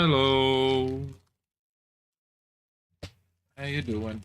Hello. How you doing?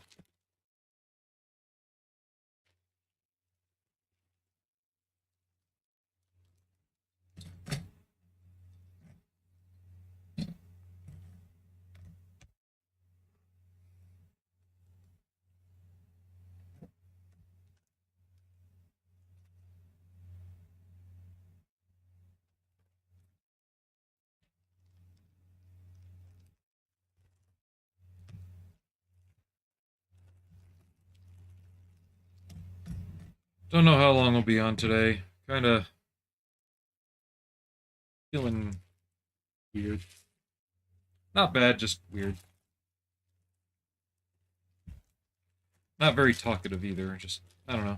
Don't know how long I'll be on today. Kind of feeling weird. Not bad, just weird. Not very talkative either. Just I don't know.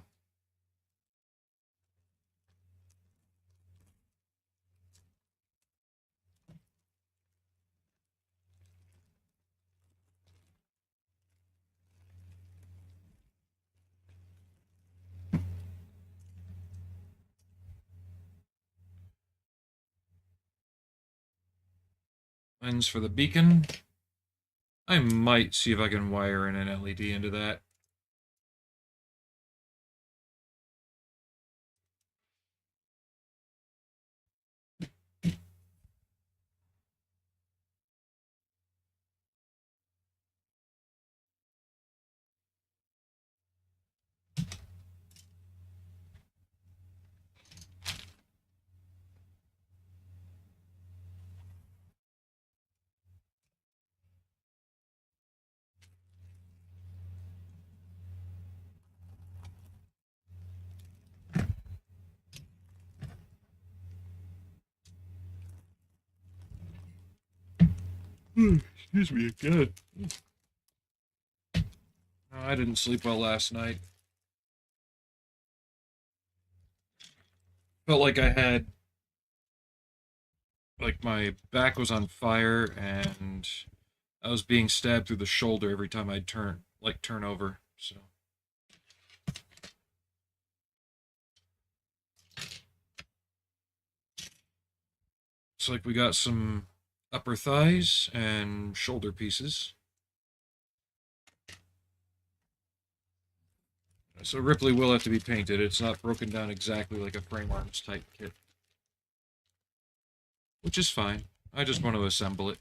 Lens for the beacon. I might see if I can wire in an LED into that. Excuse me again. No, I didn't sleep well last night. Felt like I had my back was on fire and I was being stabbed through the shoulder every time I'd turn over. So it's like we got some upper thighs and shoulder pieces. So Ripley will have to be painted. It's not broken down exactly like a frame arms type kit, which is fine. I just want to assemble it.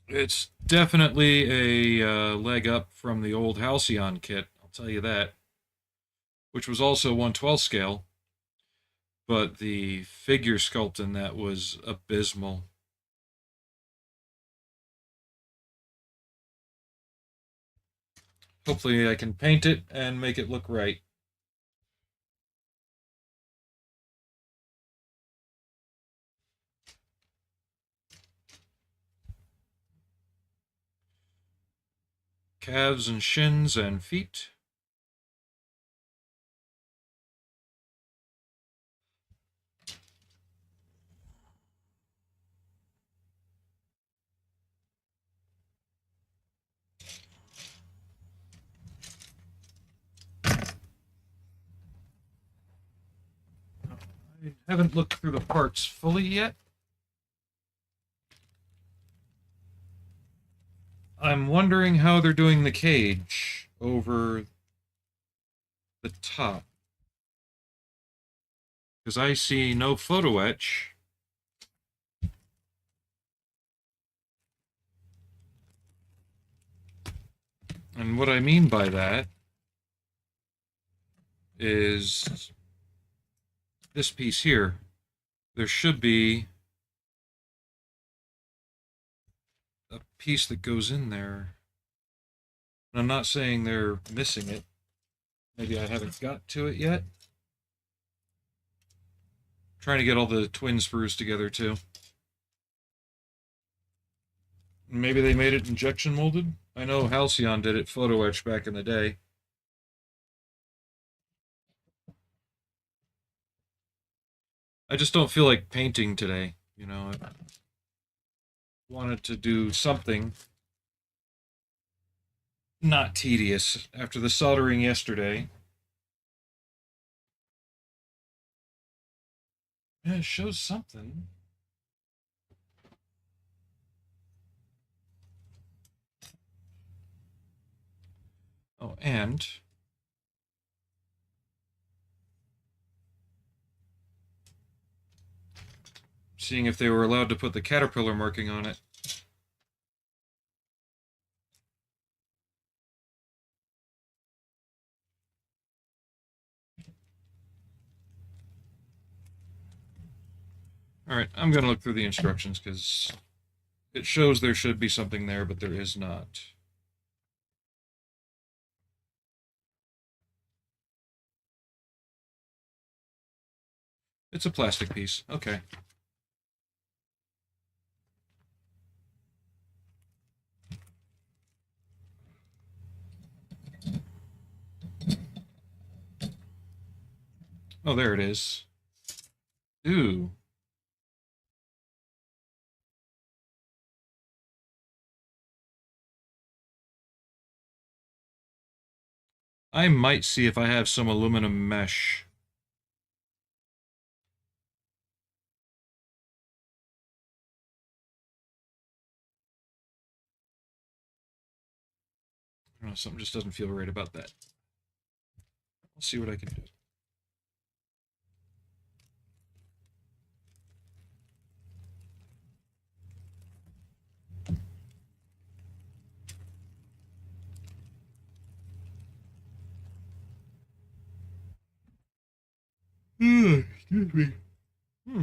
It's definitely a leg up from the old Halcyon kit, I'll tell you that, which was also 1/12 scale, but the figure sculpt in that was abysmal. Hopefully I can paint it and make it look right. Calves and shins and feet. I haven't looked through the parts fully yet. I'm wondering how they're doing the cage over the top. Because I see no photo etch. And what I mean by that is this piece here. There should be a piece that goes in there. And I'm not saying they're missing it. Maybe I haven't got to it yet. Trying to get all the twin sprues together too. Maybe they made it injection molded. I know Halcyon did it photo etch back in the day. I just don't feel like painting today. I wanted to do something not tedious after the soldering yesterday. Yeah, it shows something. Oh, and seeing if they were allowed to put the caterpillar marking on it. Alright, I'm going to look through the instructions because it shows there should be something there, but there is not. It's a plastic piece. Okay. Oh, there it is. Ooh. I might see if I have some aluminum mesh. I don't know, something just doesn't feel right about that. I'll see what I can do. Excuse me. Hmm.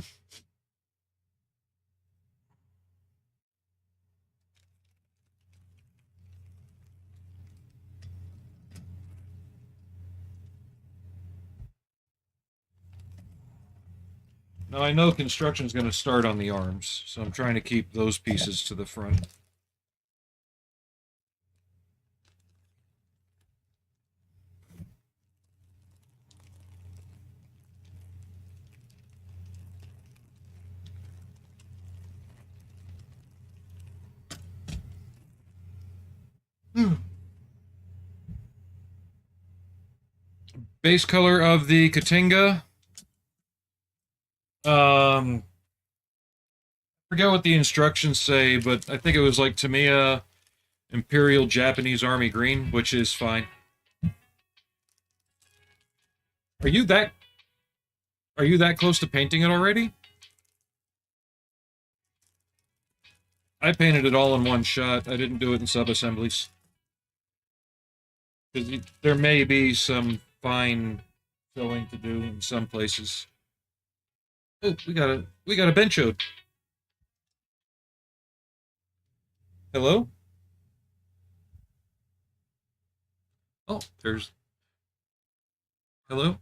Now I know construction's going to start on the arms, so I'm trying to keep those pieces to the front. Base color of the Katinga. Forget what the instructions say, but I think it was like Tamiya Imperial Japanese Army Green, which is fine. Are you that are you that close to painting it already? I painted it all in one shot. I didn't do it in sub-assemblies. Because there may be some fine filling to do in some places. Oh, we got a benchode. Hello? Oh, there's hello?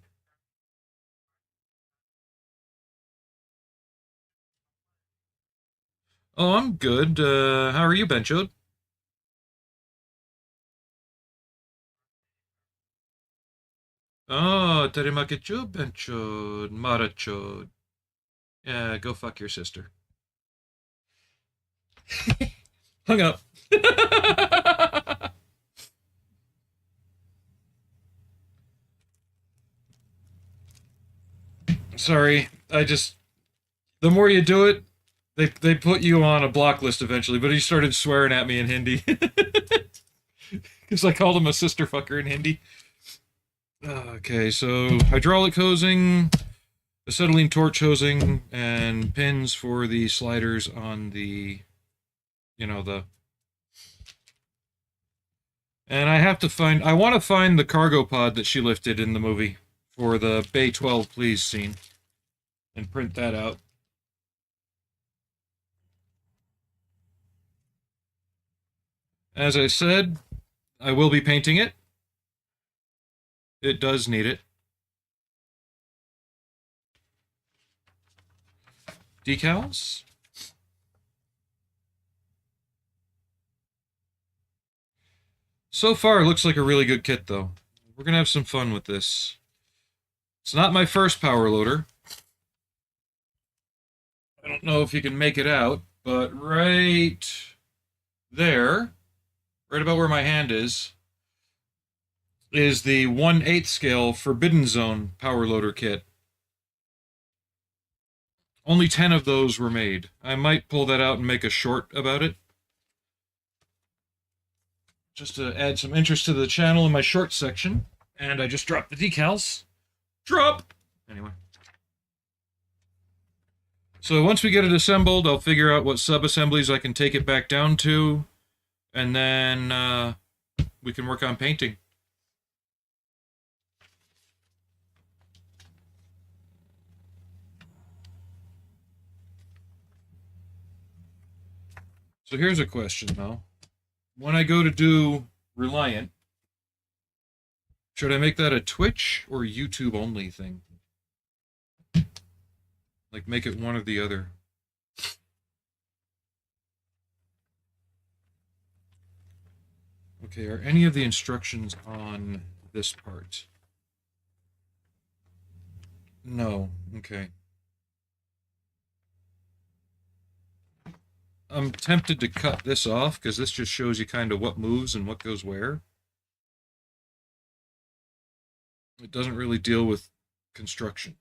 Oh, I'm good. How are you, benchode? Oh, Terimakichu benchode, Marachode. Yeah, go fuck your sister. Hung up. Sorry, the more you do it, they put you on a block list eventually. But he started swearing at me in Hindi because I called him a sister fucker in Hindi. Okay, so hydraulic hosing, acetylene torch hosing, and pins for the sliders on the, the. And I want to find the cargo pod that she lifted in the movie for the Bay 12 Please scene and print that out. As I said, I will be painting it. It does need it. Decals. So far, it looks like a really good kit, though. We're gonna have some fun with this. It's not my first power loader. I don't know if you can make it out, but right there, right about where my hand is the 1/8 scale Forbidden Zone power loader kit. Only 10 of those were made. I might pull that out and make a short about it, just to add some interest to the channel in my short section. And I just dropped the decals. Drop! Anyway. So once we get it assembled, I'll figure out what sub-assemblies I can take it back down to, and then we can work on painting. So here's a question, though. When I go to do Reliant, should I make that a Twitch or YouTube only thing? Like, make it one or the other. Okay, are any of the instructions on this part? No, okay. I'm tempted to cut this off, because this just shows you kind of what moves and what goes where. It doesn't really deal with construction.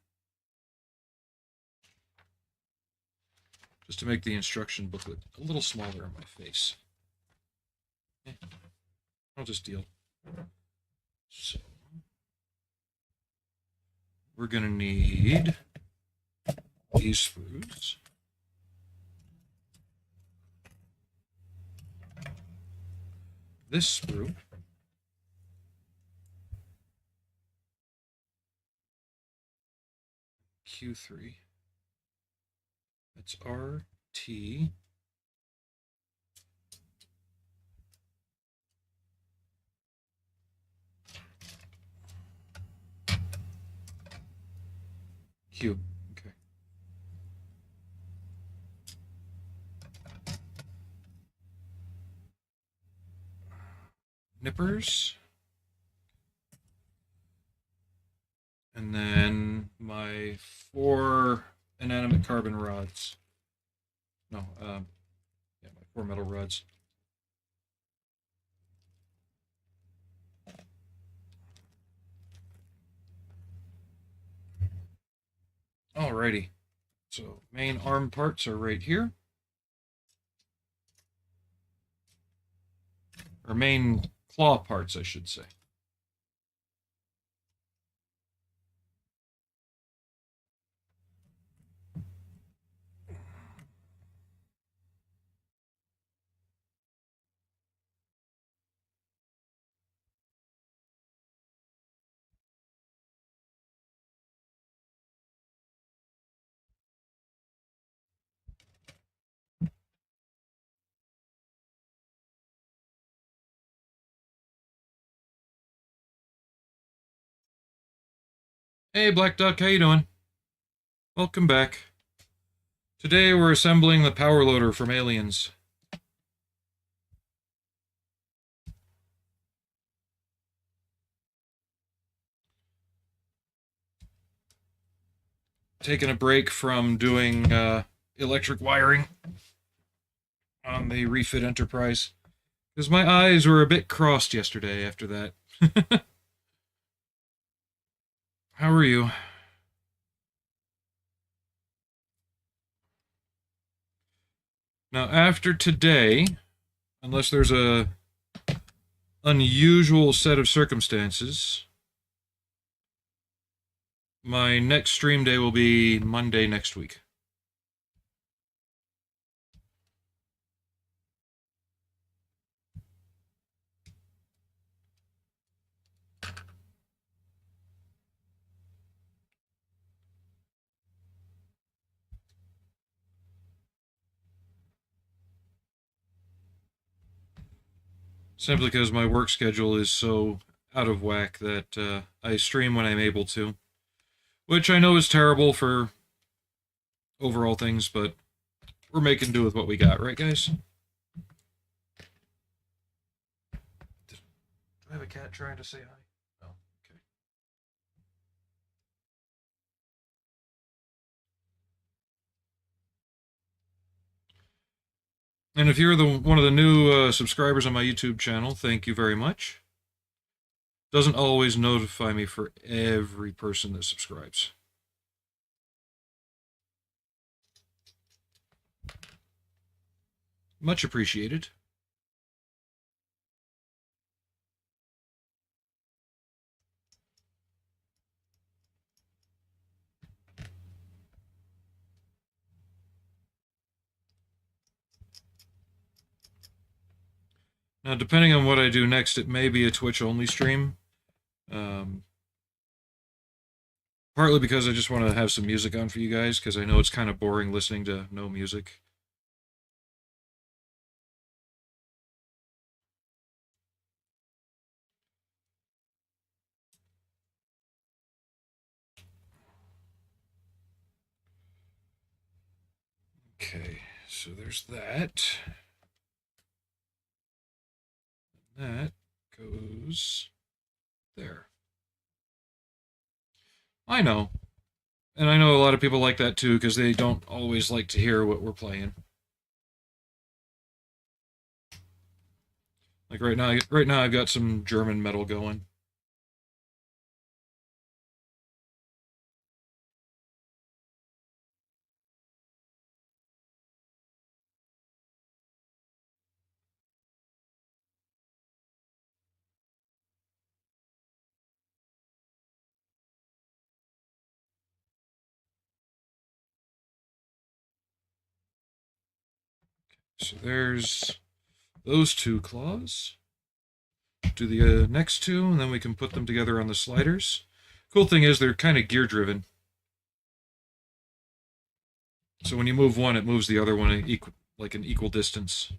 Just to make the instruction booklet a little smaller on my face. I'll just deal. So, we're going to need these screws. This screw. Q3. That's RT. Q. Okay. Nippers. And then my 4 inanimate carbon rods. No, yeah, my 4 metal rods. Alrighty. So main arm parts are right here. Or main claw parts, I should say. Hey, Black Duck, how you doing? Welcome back. Today we're assembling the power loader from Aliens. Taking a break from doing electric wiring on the Refit Enterprise, because my eyes were a bit crossed yesterday after that. How are you? Now, after today, unless there's a unusual set of circumstances, my next stream day will be Monday next week. Simply because my work schedule is so out of whack that I stream when I'm able to. Which I know is terrible for overall things, but we're making do with what we got, right, guys? Do I have a cat trying to say hi? Oh, okay. And if you're one of the new subscribers on my YouTube channel, thank you very much. Doesn't always notify me for every person that subscribes. Much appreciated. Now, depending on what I do next, it may be a Twitch only stream. Um, Partly because I just want to have some music on for you guys, because I know it's kind of boring listening to no music. Okay, so there's that. That goes there. I know. And I know a lot of people like that too, because they don't always like to hear what we're playing. Like right now I've got some German metal going. So there's those two claws. Do the next two, and then we can put them together on the sliders. Cool thing is they're kind of gear driven. So when you move one, it moves the other one like an equal distance.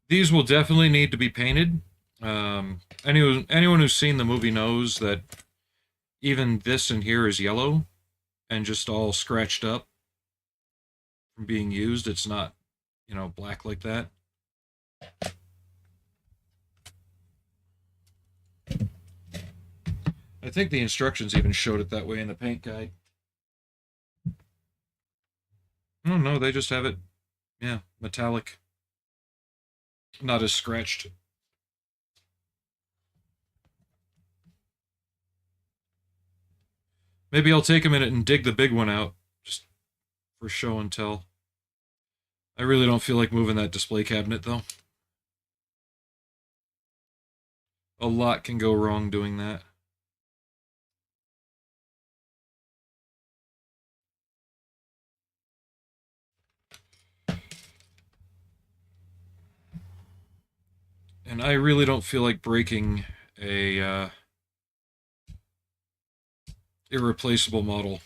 These will definitely need to be painted. Anyone who's seen the movie knows that even this in here is yellow and just all scratched up from being used. It's not, black like that. I think the instructions even showed it that way in the paint guide. Oh no, they just have it, yeah, metallic, not as scratched. Maybe I'll take a minute and dig the big one out, just for show and tell. I really don't feel like moving that display cabinet, though. A lot can go wrong doing that. And I really don't feel like breaking a irreplaceable model.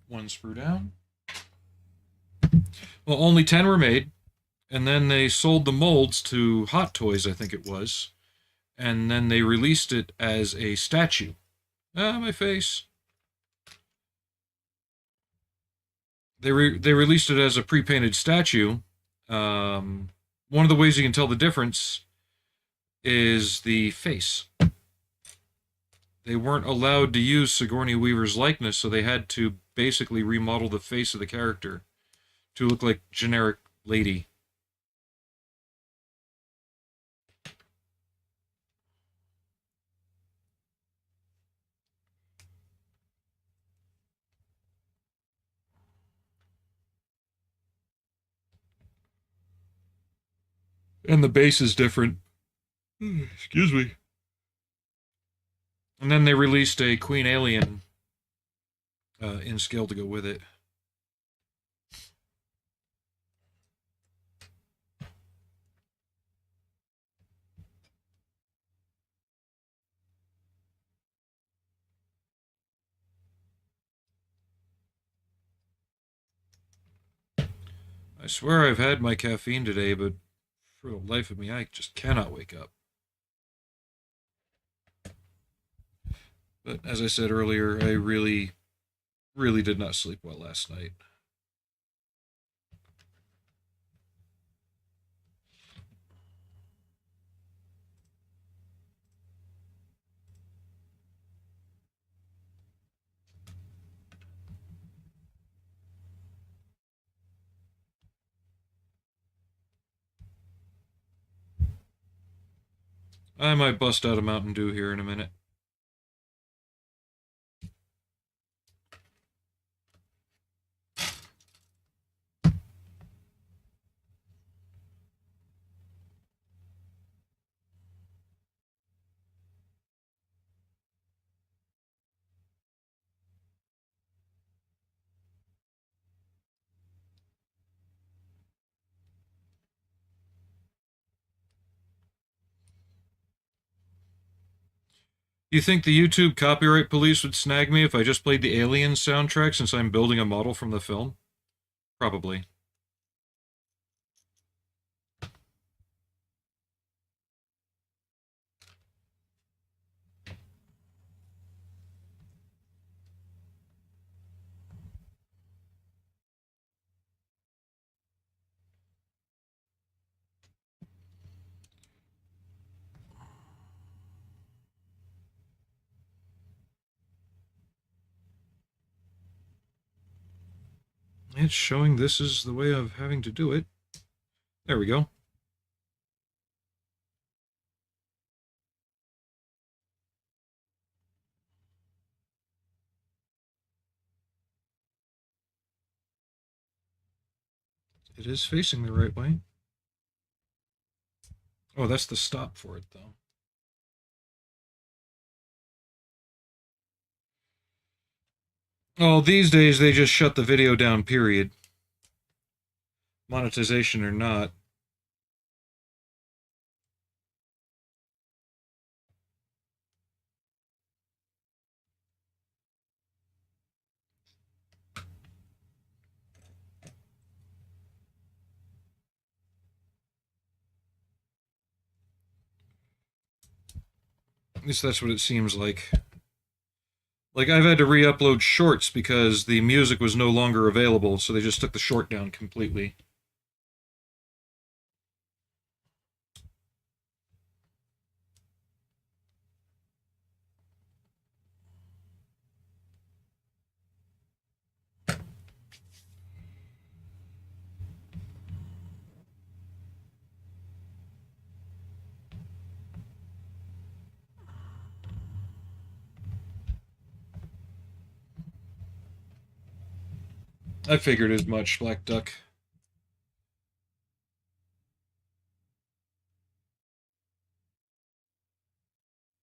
One screw down. Well, only 10 were made, and then they sold the molds to Hot Toys, I think it was, and then they released it as a statue. Ah, my face. They released it as a pre-painted statue. One of the ways you can tell the difference is the face. They weren't allowed to use Sigourney Weaver's likeness, so they had to basically remodel the face of the character to look like generic lady. And the base is different. Excuse me. And then they released a Queen Alien in scale to go with it. I swear I've had my caffeine today, but for the life of me, I just cannot wake up. But as I said earlier, I really, really did not sleep well last night. I might bust out a Mountain Dew here in a minute. You think the YouTube copyright police would snag me if I just played the Aliens soundtrack since I'm building a model from the film? Probably. It's showing this is the way of having to do it. There we go. It is facing the right way. Oh, that's the stop for it, though. Oh, these days they just shut the video down, period. Monetization or not. At least that's what it seems like. Like, I've had to re-upload shorts because the music was no longer available, so they just took the short down completely. I figured as much, Black Duck.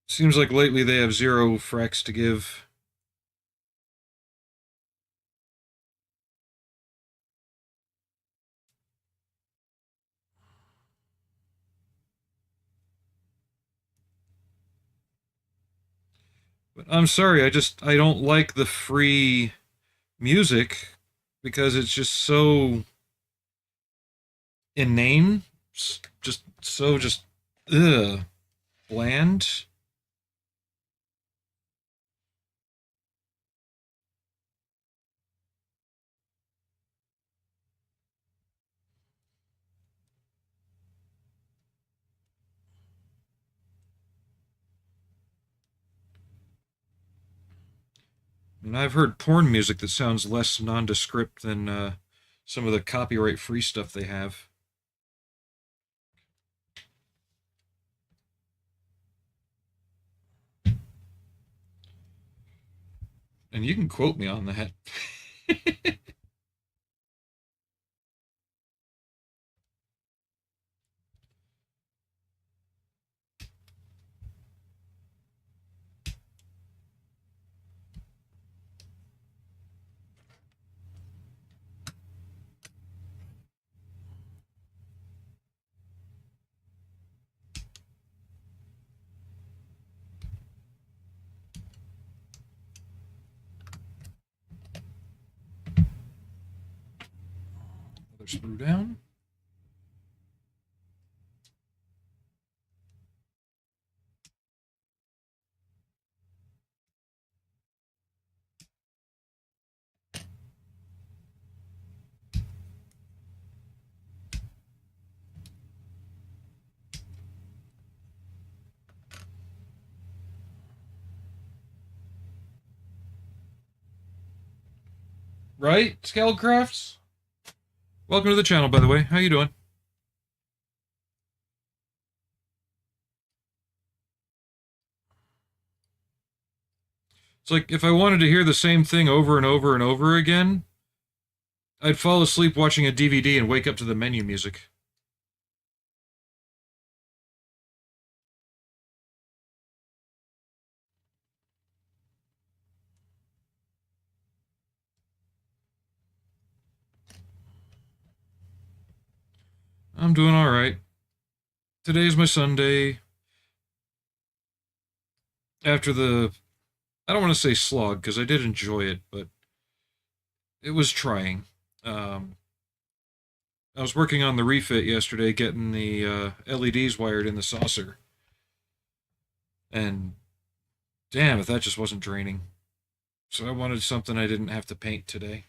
Seems like lately they have zero fracks to give. But I'm sorry, I don't like the free music because it's just so inane, just so just ugh, bland. I mean, I've heard porn music that sounds less nondescript than some of the copyright free stuff they have. And you can quote me on that. Another screw down. Right, Skeldcrafts? Welcome to the channel, by the way. How you doing? It's like if I wanted to hear the same thing over and over and over again, I'd fall asleep watching a DVD and wake up to the menu music. I'm doing all right. Today's my Sunday. After the, I don't want to say slog because I did enjoy it, but it was trying. Um, I was working on the refit yesterday, getting the LEDs wired in the saucer, and damn if that just wasn't draining. So I wanted something I didn't have to paint today.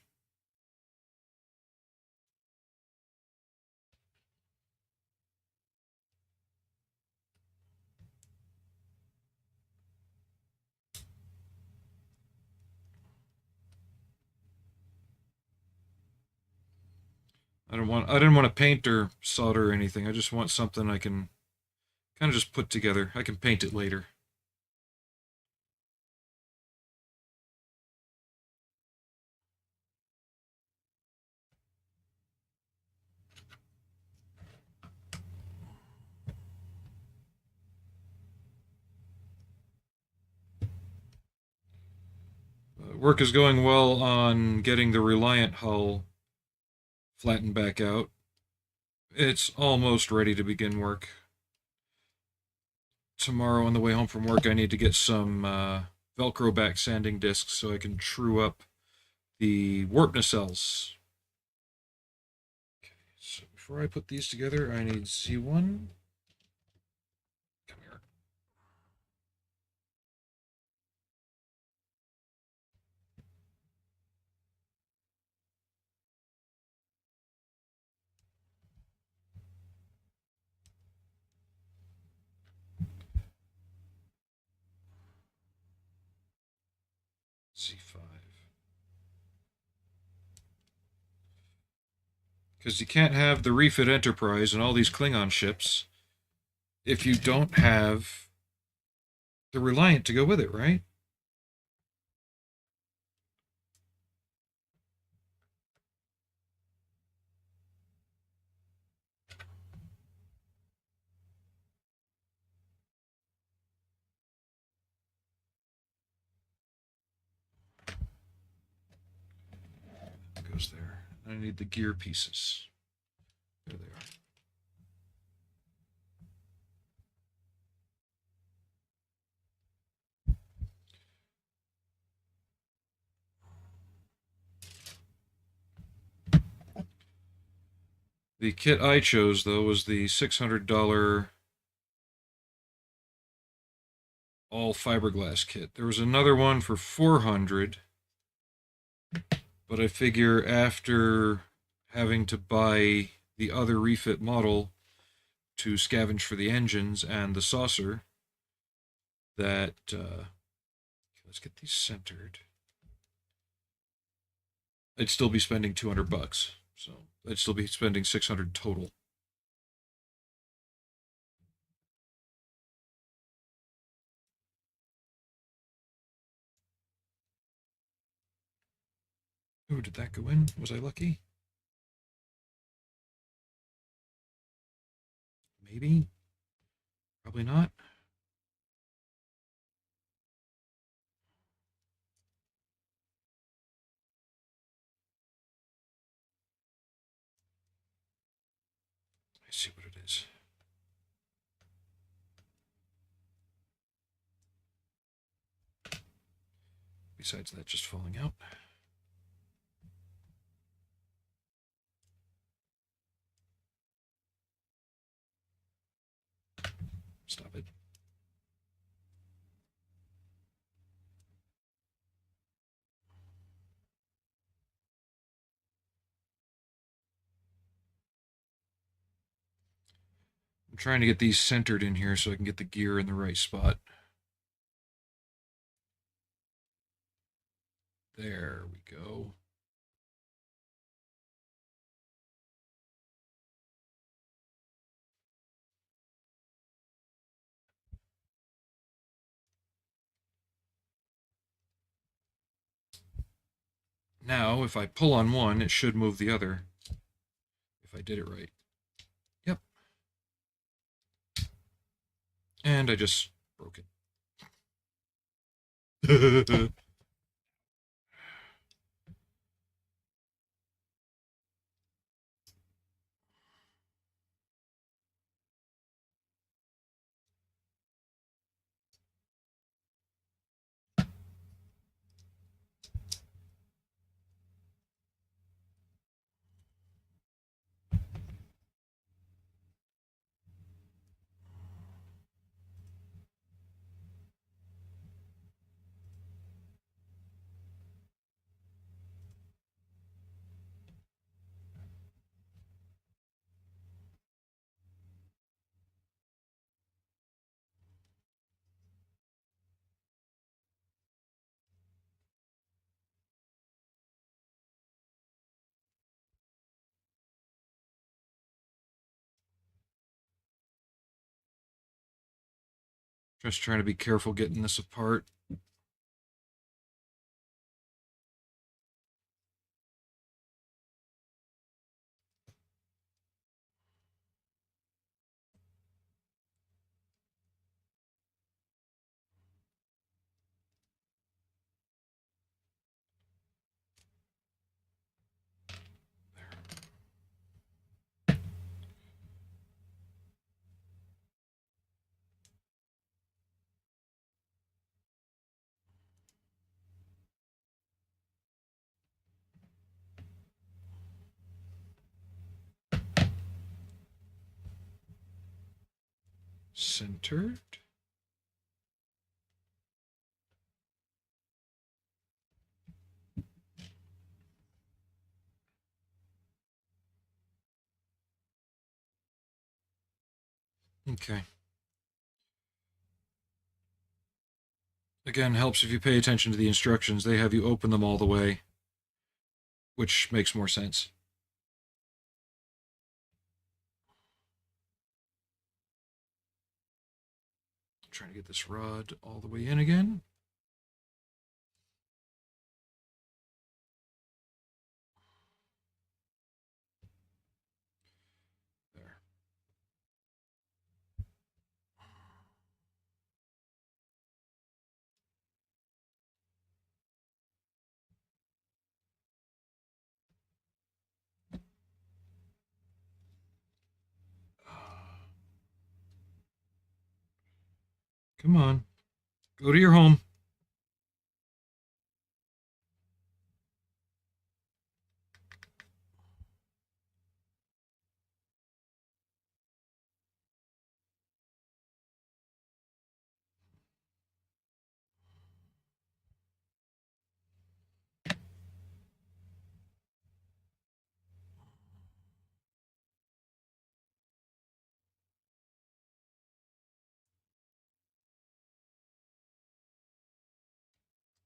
I didn't want to paint or solder or anything. I just want something I can kind of just put together. I can paint it later. Work is going well on getting the Reliant hull flattened back out. It's almost ready to begin work. Tomorrow on the way home from work, I need to get some Velcro back sanding discs so I can true up the warp nacelles. Okay, so before I put these together, I need C1. Come here. C5. Because you can't have the refit Enterprise and all these Klingon ships if you don't have the Reliant to go with it, right? It goes there. I need the gear pieces. There they are. The kit I chose, though, was the $600 all fiberglass kit. There was another one for 400, but I figure after having to buy the other refit model to scavenge for the engines and the saucer, that let's get these centered. I'd still be spending $200, so I'd still be spending 600 total. Ooh, did that go in? Was I lucky? Maybe. Probably not. Let's see what it is. Besides that just falling out. Stop it. I'm trying to get these centered in here so I can get the gear in the right spot. There we go. Now, if I pull on one, it should move the other. If I did it right. Yep. And I just broke it. Just trying to be careful getting this apart. Centered. Okay. Again, helps if you pay attention to the instructions. They have you open them all the way, which makes more sense. Trying to get this rod all the way in again. There. Come on. Go to your home.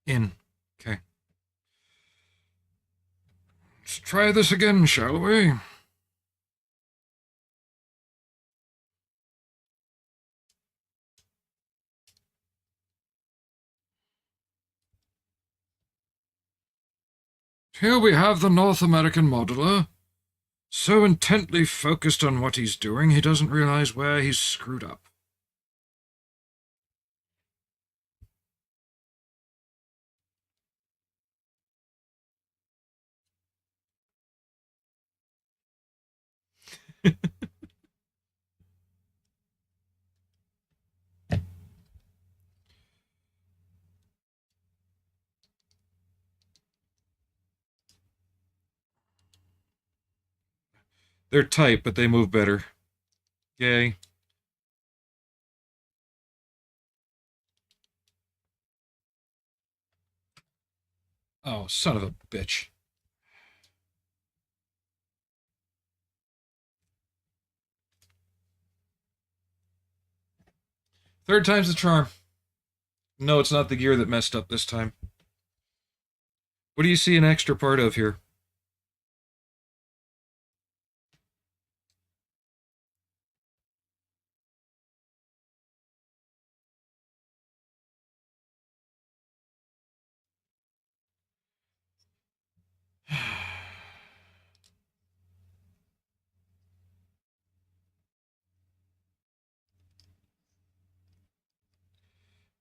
In. Okay. Let's try this again, shall we? Here we have the North American modeler. So intently focused on what he's doing, he doesn't realize where he's screwed up. They're tight, but they move better. Yay. Oh, son of a bitch. Third time's the charm. No, it's not the gear that messed up this time. What do you see an extra part of here?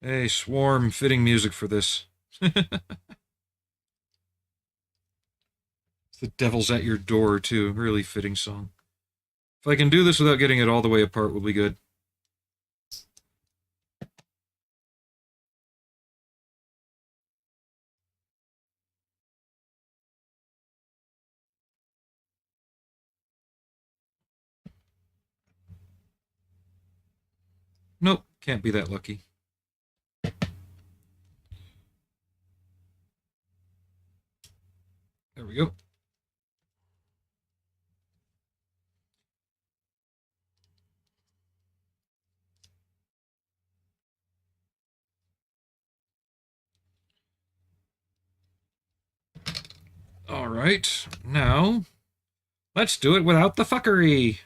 Hey, Swarm, fitting music for this. The Devil's at Your Door, too. Really fitting song. If I can do this without getting it all the way apart, we'll be good. Nope, can't be that lucky. There we go. All right, now let's do it without the fuckery.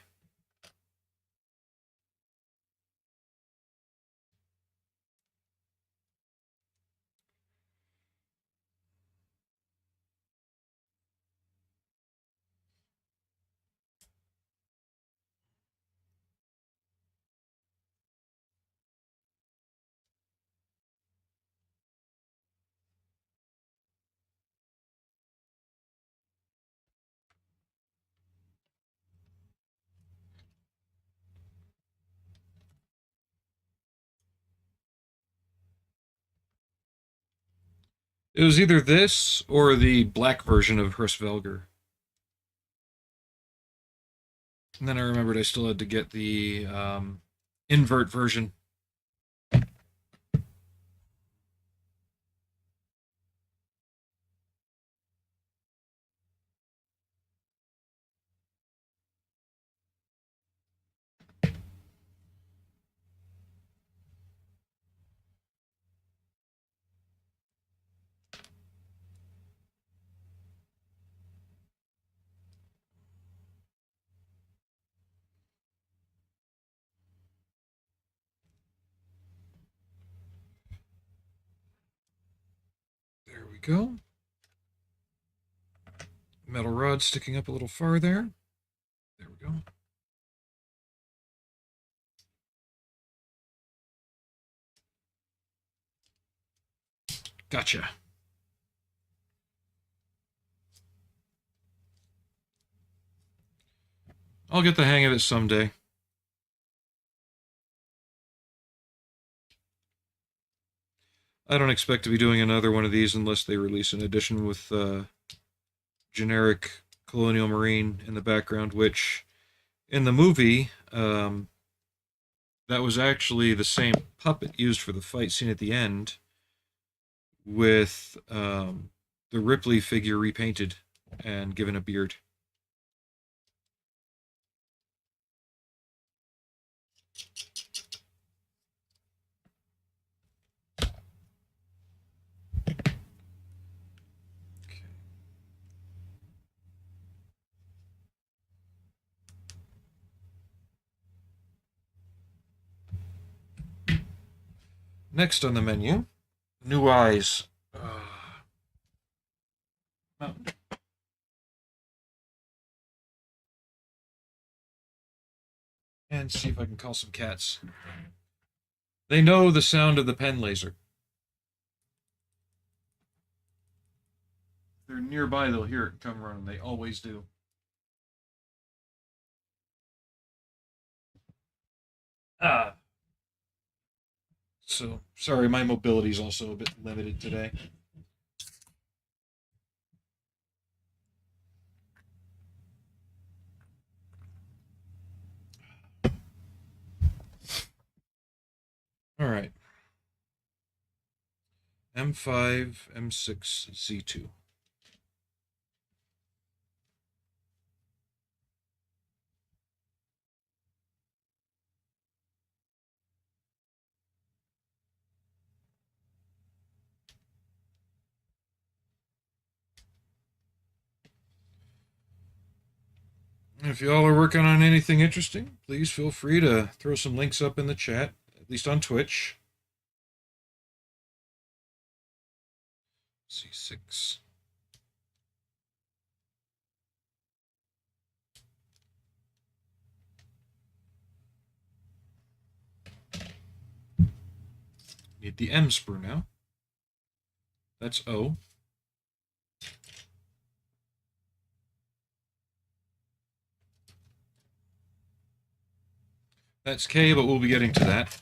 It was either this or the black version of Hrsvelgr. And then I remembered I still had to get the invert version. There we go. Metal rod sticking up a little farther. There we go. Gotcha. I'll get the hang of it someday. I don't expect to be doing another one of these unless they release an edition with generic Colonial Marine in the background, which in the movie, that was actually the same puppet used for the fight scene at the end with the Ripley figure repainted and given a beard. Next on the menu, New Eyes. And see if I can call some cats. They know the sound of the pen laser. If they're nearby, they'll hear it and come running. They always do. Ah. So, sorry, my mobility is also a bit limited today. All right. M5, M6, Z2. If y'all are working on anything interesting, please feel free to throw some links up in the chat, at least on Twitch. C6. Need the M sprue now. That's O. That's K, but we'll be getting to that.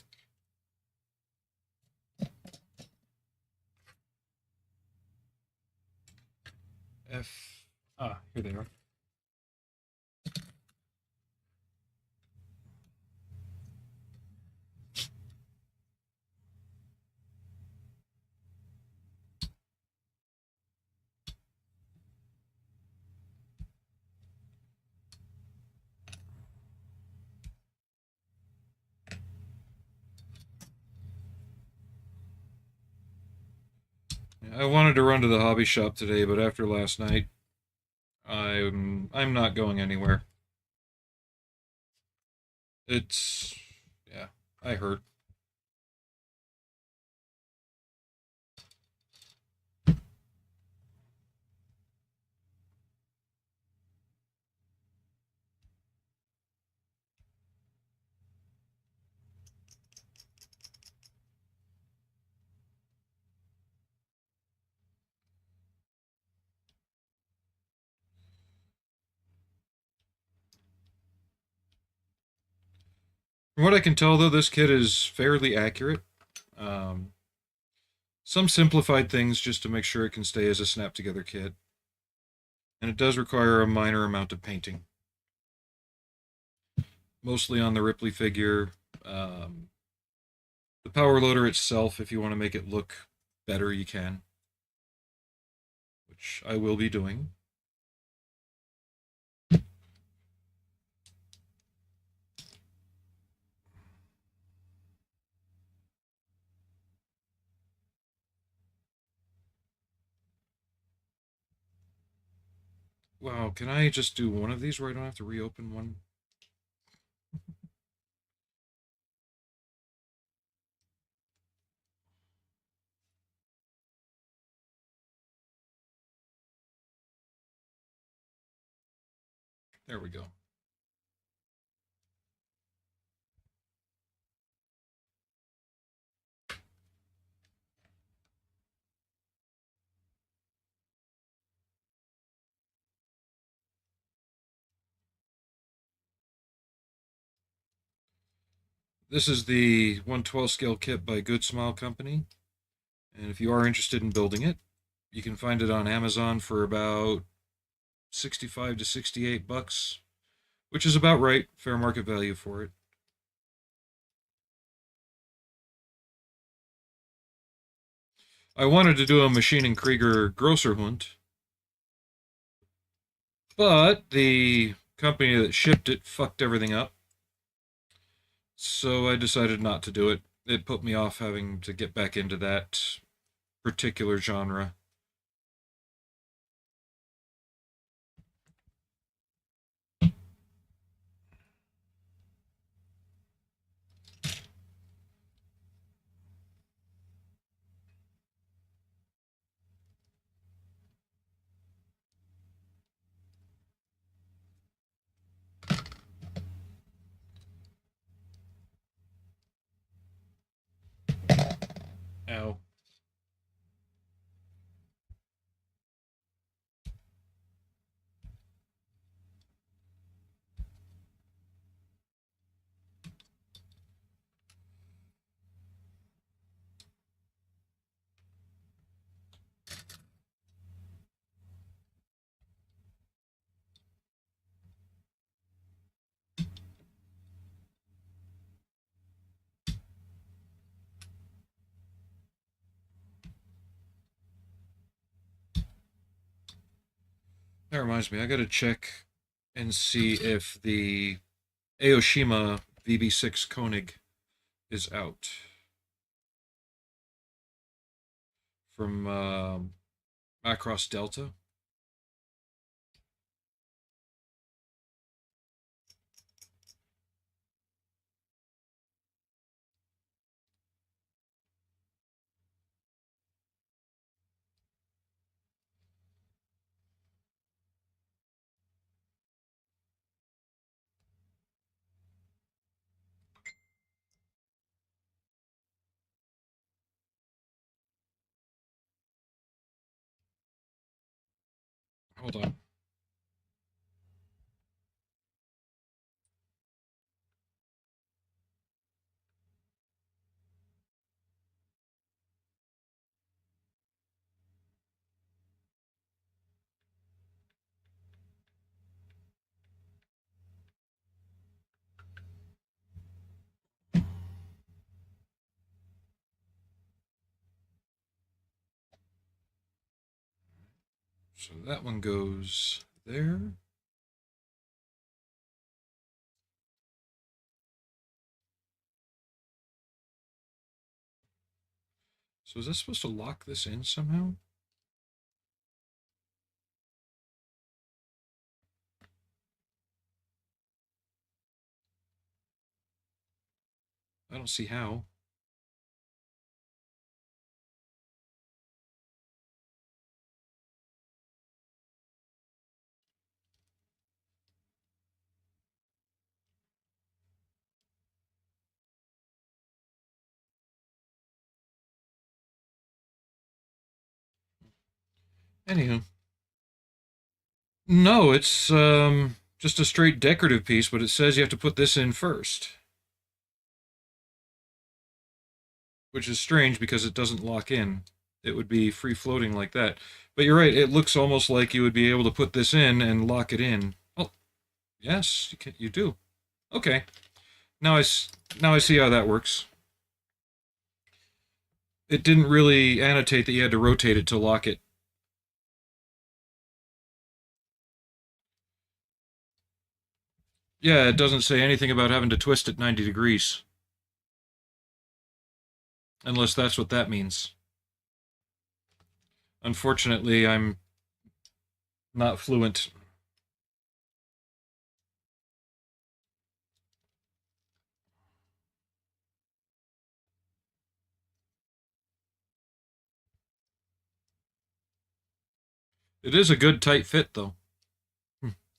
F. Ah, here they are. I wanted to run to the hobby shop today, but after last night, I'm not going anywhere. It's yeah, I hurt. From what I can tell, though, this kit is fairly accurate. Um, some simplified things just to make sure it can stay as a snap together kit, and it does require a minor amount of painting, mostly on the Ripley figure. Um, the power loader itself, if you want to make it look better, you can, which I will be doing. Wow, can I just do one of these where I don't have to reopen one? There we go. This is the 1/12 scale kit by Good Smile Company, and if you are interested in building it, you can find it on Amazon for about 65 to 68 bucks, which is about right, fair market value for it. I wanted to do a Maschinen Krieger Grosser Hund, but the company that shipped it fucked everything up. So I decided not to do it. It put me off having to get back into that particular genre. Ow. That reminds me, I gotta check and see if the Aoshima VB6 Koenig is out from Macross Delta. Hold on. So that one goes there. So is this supposed to lock this in somehow? I don't see how. Anywho. No, it's just a straight decorative piece, but it says you have to put this in first. Which is strange because it doesn't lock in. It would be free floating like that. But you're right, it looks almost like you would be able to put this in and lock it in. Oh, yes, you do. Okay. Now I see how that works. It didn't really annotate that you had to rotate it to lock it. Yeah, it doesn't say anything about having to twist it 90 degrees. Unless that's what that means. Unfortunately, I'm not fluent. It is a good tight fit, though.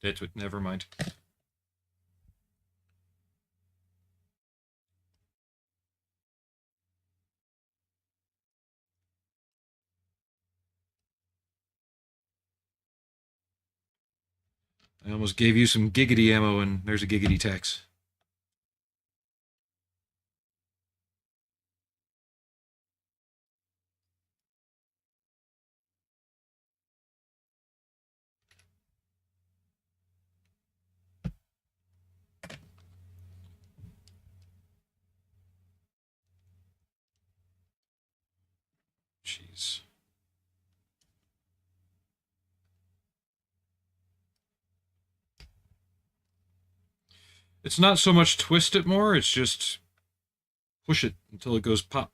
That's what. Never mind. I almost gave you some giggity ammo, and there's a giggity tax. Jeez. It's not so much twist it more, it's just push it until it goes pop.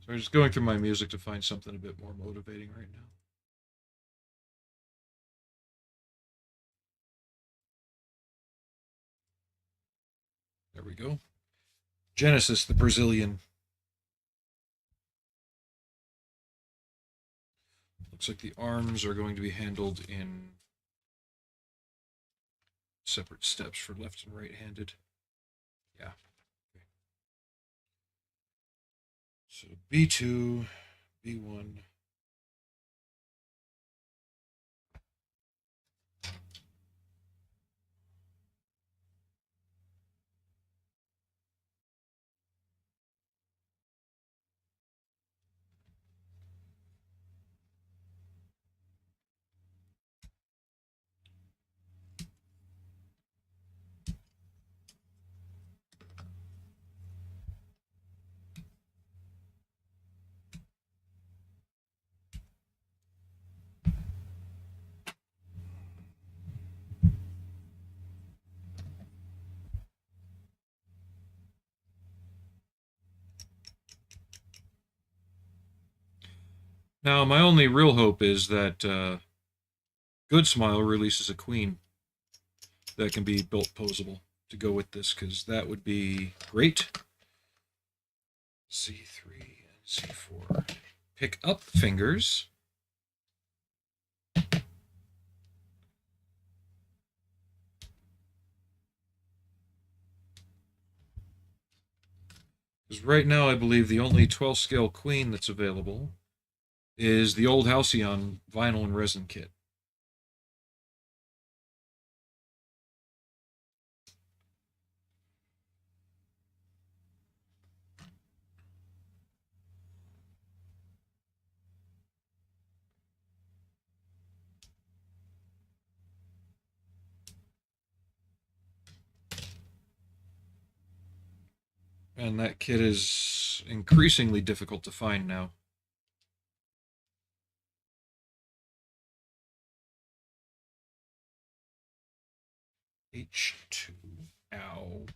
So I'm just going through my music to find something a bit more motivating right now. There we go. Genesis, the Brazilian. Looks like the arms are going to be handled in separate steps for left and right handed. Yeah. Okay. So B2, B1. Now, my only real hope is that Good Smile releases a queen that can be built posable to go with this, because that would be great. C3 and C4. Pick up fingers. Because right now, I believe the only 12 scale queen that's available is the old Halcyon vinyl and resin kit. And that kit is increasingly difficult to find now. H2. Ow.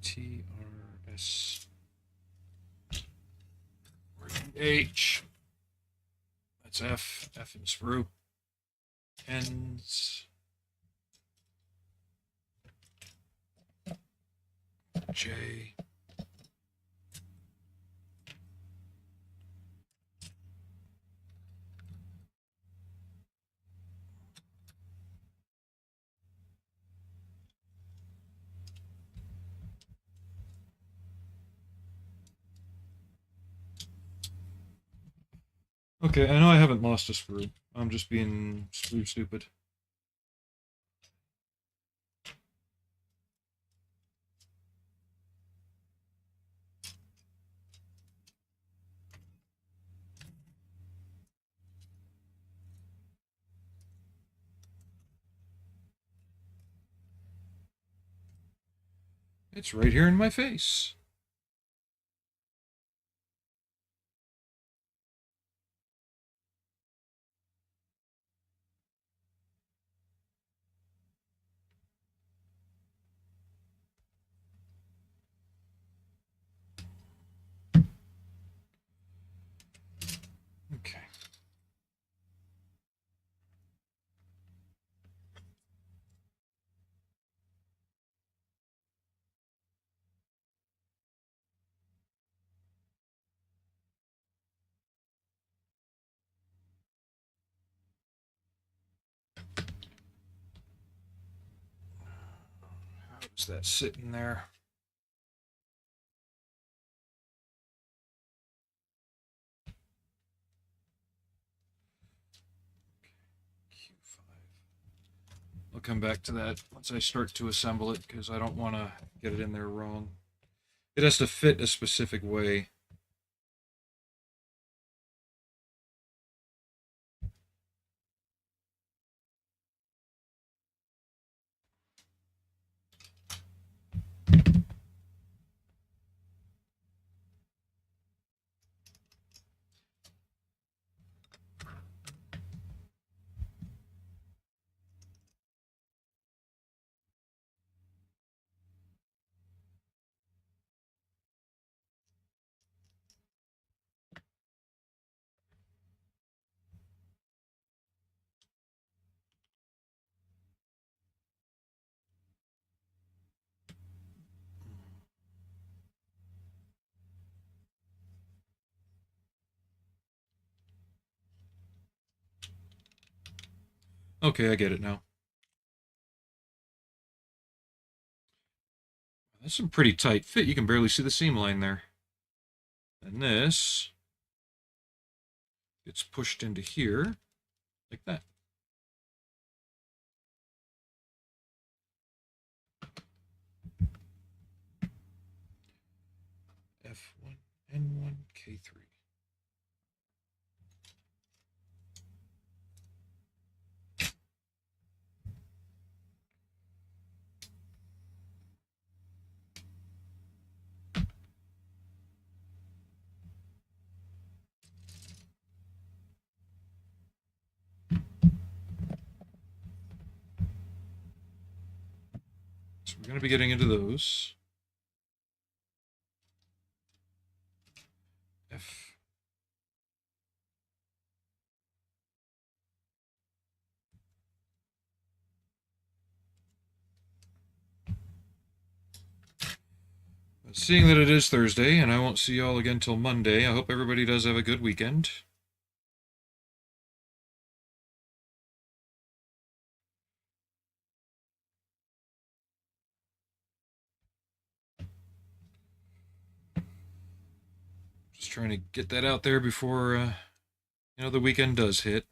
TRS. H. That's F. F in sprue. Ends. J. Okay, I know I haven't lost a sprue. I'm just being sprue stupid. It's right here in my face. Okay. How's that sitting there? I'll come back to that once I start to assemble it, because I don't want to get it in there wrong. It has to fit a specific way. Okay, I get it now. That's some pretty tight fit. You can barely see the seam line there. And this gets pushed into here like that. F1, N1, K3. So we're going to be getting into those. F. Seeing that it is Thursday and I won't see y'all again till Monday, I hope everybody does have a good weekend. Just trying to get that out there before, the weekend does hit.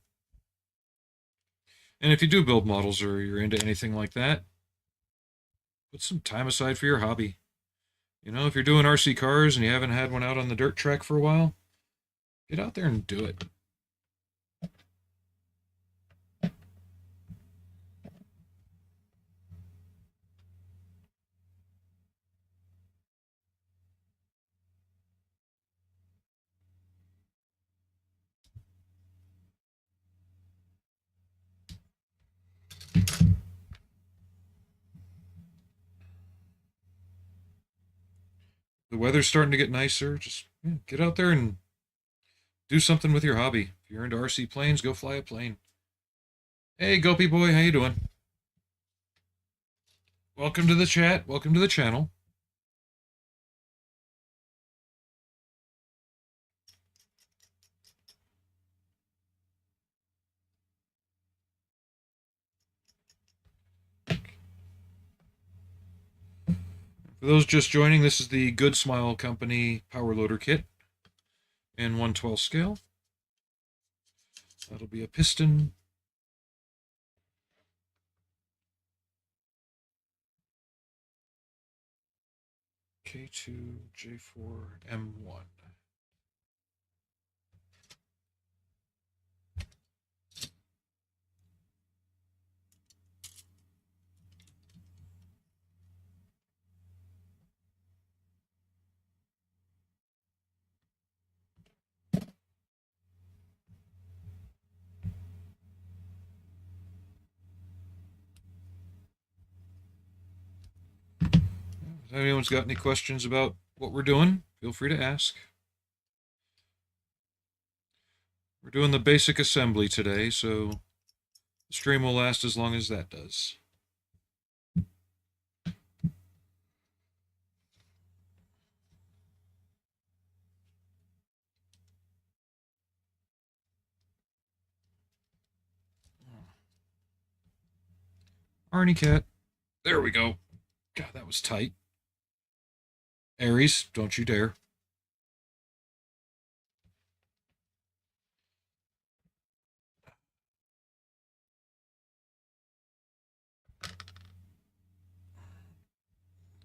And if you do build models or you're into anything like that, put some time aside for your hobby. If you're doing RC cars and you haven't had one out on the dirt track for a while, get out there and do it. The weather's starting to get nicer. Just get out there and do something with your hobby. If you're into RC planes, go fly a plane. Hey, Gopey boy, how you doing? Welcome to the chat. Welcome to the channel. For those just joining, this is the Good Smile Company Power Loader Kit in 1/12 scale. That'll be a piston. K2, J4, M1. If anyone's got any questions about what we're doing, feel free to ask. We're doing the basic assembly today, so the stream will last as long as that does. Arnie Cat. There we go. God, that was tight. Aries, don't you dare.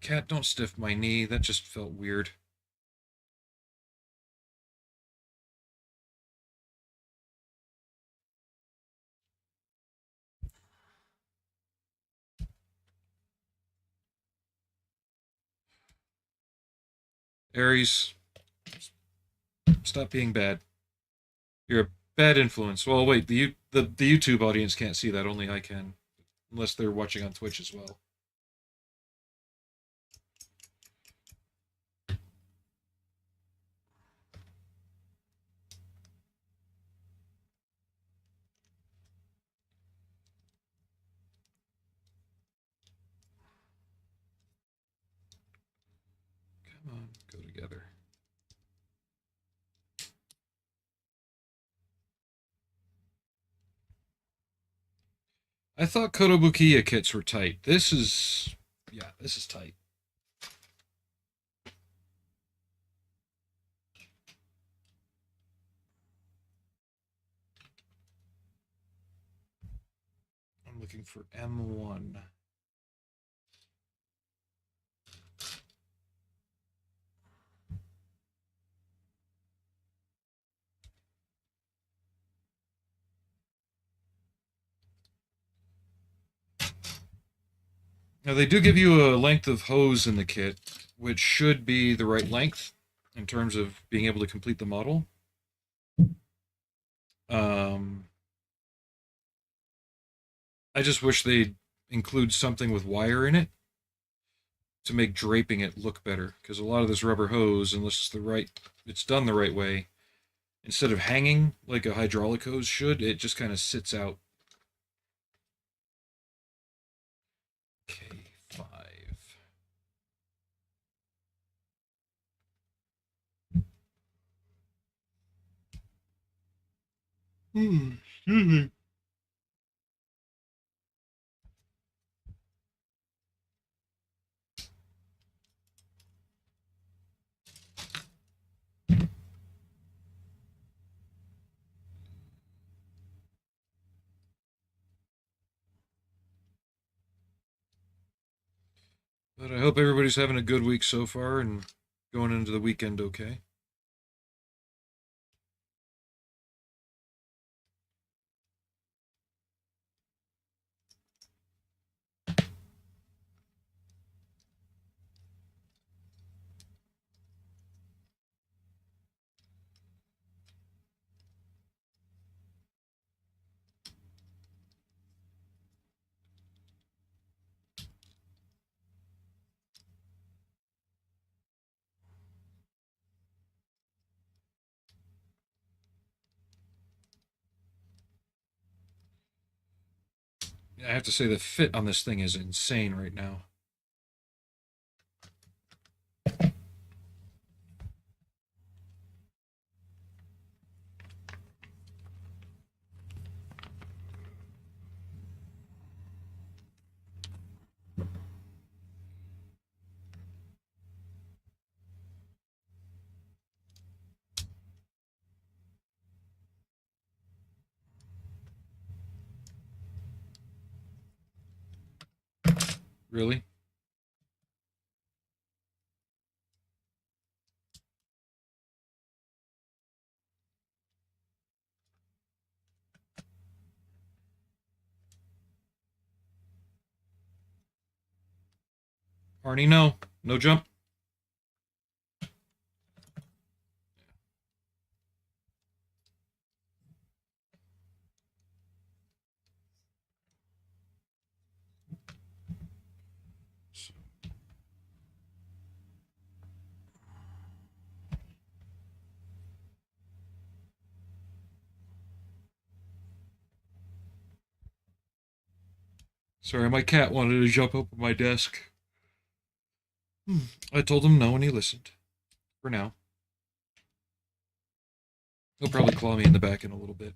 Cat, don't stiff my knee. That just felt weird. Aries, stop being bad. You're a bad influence. Well, wait, the YouTube audience can't see that. Only I can, unless they're watching on Twitch as well. Come on, go together. I thought Kotobukiya kits were tight. This is tight. I'm looking for M1. Now, they do give you a length of hose in the kit, which should be the right length in terms of being able to complete the model. I just wish they'd include something with wire in it, to make draping it look better, because a lot of this rubber hose, unless it's done the right way, instead of hanging like a hydraulic hose should, it just kind of sits out. K5. Excuse me. But I hope everybody's having a good week so far and going into the weekend okay. I have to say the fit on this thing is insane right now. Really? Arnie, no. No jump. Sorry, my cat wanted to jump up on my desk. I told him no and he listened. For now. He'll probably claw me in the back in a little bit.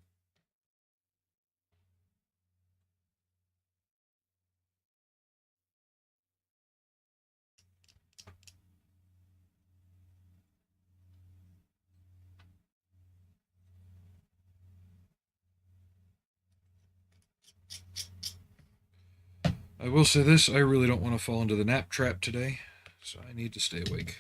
I will say this, I really don't want to fall into the nap trap today, so I need to stay awake.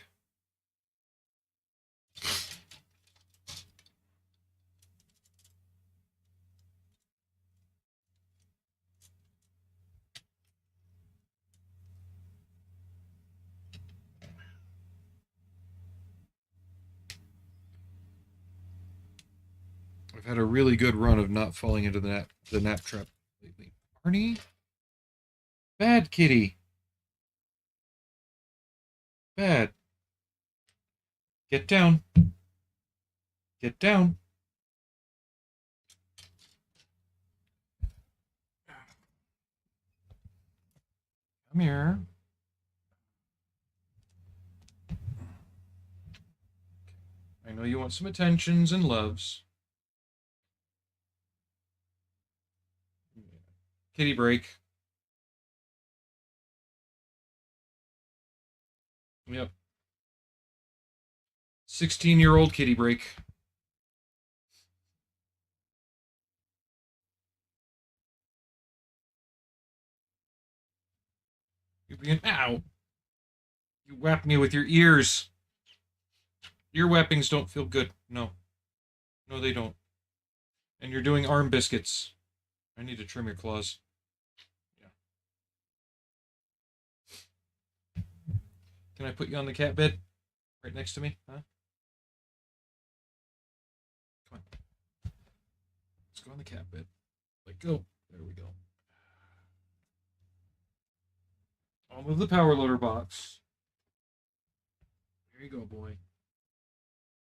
I've had a really good run of not falling into the nap trap lately. Arnie? Bad kitty. Bad. Get down. Get down. Come here. I know you want some attentions and loves. Kitty break. Yep. 16-year-old kitty break. You're being. Ow! You whapped me with your ears. Ear whappings don't feel good. No. No, they don't. And you're doing arm biscuits. I need to trim your claws. Yeah. Can I put you on the cat bed? Right next to me? Huh? Come on. Let's go on the cat bed. Let go. There we go. I'll move the power loader box. There you go, boy.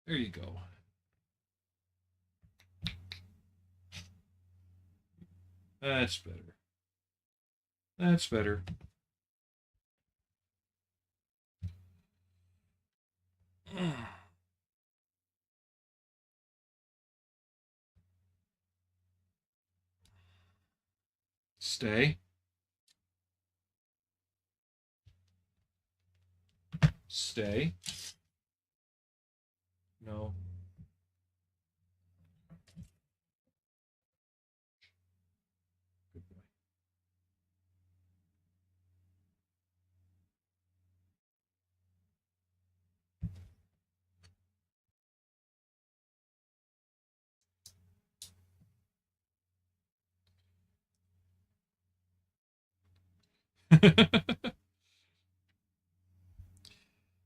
There you go. That's better. That's better. Stay. Stay. No. Good boy.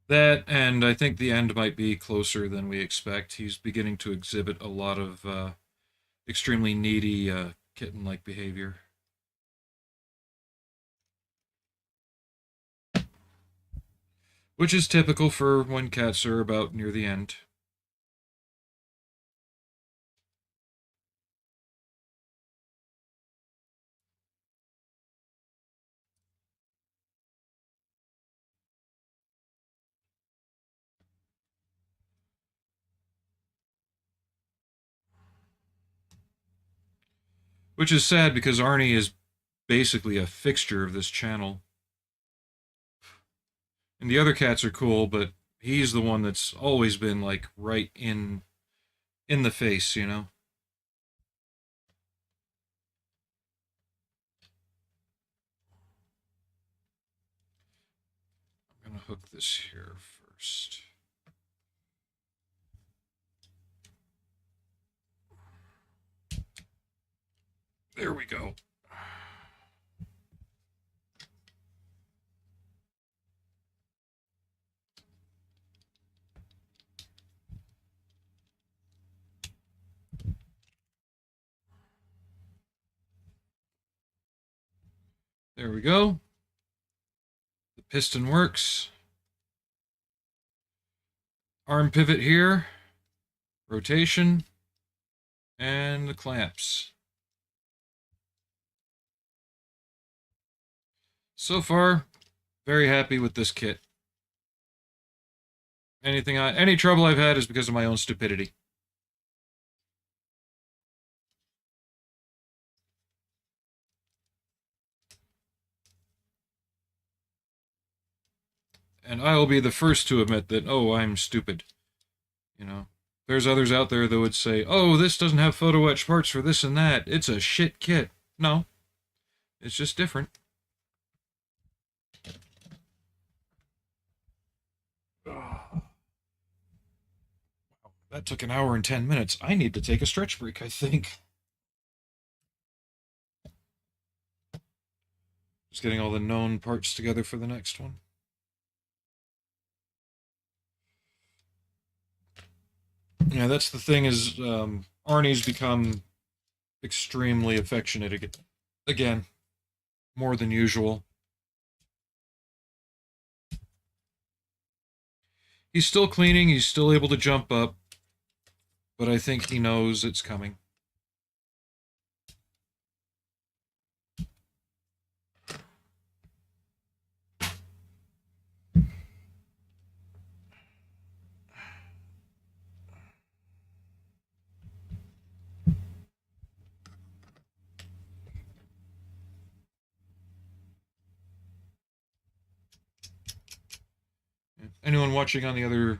That, and I think the end might be closer than we expect. He's beginning to exhibit a lot of extremely needy kitten like behavior. Which is typical for when cats are about near the end. Which is sad because Arnie is basically a fixture of this channel. And the other cats are cool, but he's the one that's always been like right in the face, you know. I'm gonna hook this here first. There we go. There we go. The piston works. Arm pivot here. Rotation. And the clamps. So far, very happy with this kit. Any trouble I've had is because of my own stupidity. And I will be the first to admit that, oh, I'm stupid. You know, there's others out there that would say, oh, this doesn't have photo etch parts for this and that. It's a shit kit. No, it's just different. Oh. That took an hour and 10 minutes. I need to take a stretch break, I think. Just getting all the known parts together for the next one. Yeah, that's the thing is Arnie's become extremely affectionate again, more than usual. He's still cleaning, he's still able to jump up, but I think he knows it's coming. Anyone watching on the other,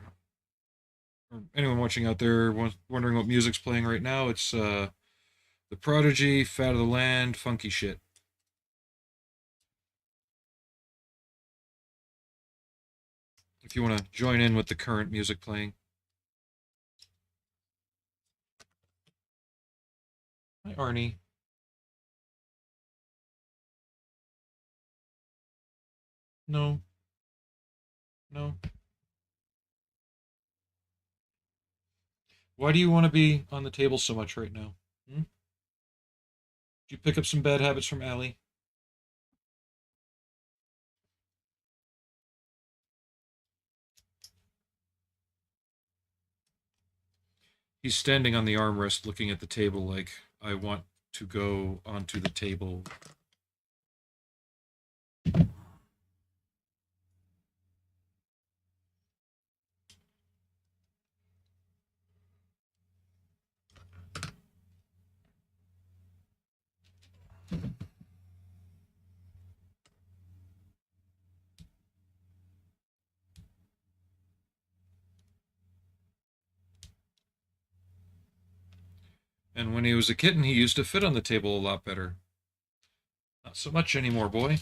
or anyone watching out there wondering what music's playing right now, it's The Prodigy, Fat of the Land, Funky Shit. If you want to join in with the current music playing. Hi, Arnie. No. No. Why do you want to be on the table so much right now? Hmm? Did you pick up some bad habits from Allie? He's standing on the armrest looking at the table like, I want to go onto the table. And when he was a kitten, he used to fit on the table a lot better. Not so much anymore, boy.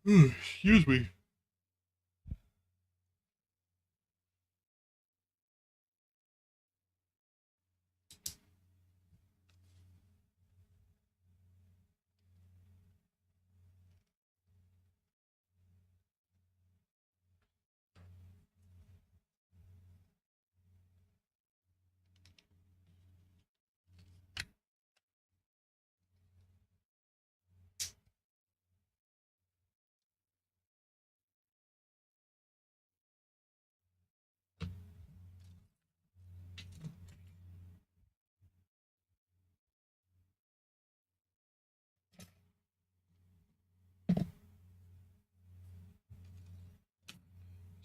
Excuse me.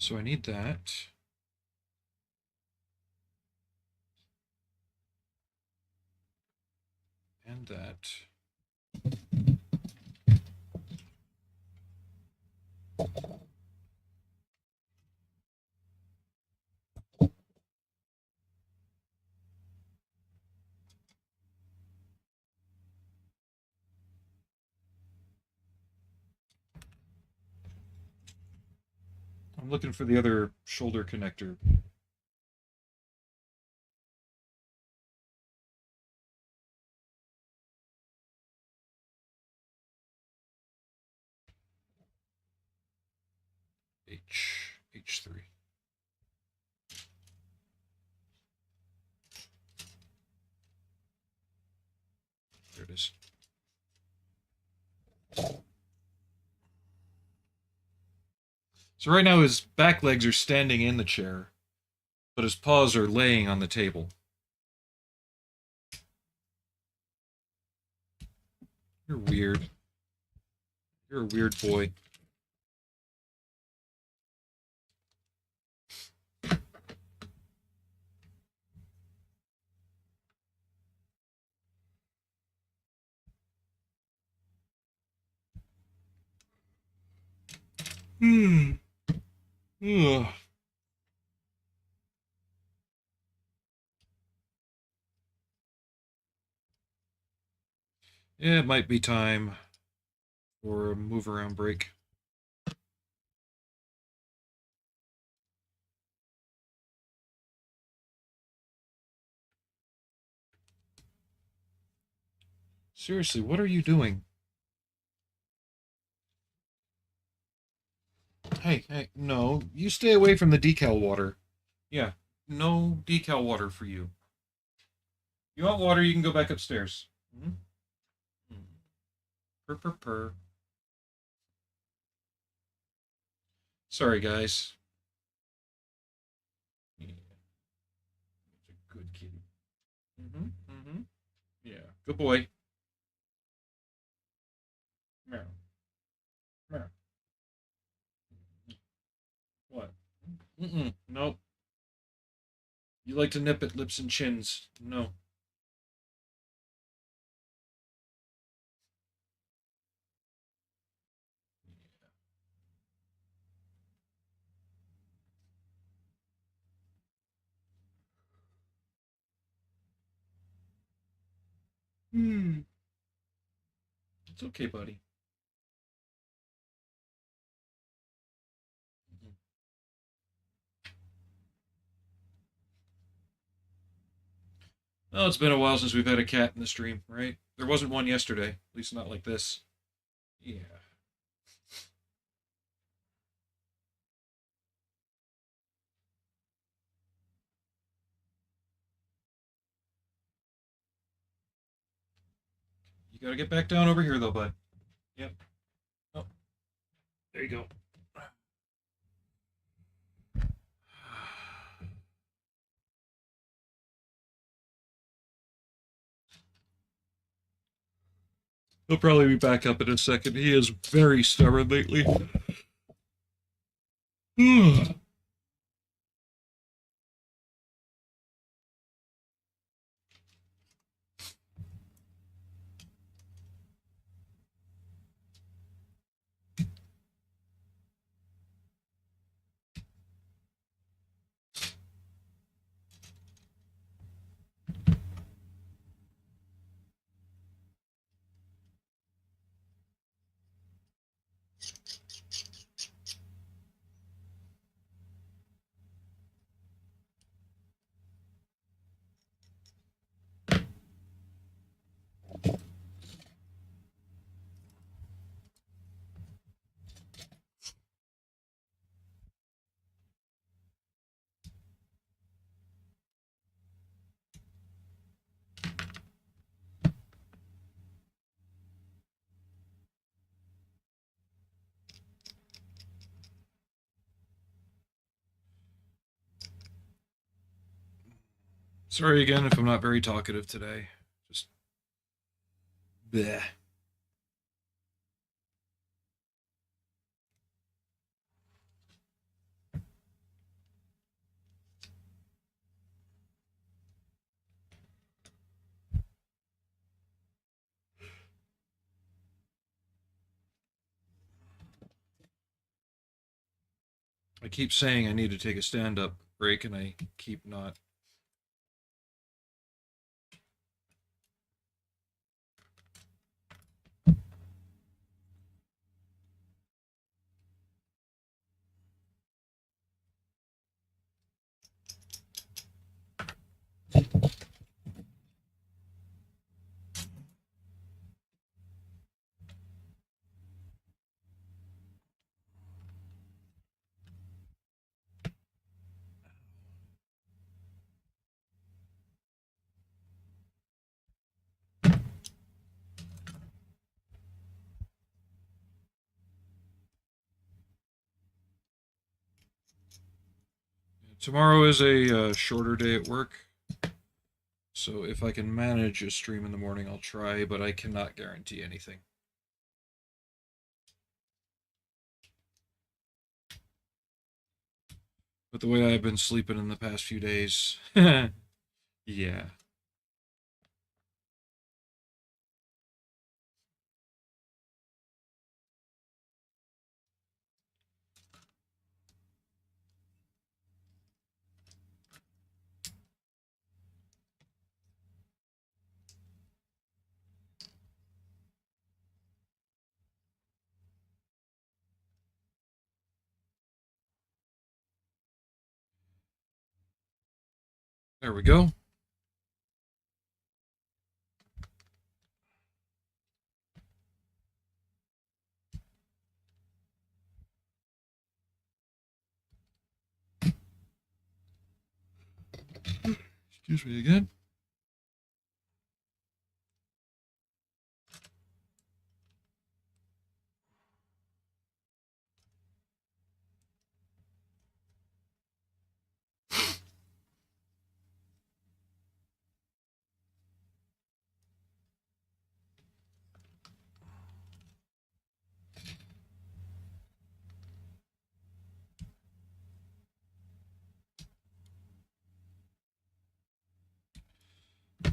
So I need that. And that. I'm looking for the other shoulder connector. H3. There it is. So right now his back legs are standing in the chair, but his paws are laying on the table. You're weird. You're a weird boy. Hmm. Ugh. Yeah, it might be time for a move around break. Seriously, what are you doing? Hey, no. You stay away from the decal water. Yeah, no decal water for you. You want water, you can go back upstairs. Hmm? Purr, purr, purr. Sorry, guys. Yeah, it's a good kitty. Mm-hmm, mm-hmm. Yeah, good boy. Meow, meow. What? Mm-mm, nope. You like to nip at lips and chins. No. Hmm. It's okay, buddy. Mhm. Well, it's been a while since we've had a cat in the stream, right? There wasn't one yesterday, at least not like this. Yeah. You gotta get back down over here, though, bud. Yep. Oh, there you go. He'll probably be back up in a second. He is very stubborn lately. Sorry again if I'm not very talkative today. Just bleh. I keep saying I need to take a stand-up break, and I keep not. Tomorrow is a shorter day at work, so if I can manage a stream in the morning, I'll try, but I cannot guarantee anything. But the way I've been sleeping in the past few days, yeah. There we go. Excuse me again.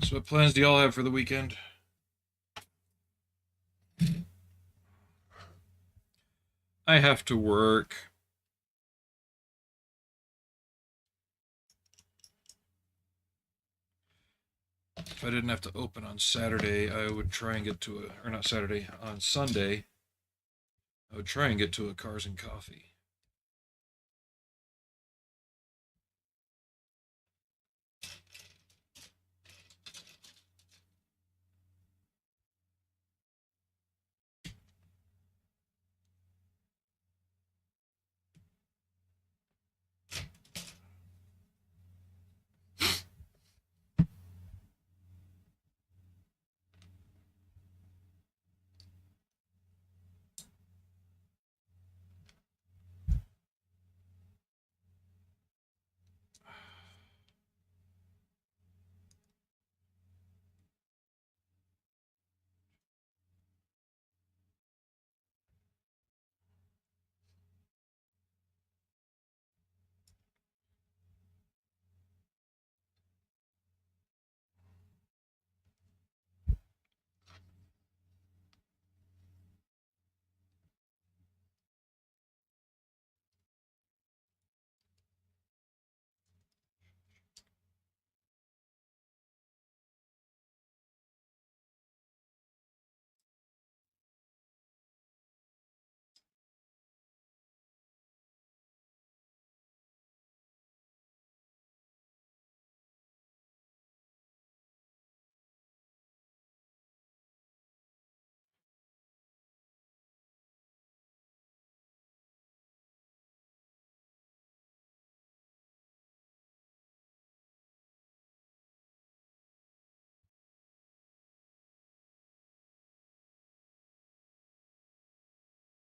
So what plans do y'all have for the weekend? I have to work. If I didn't have to open on Saturday, I would try and get to a, or not Saturday, on Sunday, I would try and get to a Cars and Coffee.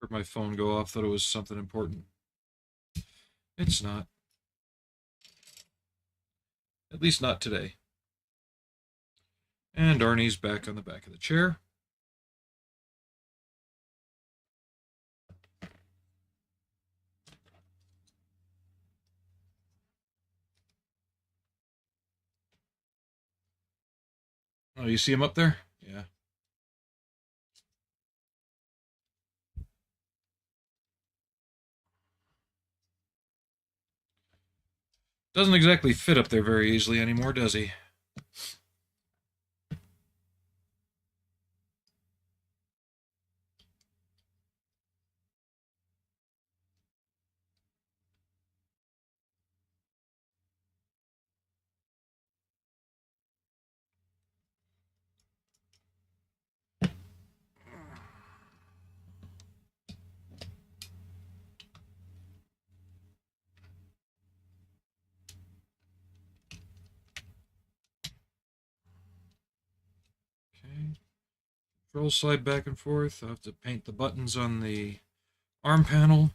Heard my phone go off, thought it was something important. It's not. At least not today. And Arnie's back on the back of the chair. Oh, you see him up there? Yeah. Doesn't exactly fit up there very easily anymore, does he? Okay. Control slide back and forth. I'll have to paint the buttons on the arm panel.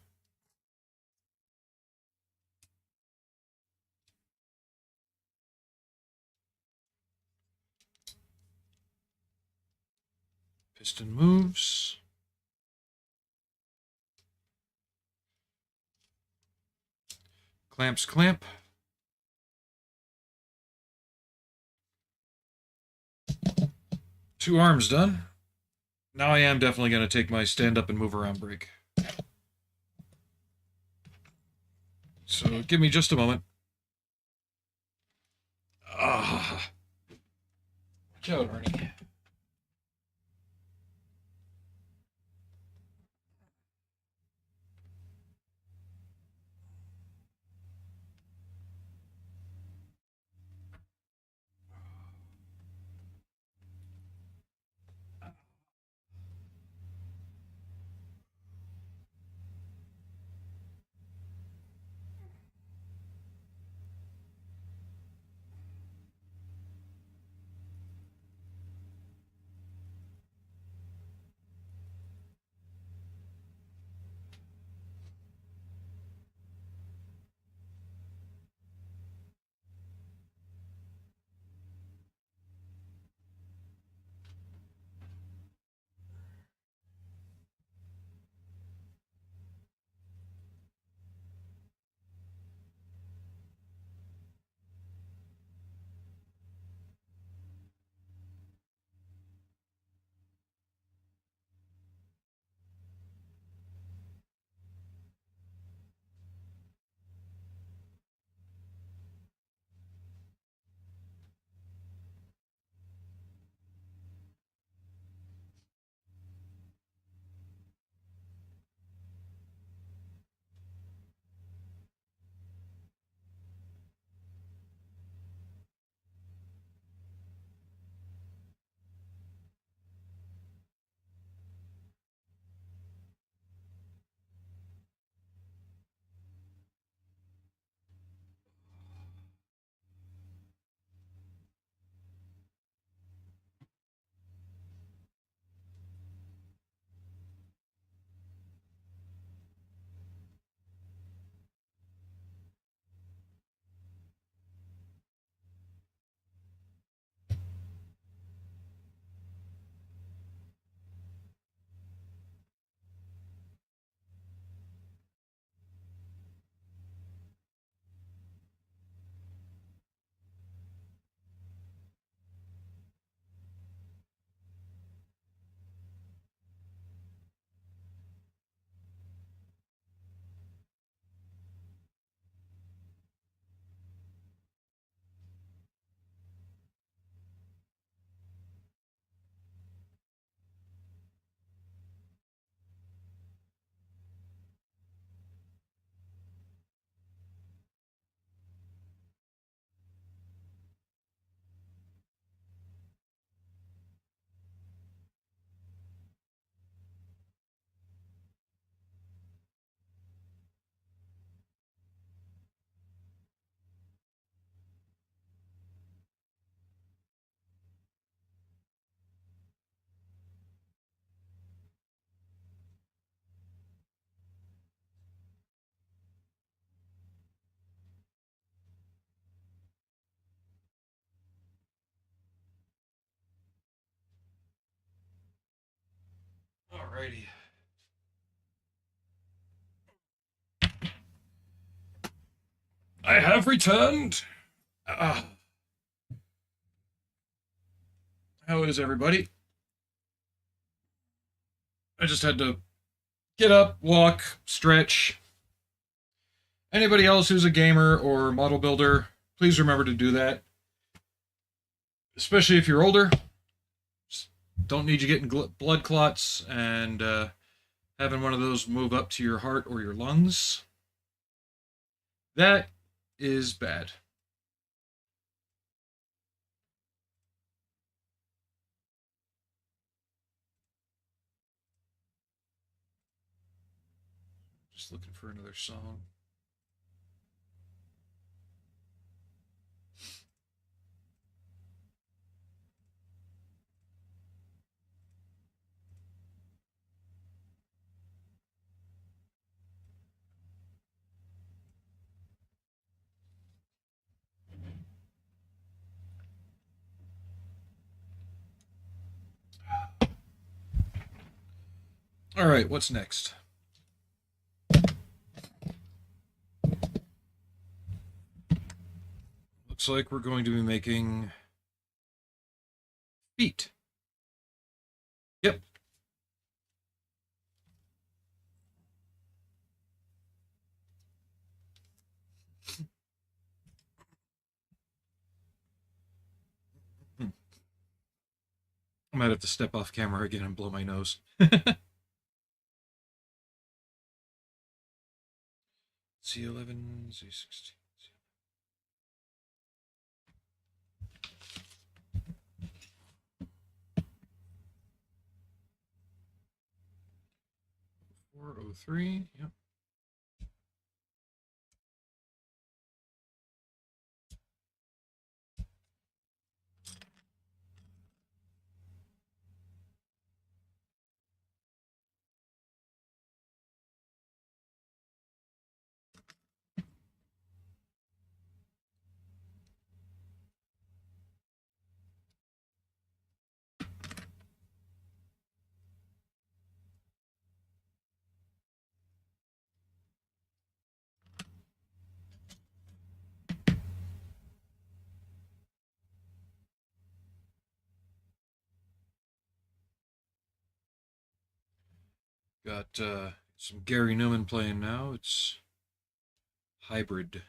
Piston moves. Clamps clamp. Two arms done. Now I am definitely going to take my stand up and move around break. So give me just a moment. Ah. Watch out, Arnie. Alrighty. I have returned. How is everybody? I just had to get up, walk, stretch. Anybody else who's a gamer or model builder, please remember to do that. Especially if you're older. Just don't need you getting blood clots and having one of those move up to your heart or your lungs. That is bad. Just looking for another song. All right, what's next? Looks like we're going to be making feet. Yep. I might have to step off camera again and blow my nose. C11, Z16. 403, yep. Got some Gary Newman playing now. It's Hybrid.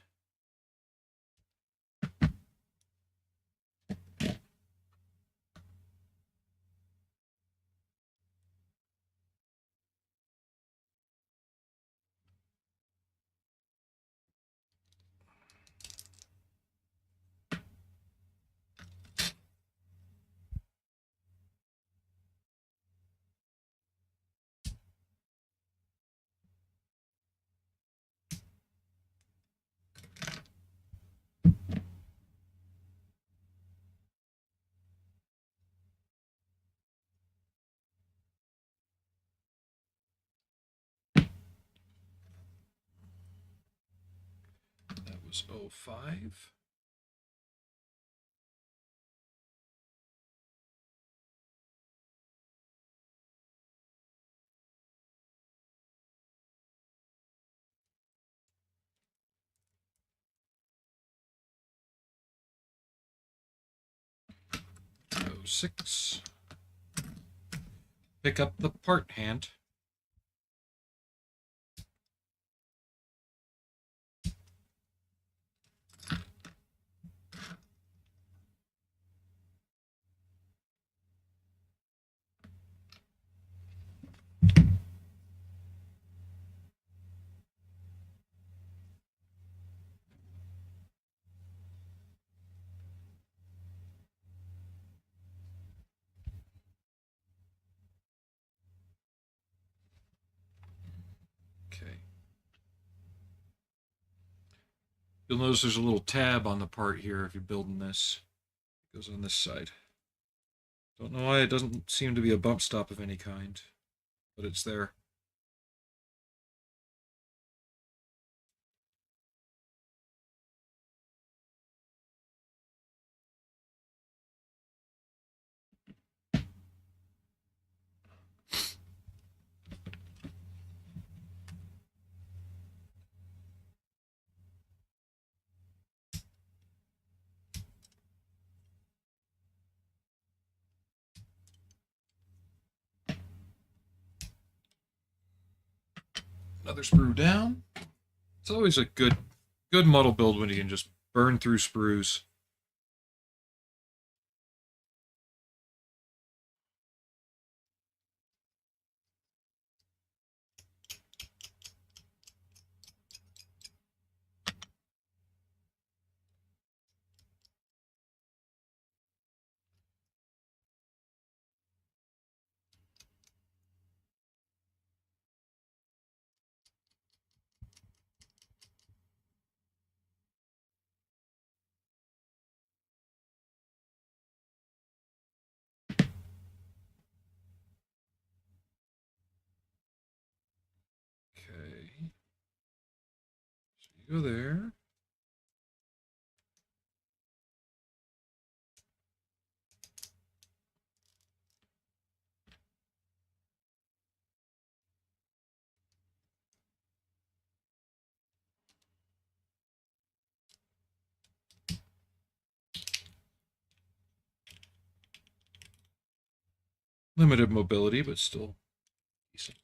That was 05. Oh 06. Pick up the part hand. Okay. You'll notice there's a little tab on the part here if you're building this. It goes on this side. Don't know why it doesn't seem to be a bump stop of any kind, but it's there. Another sprue down. It's always a good model build when you can just burn through sprues. Okay. So you go there. Limited mobility, but still decent.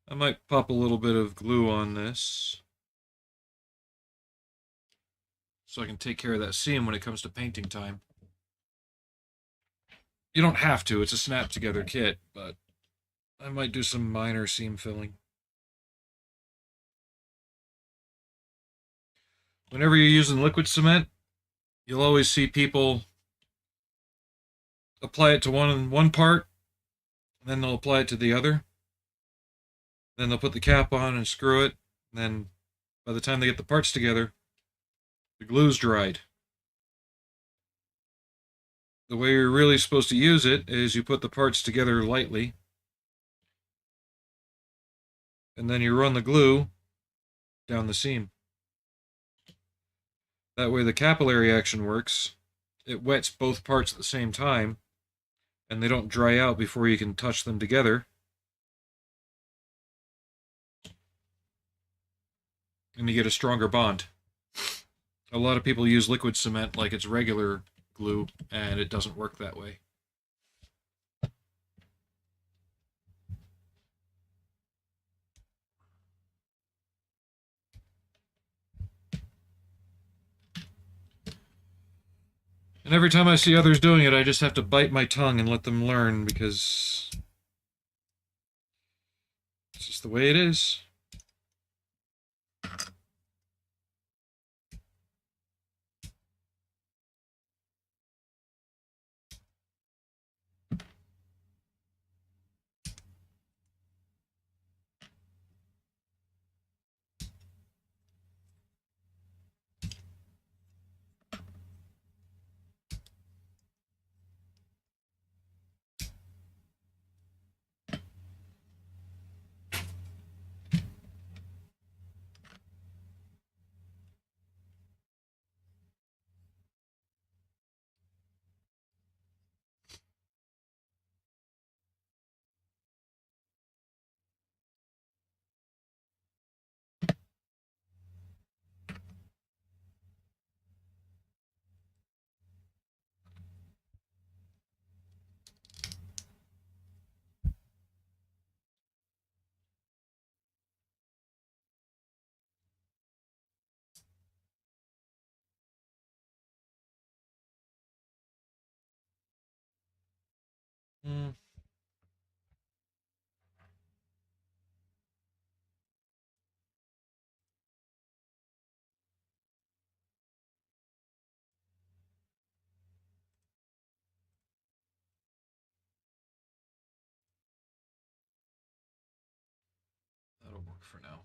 I might pop a little bit of glue on this so I can take care of that seam when it comes to painting time. You don't have to, it's a snap together kit, but I might do some minor seam filling. Whenever you're using liquid cement, you'll always see people apply it to one part, then they'll apply it to the other. Then they'll put the cap on and screw it. And then by the time they get the parts together, the glue's dried. The way you're really supposed to use it is you put the parts together lightly, and then you run the glue down the seam. That way the capillary action works. It wets both parts at the same time, and they don't dry out before you can touch them together. And you get a stronger bond. A lot of people use liquid cement like it's regular glue, and it doesn't work that way. And every time I see others doing it, I just have to bite my tongue and let them learn, because it's just the way it is. Mm. That'll work for now.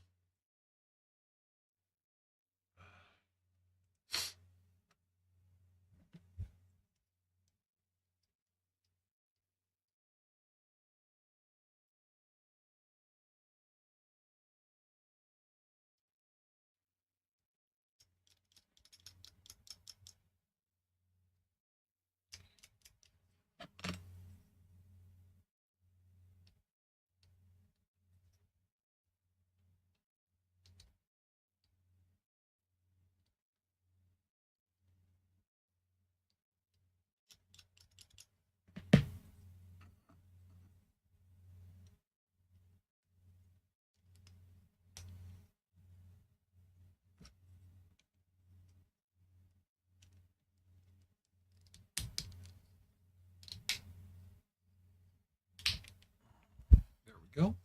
we go.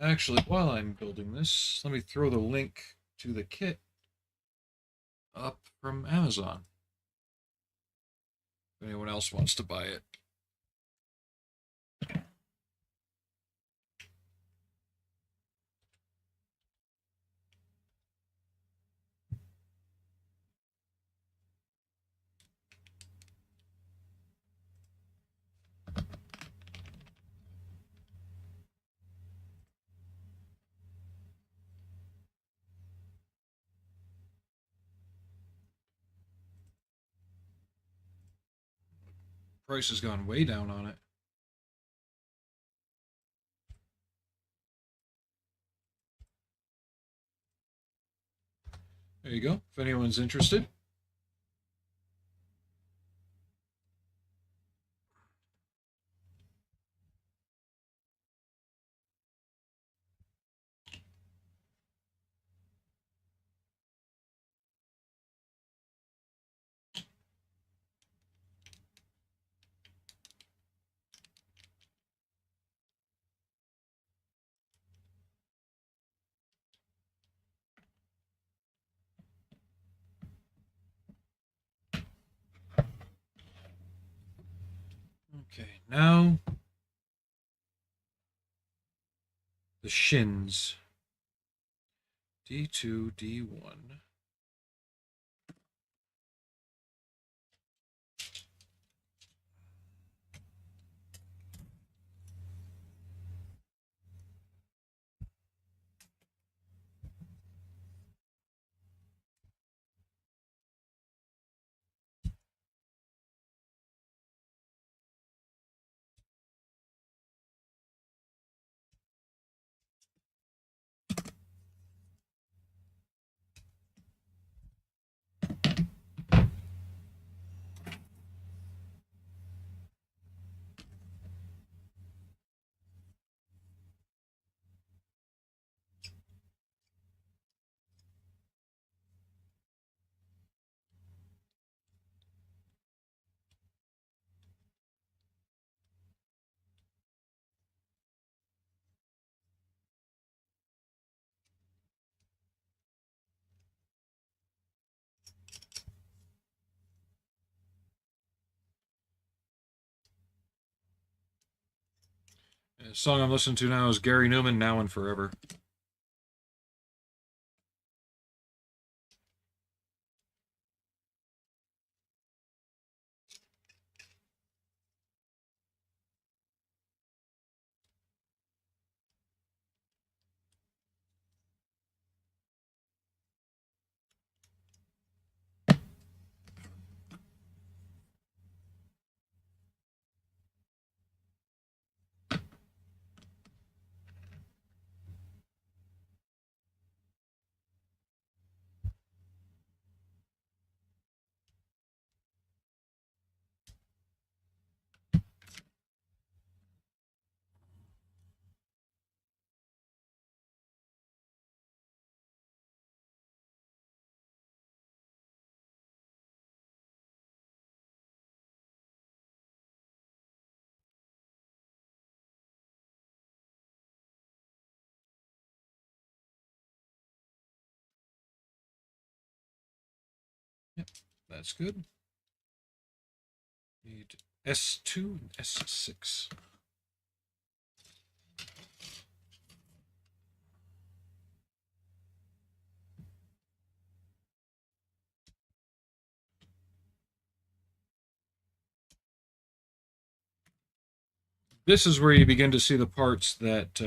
Actually, while I'm building this, let me throw the link to the kit up from Amazon. If anyone else wants to buy it. Price has gone way down on it. There you go. If anyone's interested. Okay, now the shins. D2, D1. The song I'm listening to now is Gary Newman, Now and Forever. Yep, that's good. Need S2 and S6. This is where you begin to see the parts that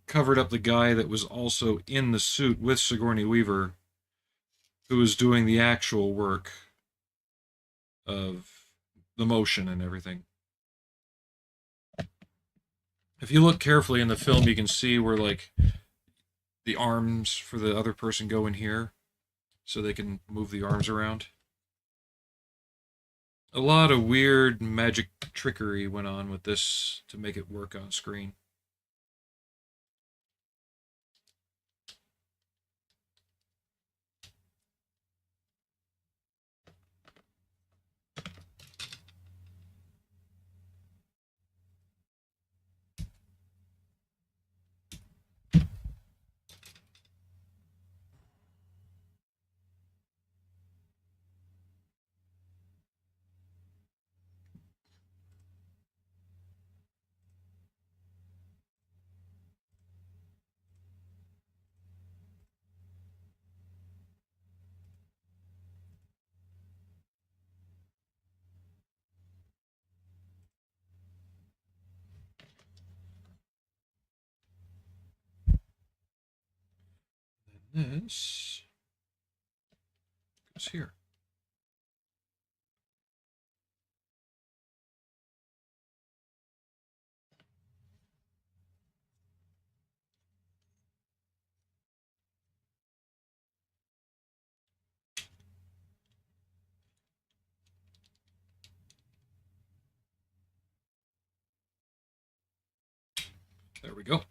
covered up the guy that was also in the suit with Sigourney Weaver, who was doing the actual work of the motion and everything. If you look carefully in the film, you can see where, like, the arms for the other person go in here, so they can move the arms around. A lot of weird magic trickery went on with this to make it work on screen. this goes here. There we go.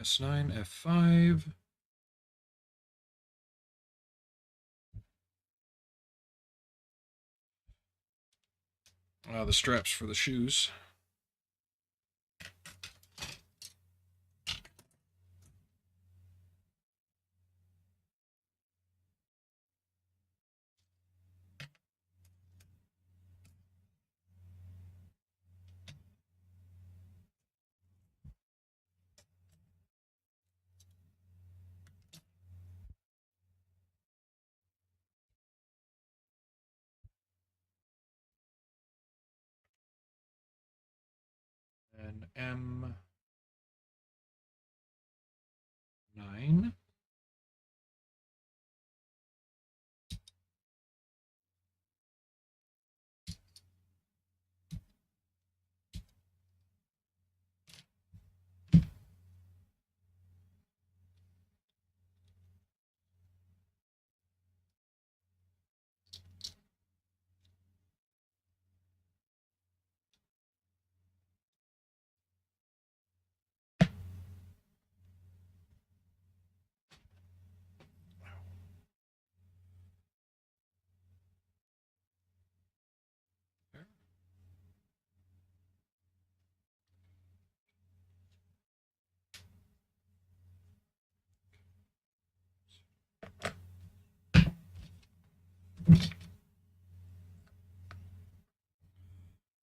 S9, F5. The straps for the shoes. And M9.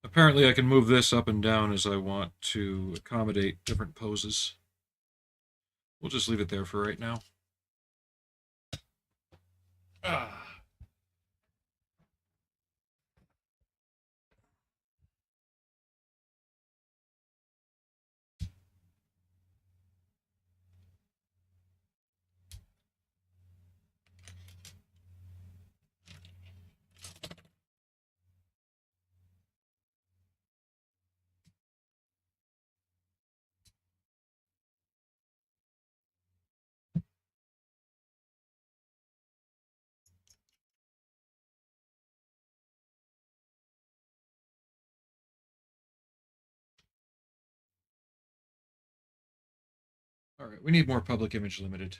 Apparently I can move this up and down as I want to accommodate different poses. We'll just leave it there for right now. Ah. All right, we need more public image limited.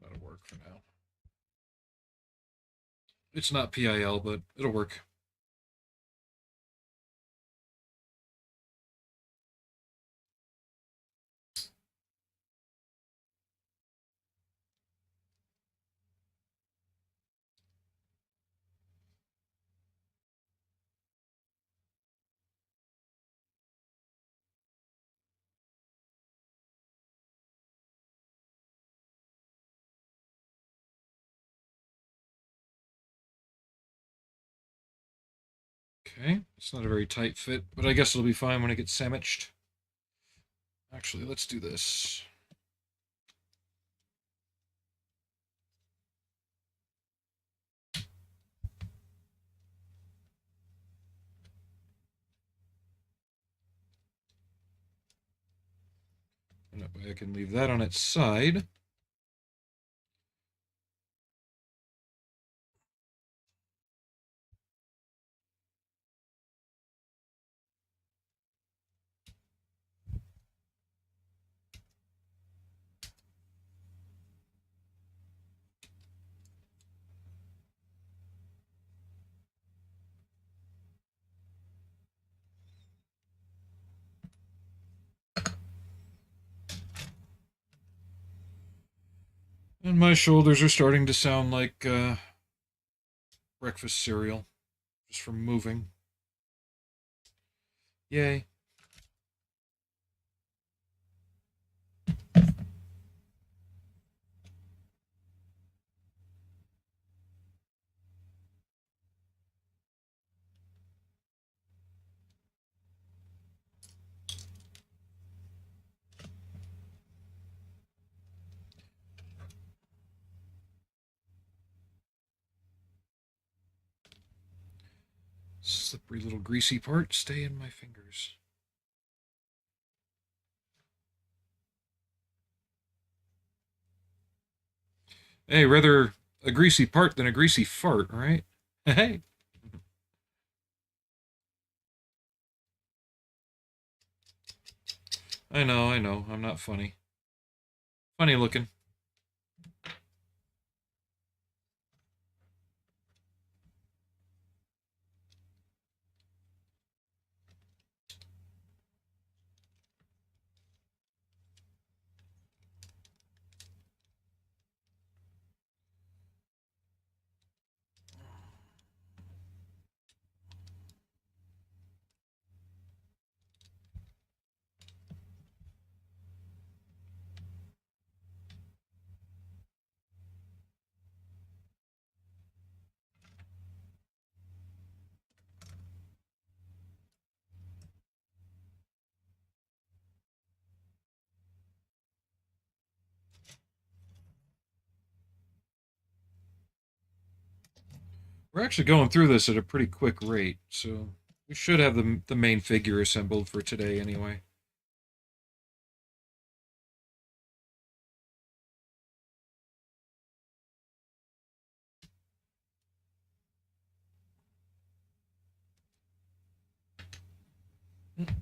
That'll work for now. It's not PIL, but it'll work. Okay, it's not a very tight fit, but I guess it'll be fine when it gets sandwiched. Actually, let's do this. And that way I can leave that on its side. And my shoulders are starting to sound like breakfast cereal, just from moving. Yay. Slippery little greasy part, stay in my fingers. Hey, rather a greasy part than a greasy fart, right? Hey. I know, I know. I'm not funny. Funny looking. We're actually going through this at a pretty quick rate, so we should have the main figure assembled for today anyway.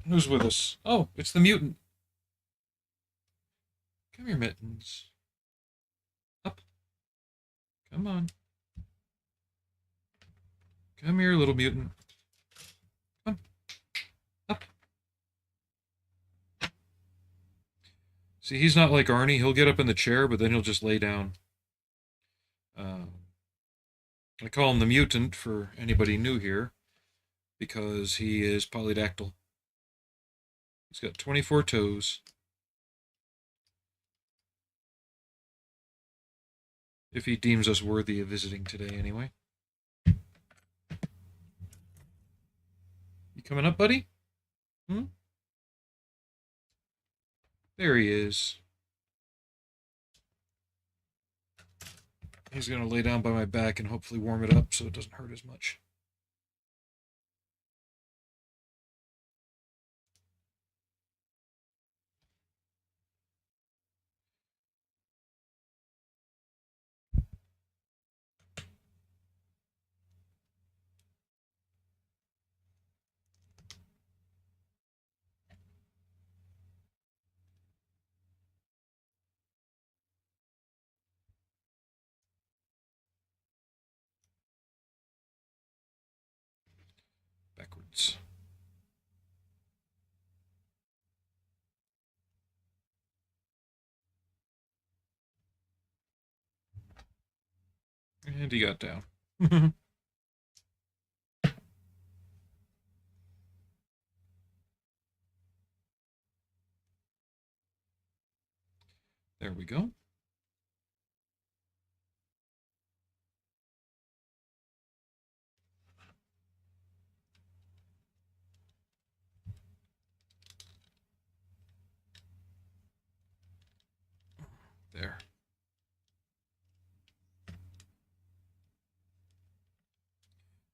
Who's with us? Oh, it's the mutant. Come here, Mittens. Up. Come on. Come here, little mutant. Come on. Up. See, he's not like Arnie. He'll get up in the chair, but then he'll just lay down. Um, I call him the mutant for anybody new here because he is polydactyl. He's got 24 toes. If he deems us worthy of visiting today, anyway. You coming up, buddy? Hmm? There he is. He's going to lay down by my back and hopefully warm it up so it doesn't hurt as much. Backwards. And he got down. There we go. There.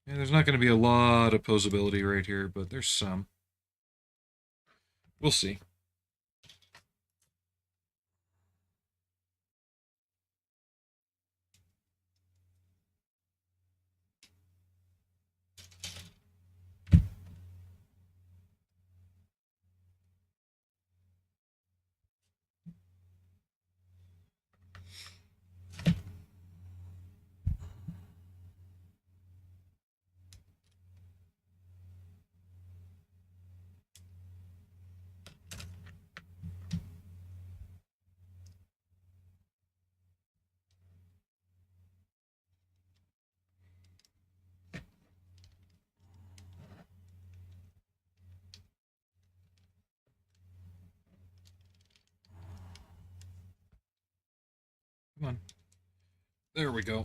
Yeah, there's not going to be a lot of posability right here, but there's some. We'll see. Come on. There we go.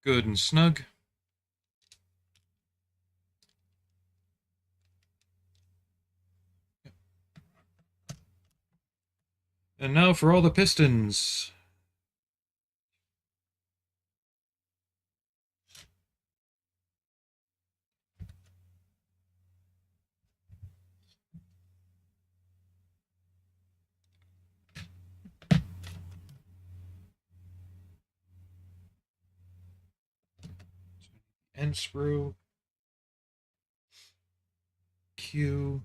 Good and snug. And now for all the pistons. End sprue. Q.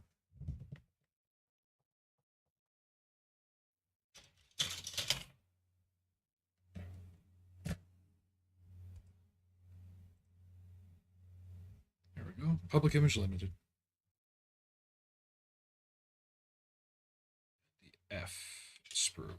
There we go. Public Image Limited. The F sprue.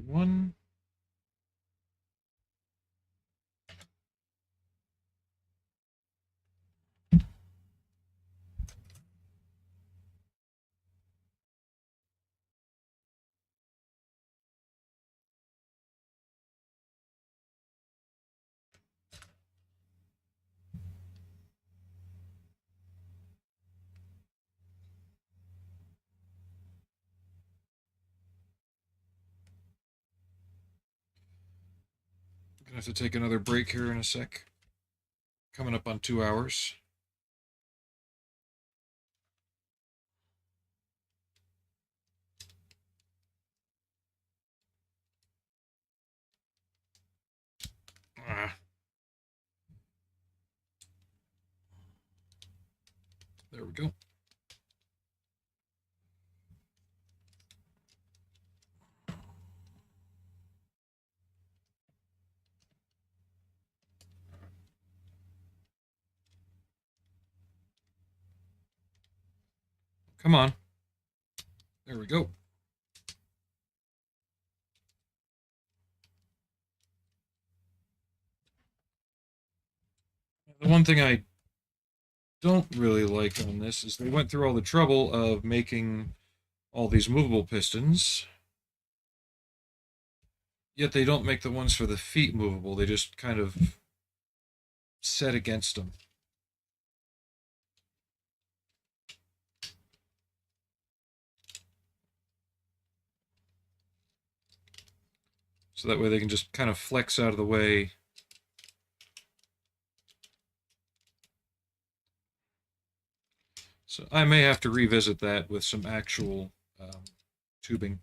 One. Gonna have to take another break here in a sec. Coming up on 2 hours. Ah. There we go. Come on. There we go. The one thing I don't really like on this is they went through all the trouble of making all these movable pistons, yet they don't make the ones for the feet movable. They just kind of set against them. So that way they can just kind of flex out of the way. So I may have to revisit that with some actual tubing.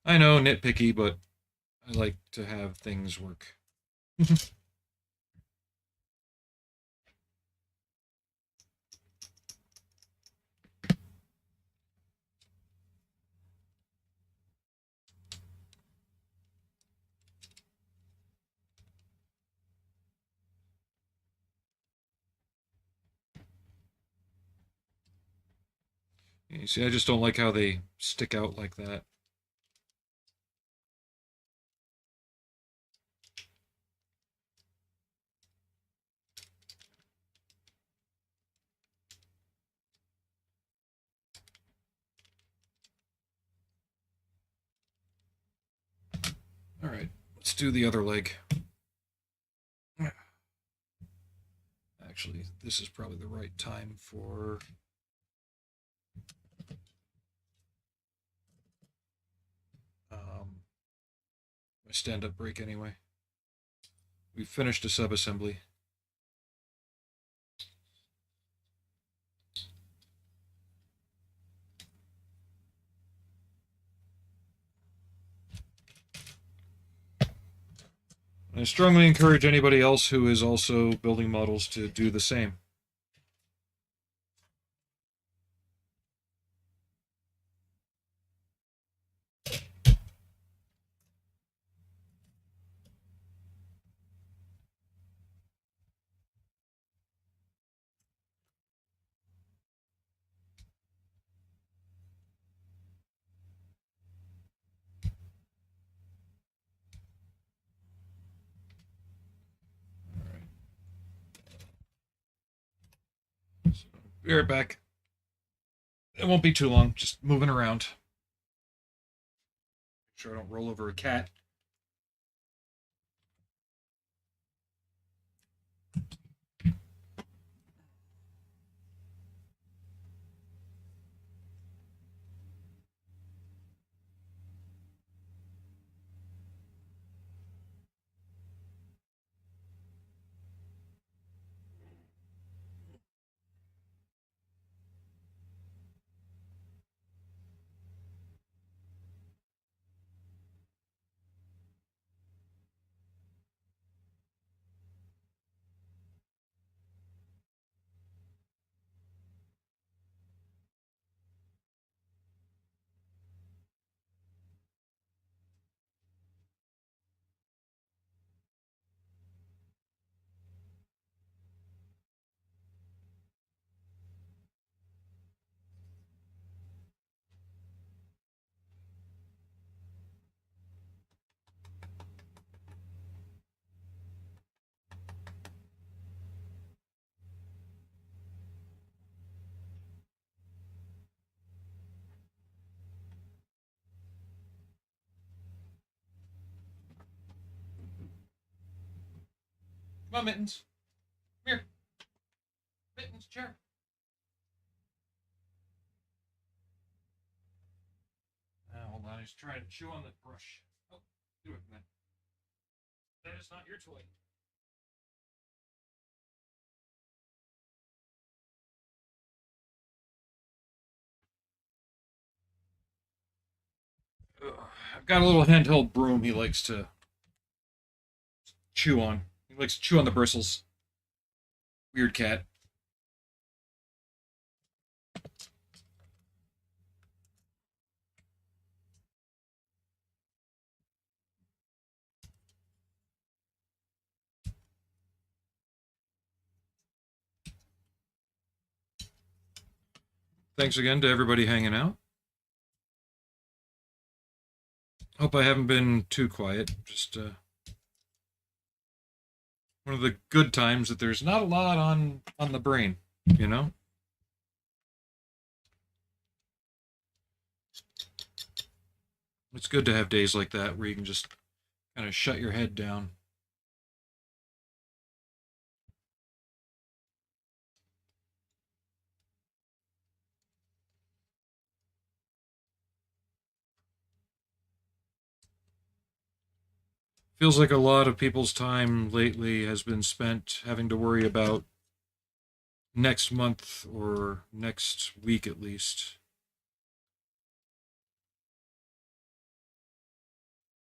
I know, nitpicky, but I like to have things work. You see, I just don't like how they stick out like that. All right, let's do the other leg. Actually, this is probably the right time for my stand-up break anyway. We finished a sub-assembly. I strongly encourage anybody else who is also building models to do the same. So, be right back. It won't be too long, just moving around. Make sure I don't roll over a cat. Come on, Mittens. Come here. Mittens, chair. Hold on, he's trying to chew on the brush. Oh, do it, man. That is not your toy. I've got a little handheld broom he likes to chew on. He likes to chew on the bristles. Weird cat. Thanks again to everybody hanging out. Hope I haven't been too quiet. Just one of the good times that there's not a lot on the brain, you know? It's good to have days like that where you can just kind of shut your head down. Feels like a lot of people's time lately has been spent having to worry about next month or next week at least.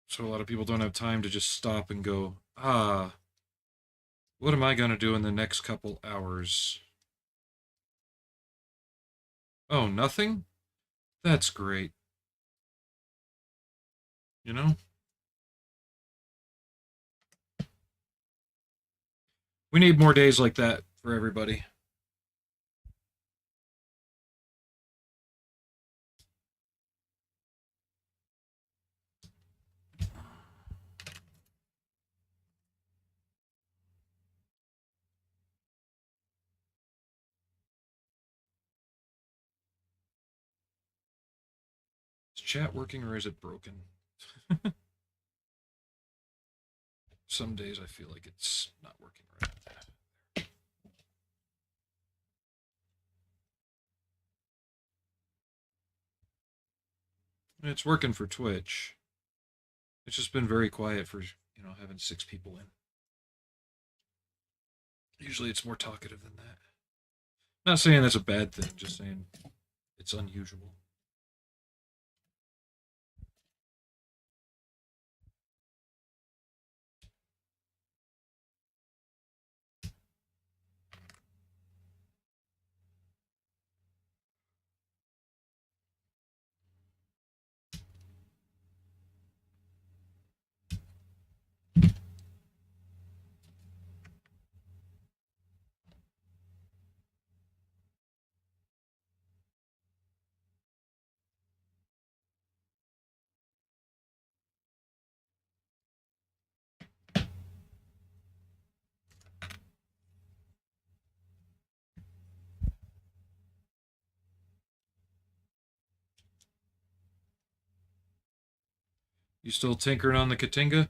So a lot of people don't have time to just stop and go, what am I going to do in the next couple hours? Oh, nothing? That's great. You know? We need more days like that for everybody. Is chat working or is it broken? Some days I feel like it's not working right. It's working for Twitch. It's just been very quiet for, having 6 people in. Usually it's more talkative than that. Not saying that's a bad thing, just saying it's unusual. You still tinkering on the Katinga?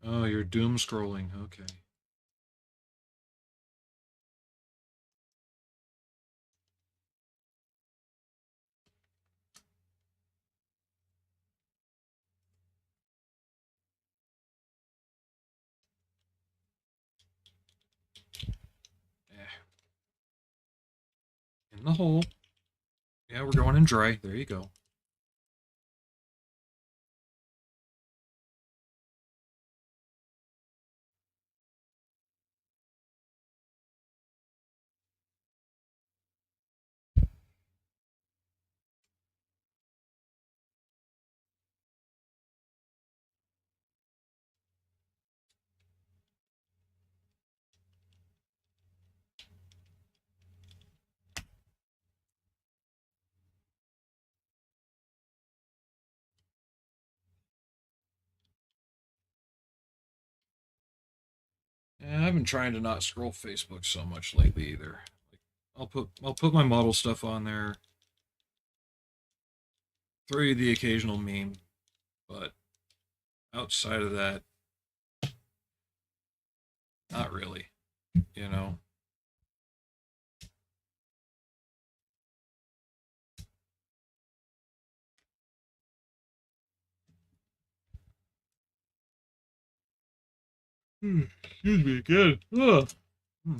Oh, you're doom scrolling. Okay. In the hole. Yeah, we're going in dry. There you go. Yeah, I've been trying to not scroll Facebook so much lately either. Like, I'll put my model stuff on there, throw you the occasional meme, but outside of that, not really. You know. Excuse me again. Ugh. Hmm.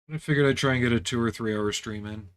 I figured I'd try and get a 2 or 3 hour stream in.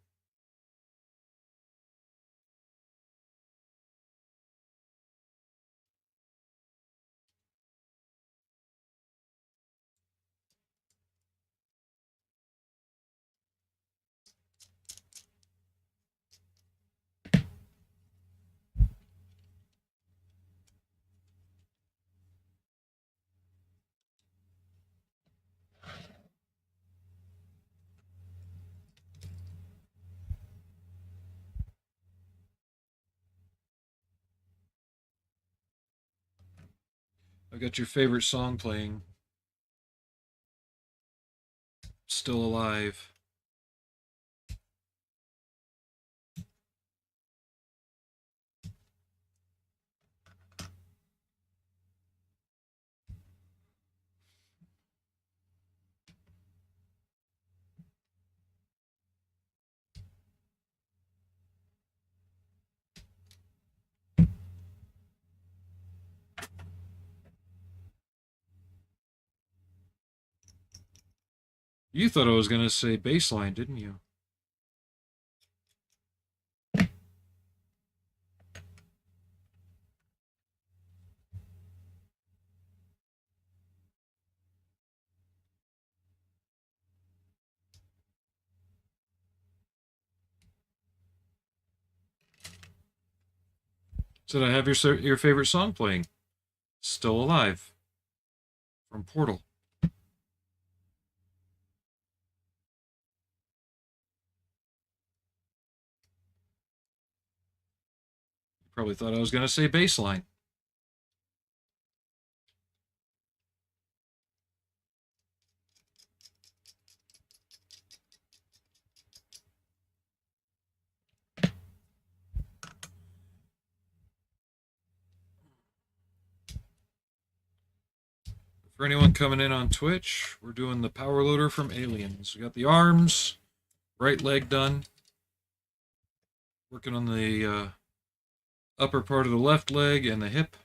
I got your favorite song playing. Still alive. You thought I was gonna say baseline, didn't you? Said I have your favorite song playing. Still alive. From Portal. You probably thought I was gonna say baseline. For anyone coming in on Twitch, we're doing the power loader from Aliens. We got the arms, right leg done. Working on the upper part of the left leg and the hip.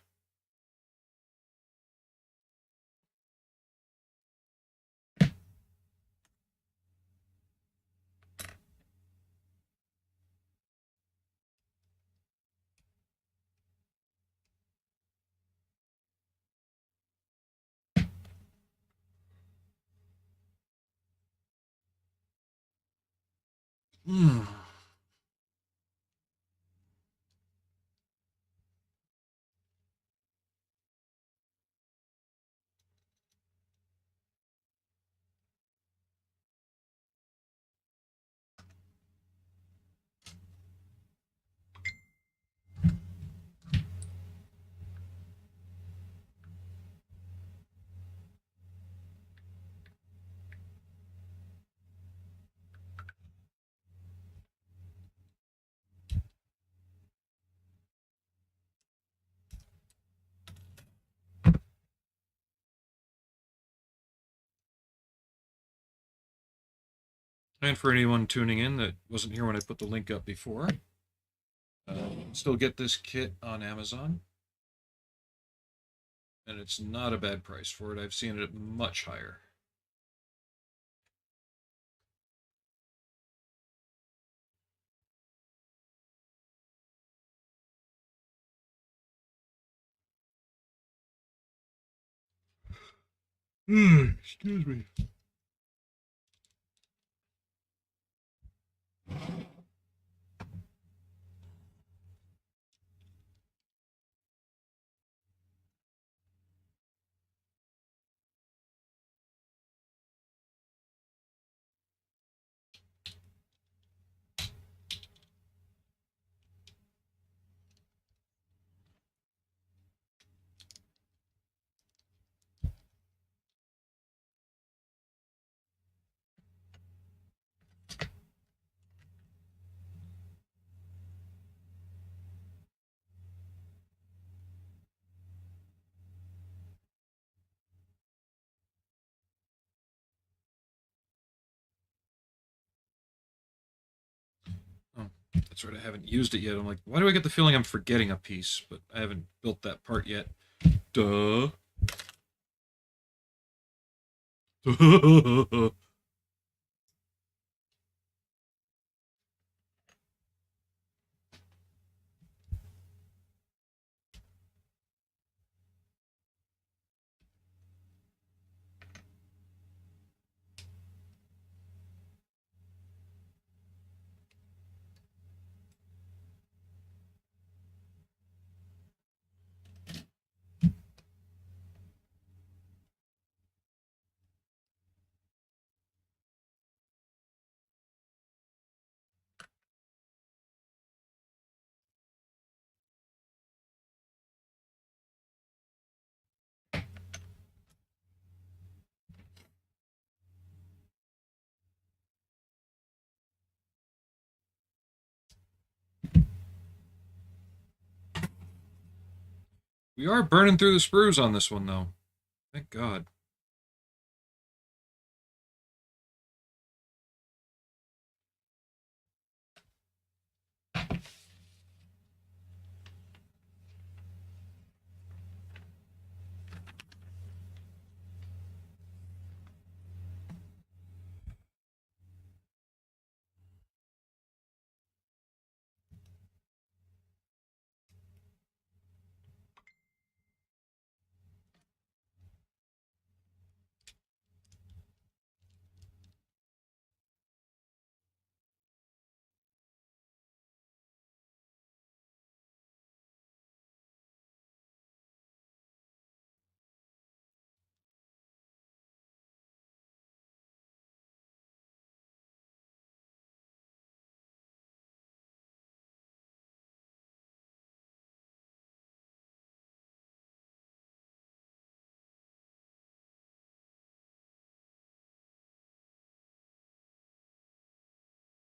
And for anyone tuning in that wasn't here when I put the link up before, still get this kit on Amazon. And it's not a bad price for it. I've seen it much higher. Excuse me. Oh, that's right. I haven't used it yet. I'm like, why do I get the feeling I'm forgetting a piece? But I haven't built that part yet. Duh. We are burning through the sprues on this one, though. Thank God.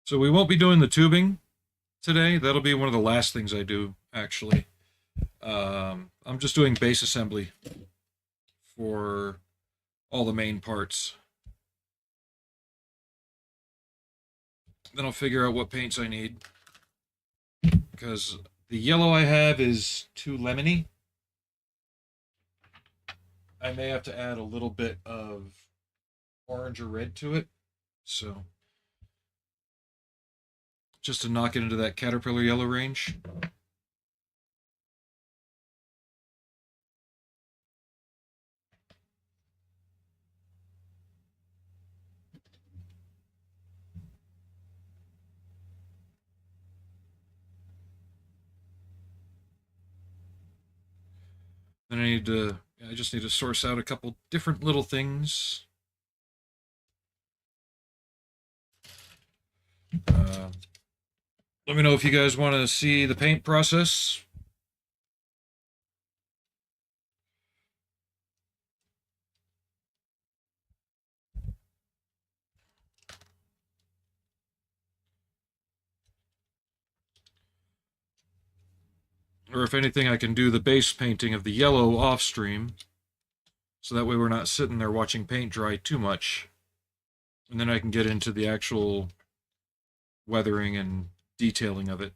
So we won't be doing the tubing today. That'll be one of the last things I do, actually. I'm just doing base assembly for all the main parts. Then I'll figure out what paints I need. Because the yellow I have is too lemony. I may have to add a little bit of orange or red to it. So, just to knock it into that caterpillar yellow range. Then I just need to source out a couple different little things. Let me know if you guys want to see the paint process. Or if anything, I can do the base painting of the yellow off stream. So that way we're not sitting there watching paint dry too much. And then I can get into the actual weathering and detailing of it.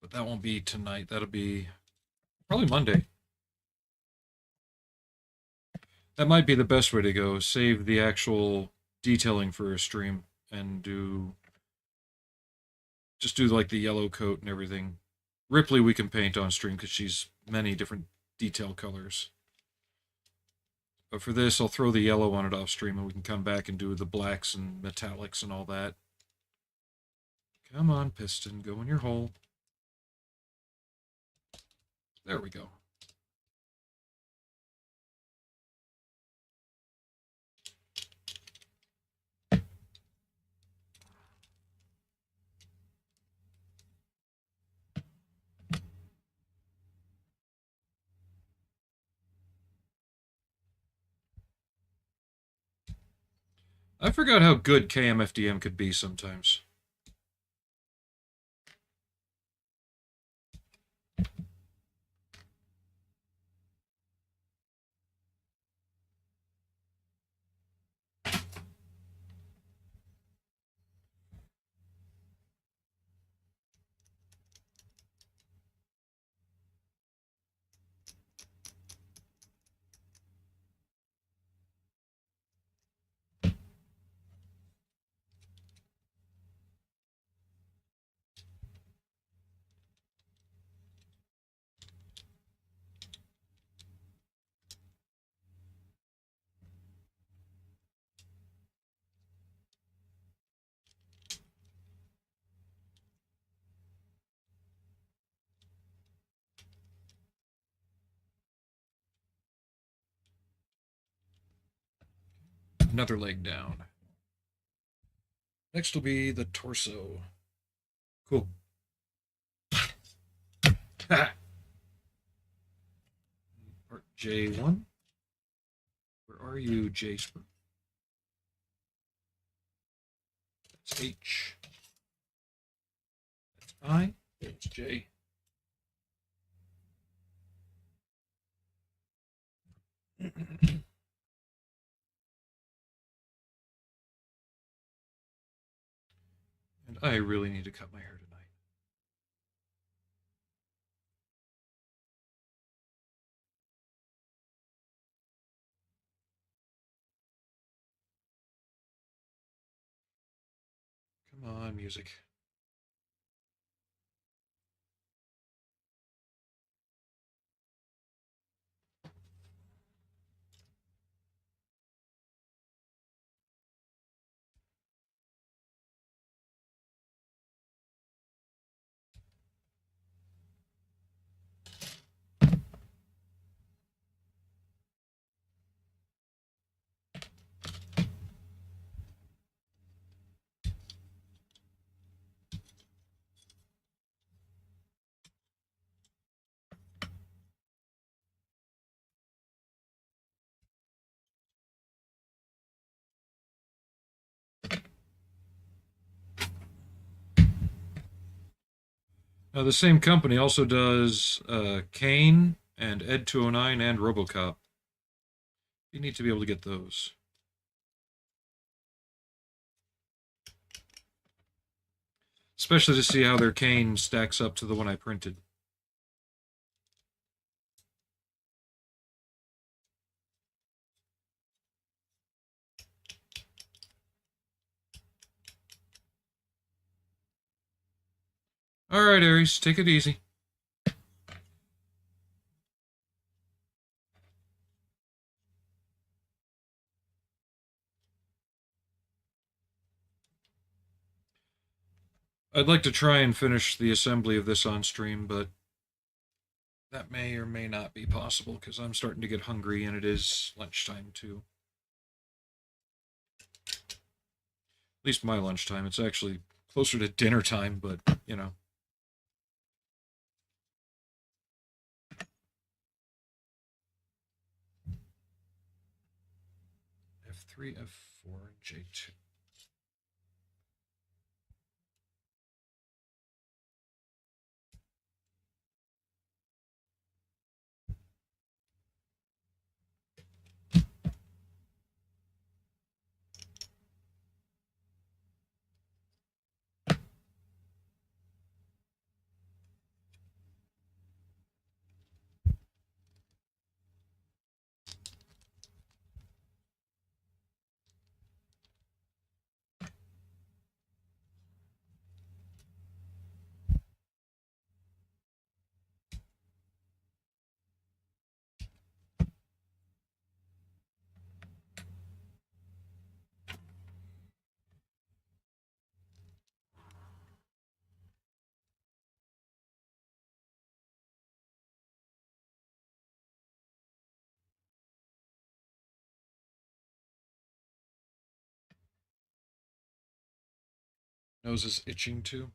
But that won't be tonight. That'll be probably Monday. That might be the best way to go. Save the actual detailing for a stream and just do like the yellow coat and everything. Ripley we can paint on stream because she's many different detail colors. But for this, I'll throw the yellow on it off stream and we can come back and do the blacks and metallics and all that. Come on, piston, go in your hole. There we go. I forgot how good KMFDM could be sometimes. Another leg down. Next will be the torso. Cool. Part J1. Where are you, Jasper? That's H. That's I. That's J. And I really need to cut my hair tonight. Come on, music. Now, the same company also does Kane and Ed 209 and Robocop. You need to be able to get those. Especially to see how their cane stacks up to the one I printed. Alright, Aries, take it easy. I'd like to try and finish the assembly of this on stream, but that may or may not be possible because I'm starting to get hungry and it is lunchtime too. At least my lunchtime. It's actually closer to dinner time, but you know. F3, F4, J2. Nose is itching too.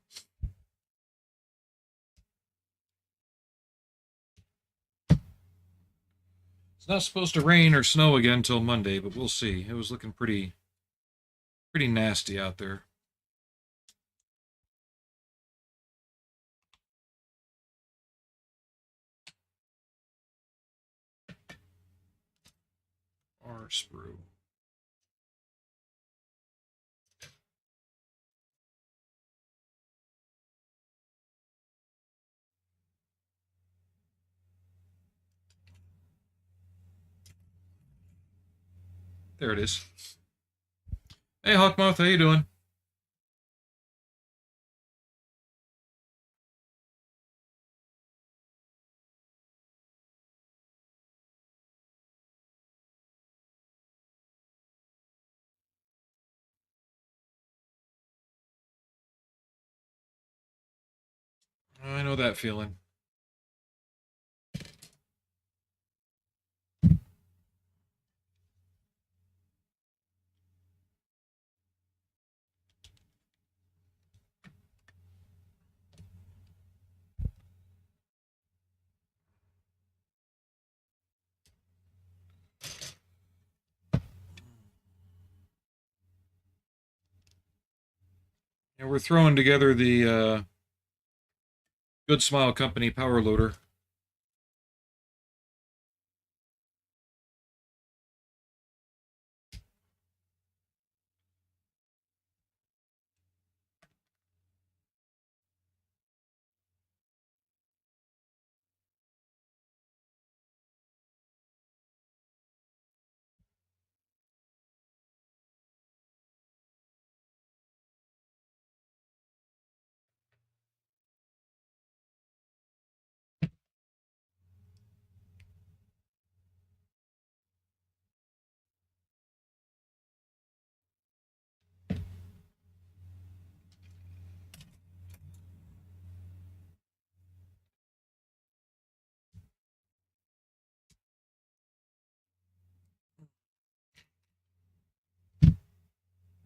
It's not supposed to rain or snow again till Monday, but we'll see. It was looking pretty nasty out there. R sprue. There it is. Hey, Hawkmouth, how you doing? I know that feeling. And we're throwing together the Good Smile Company power loader.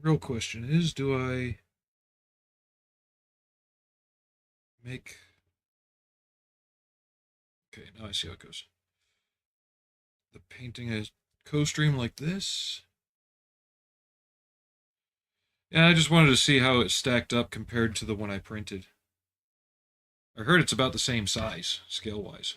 Real question is, do I make... Okay, now I see how it goes. The painting a co-stream like this. Yeah, I just wanted to see how it stacked up compared to the one I printed. I heard it's about the same size, scale-wise.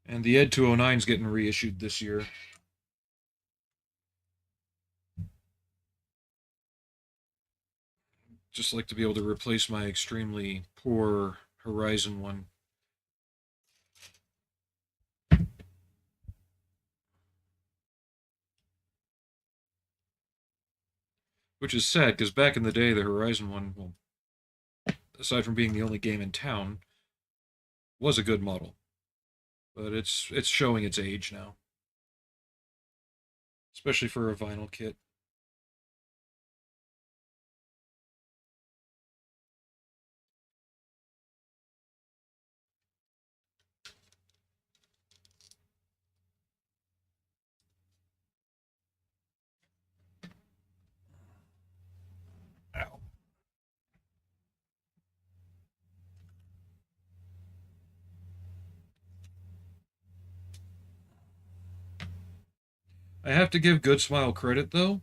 And the Ed 209 is getting reissued this year. Just like to be able to replace my extremely poor Horizon one. Which is sad because back in the day, the Horizon one, well, aside from being the only game in town, was a good model. But it's showing its age now, especially for a vinyl kit. Ow. I have to give Good Smile credit though.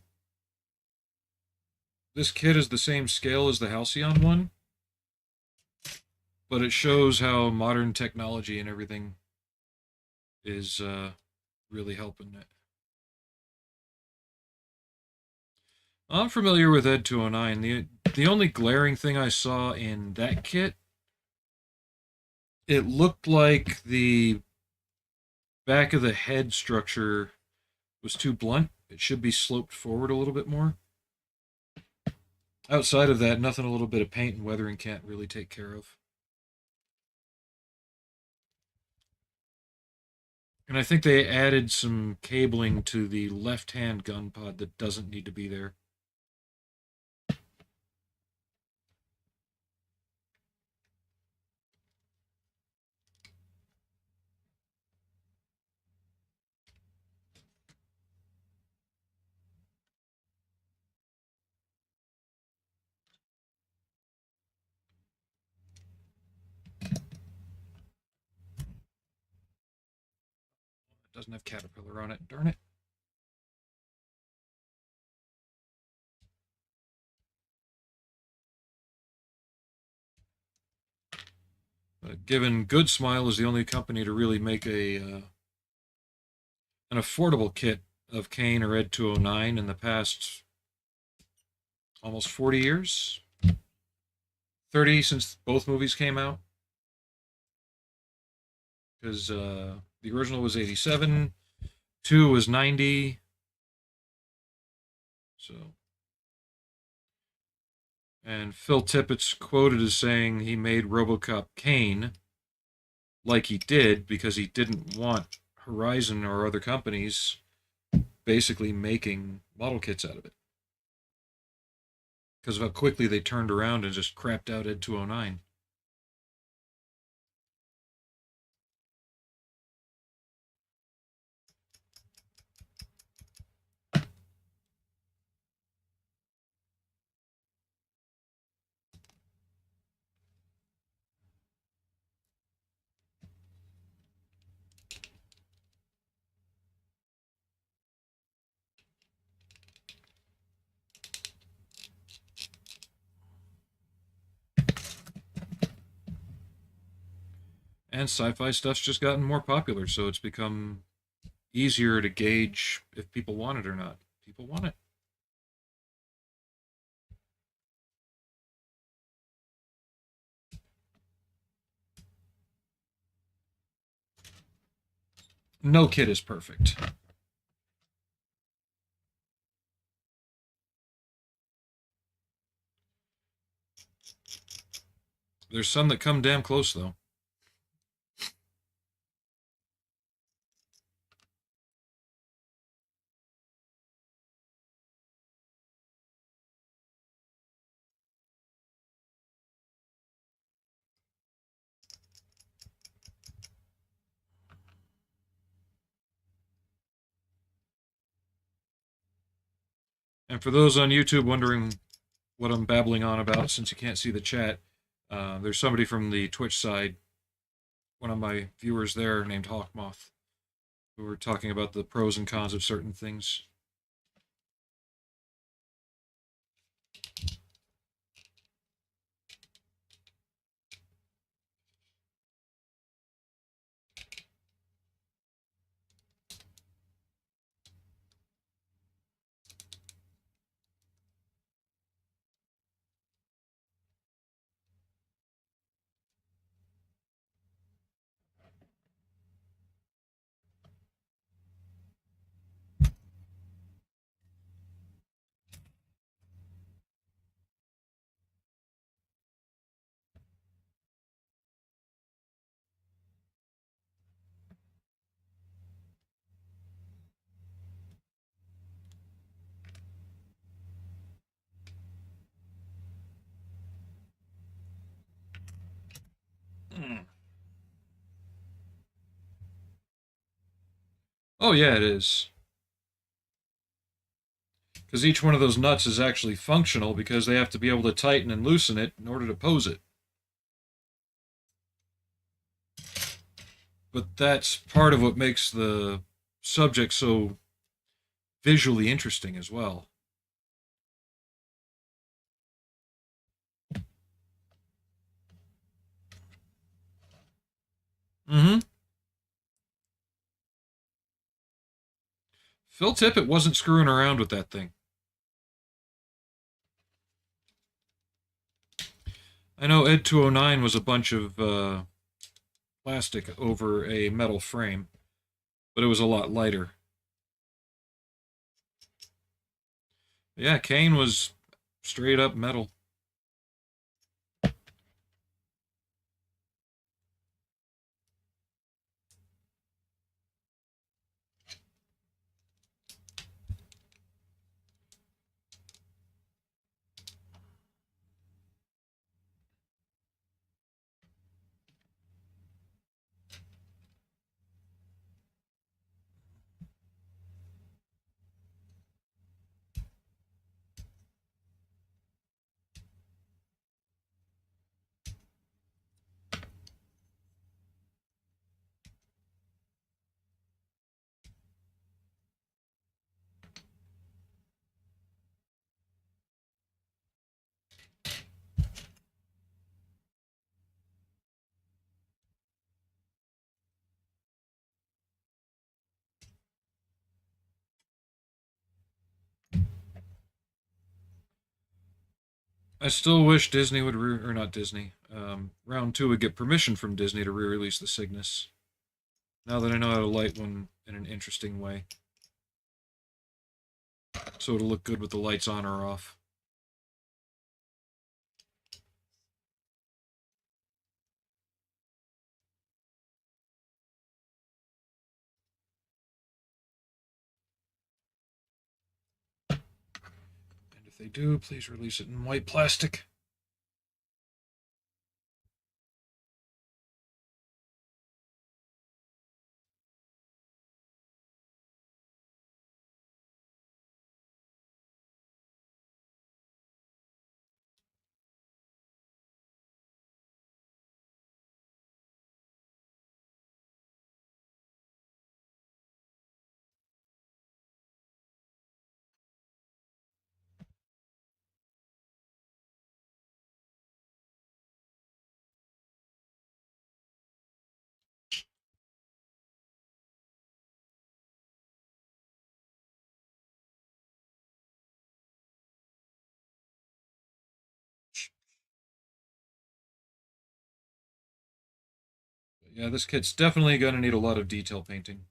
This kit is the same scale as the Halcyon one, but it shows how modern technology and everything is really helping it. I'm familiar with Ed 209. The only glaring thing I saw in that kit, it looked like the back of the head structure was too blunt. It should be sloped forward a little bit more. Outside of that, nothing a little bit of paint and weathering can't really take care of. And I think they added some cabling to the left-hand gun pod that doesn't need to be there. It doesn't have Caterpillar on it, darn it. Given Good Smile is the only company to really make an affordable kit of Kane or Ed 209 in the past almost 40 years, 30 since both movies came out. Because the original was 87, 2 was 90. So, and Phil Tippett's quoted as saying he made Robocop Kane like he did because he didn't want Horizon or other companies basically making model kits out of it. Because of how quickly they turned around and just crapped out Ed 209. And sci-fi stuff's just gotten more popular, so it's become easier to gauge if people want it or not. People want it. No kit is perfect. There's some that come damn close, though. And for those on YouTube wondering what I'm babbling on about, since you can't see the chat, there's somebody from the Twitch side, one of my viewers there named Hawkmoth, who were talking about the pros and cons of certain things. Oh, yeah, it is. Because each one of those nuts is actually functional because they have to be able to tighten and loosen it in order to pose it. But that's part of what makes the subject so visually interesting as well. Mm-hmm. Phil Tippett wasn't screwing around with that thing. I know Ed 209 was a bunch of plastic over a metal frame, but it was a lot lighter. Yeah, Kane was straight up metal. I still wish Disney would, or not Disney, Round 2 would get permission from Disney to re release the Cygnus. Now that I know how to light one in an interesting way. So it'll look good with the lights on or off. And if they do, please release it in white plastic. But yeah, this kit's definitely going to need a lot of detail painting.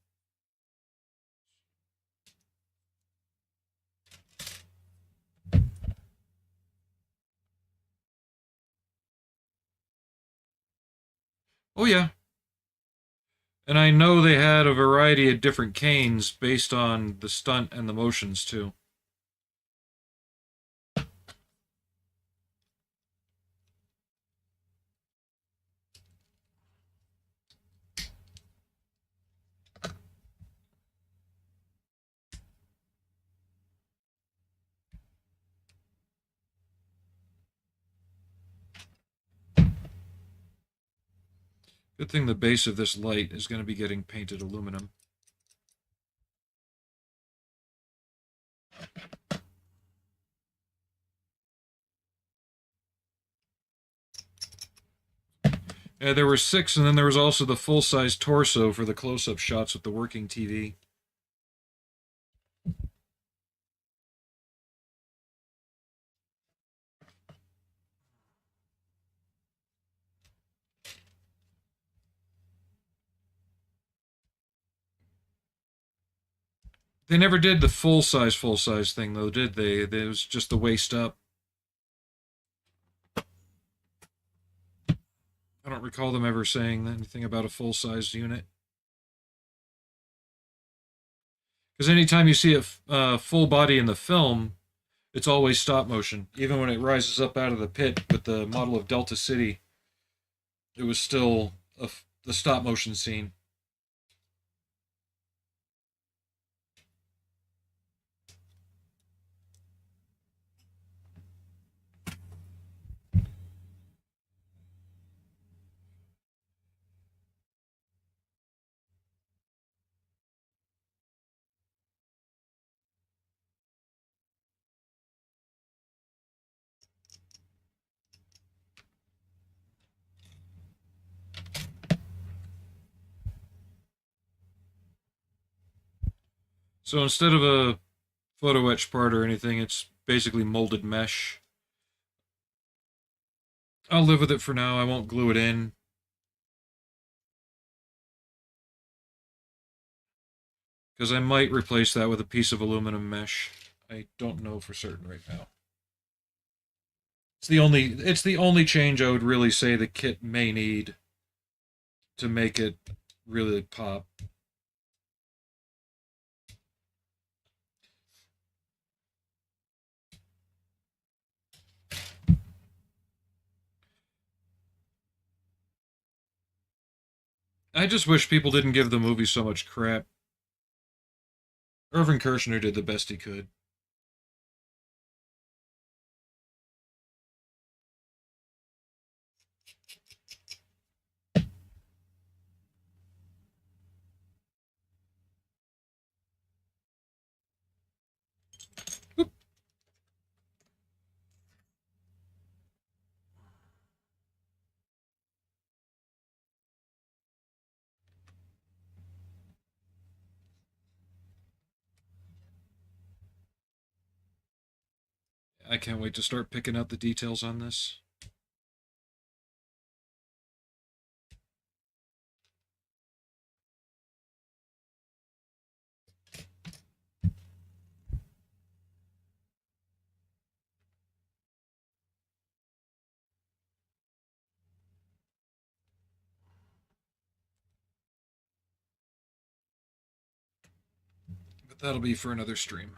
Oh, yeah. And I know they had a variety of different canes based on the stunt and the motions, too. Good thing the base of this light is going to be getting painted aluminum. Yeah, there were 6, and then there was also the full-size torso for the close-up shots with the working TV. They never did the full size thing though, did they? It was just the waist up. I don't recall them ever saying anything about a full size unit. Because anytime you see a full body in the film, it's always stop motion. Even when it rises up out of the pit with the model of Delta City, it was still the stop motion scene. So instead of a photo etch part or anything, it's basically molded mesh. I'll live with it for now. I won't glue it in. Because I might replace that with a piece of aluminum mesh. I don't know for certain right now. It's the only change I would really say the kit may need to make it really pop. I just wish people didn't give the movie so much crap. Irvin Kershner did the best he could. I can't wait to start picking out the details on this. But that'll be for another stream.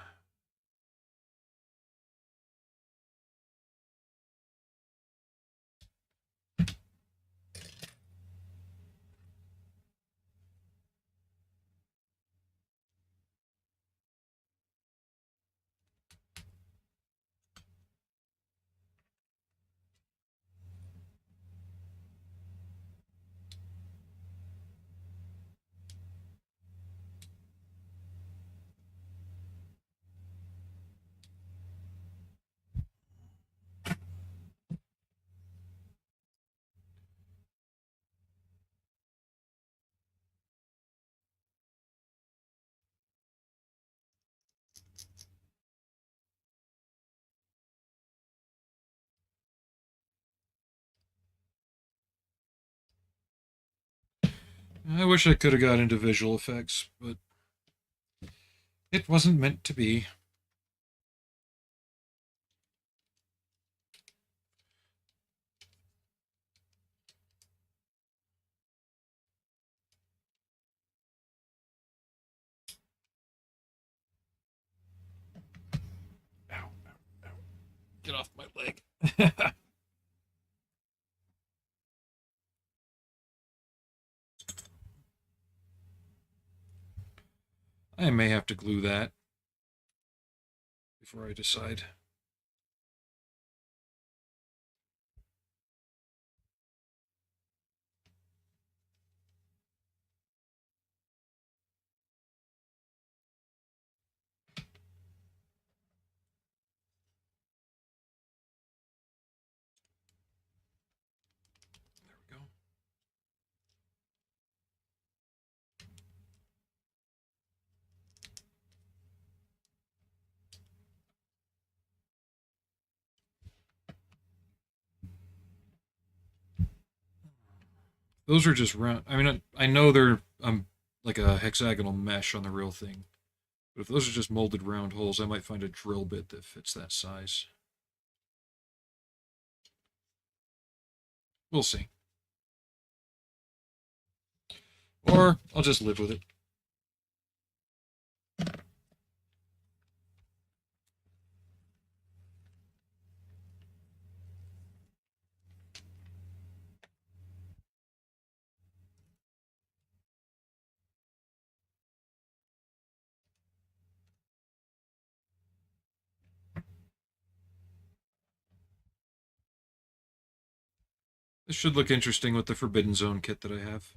I wish I could have got into visual effects, but it wasn't meant to be. Ow, ow, ow. Get off my leg. I may have to glue that before I decide. There we go. Those are just round. I mean, I know they're like a hexagonal mesh on the real thing, but if those are just molded round holes, I might find a drill bit that fits that size. We'll see. Or I'll just live with it. This should look interesting with the Forbidden Zone kit that I have.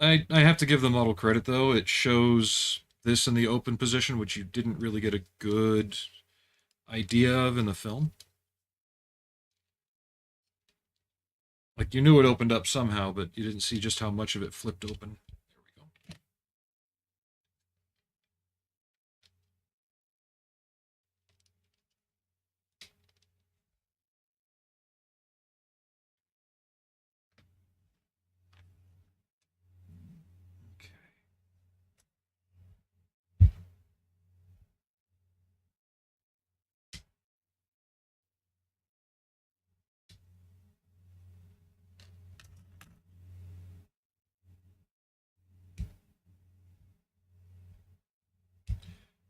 I have to give the model credit though. It shows this in the open position, which you didn't really get a good idea of in the film. Like you knew it opened up somehow, but you didn't see just how much of it flipped open. There we go. Okay.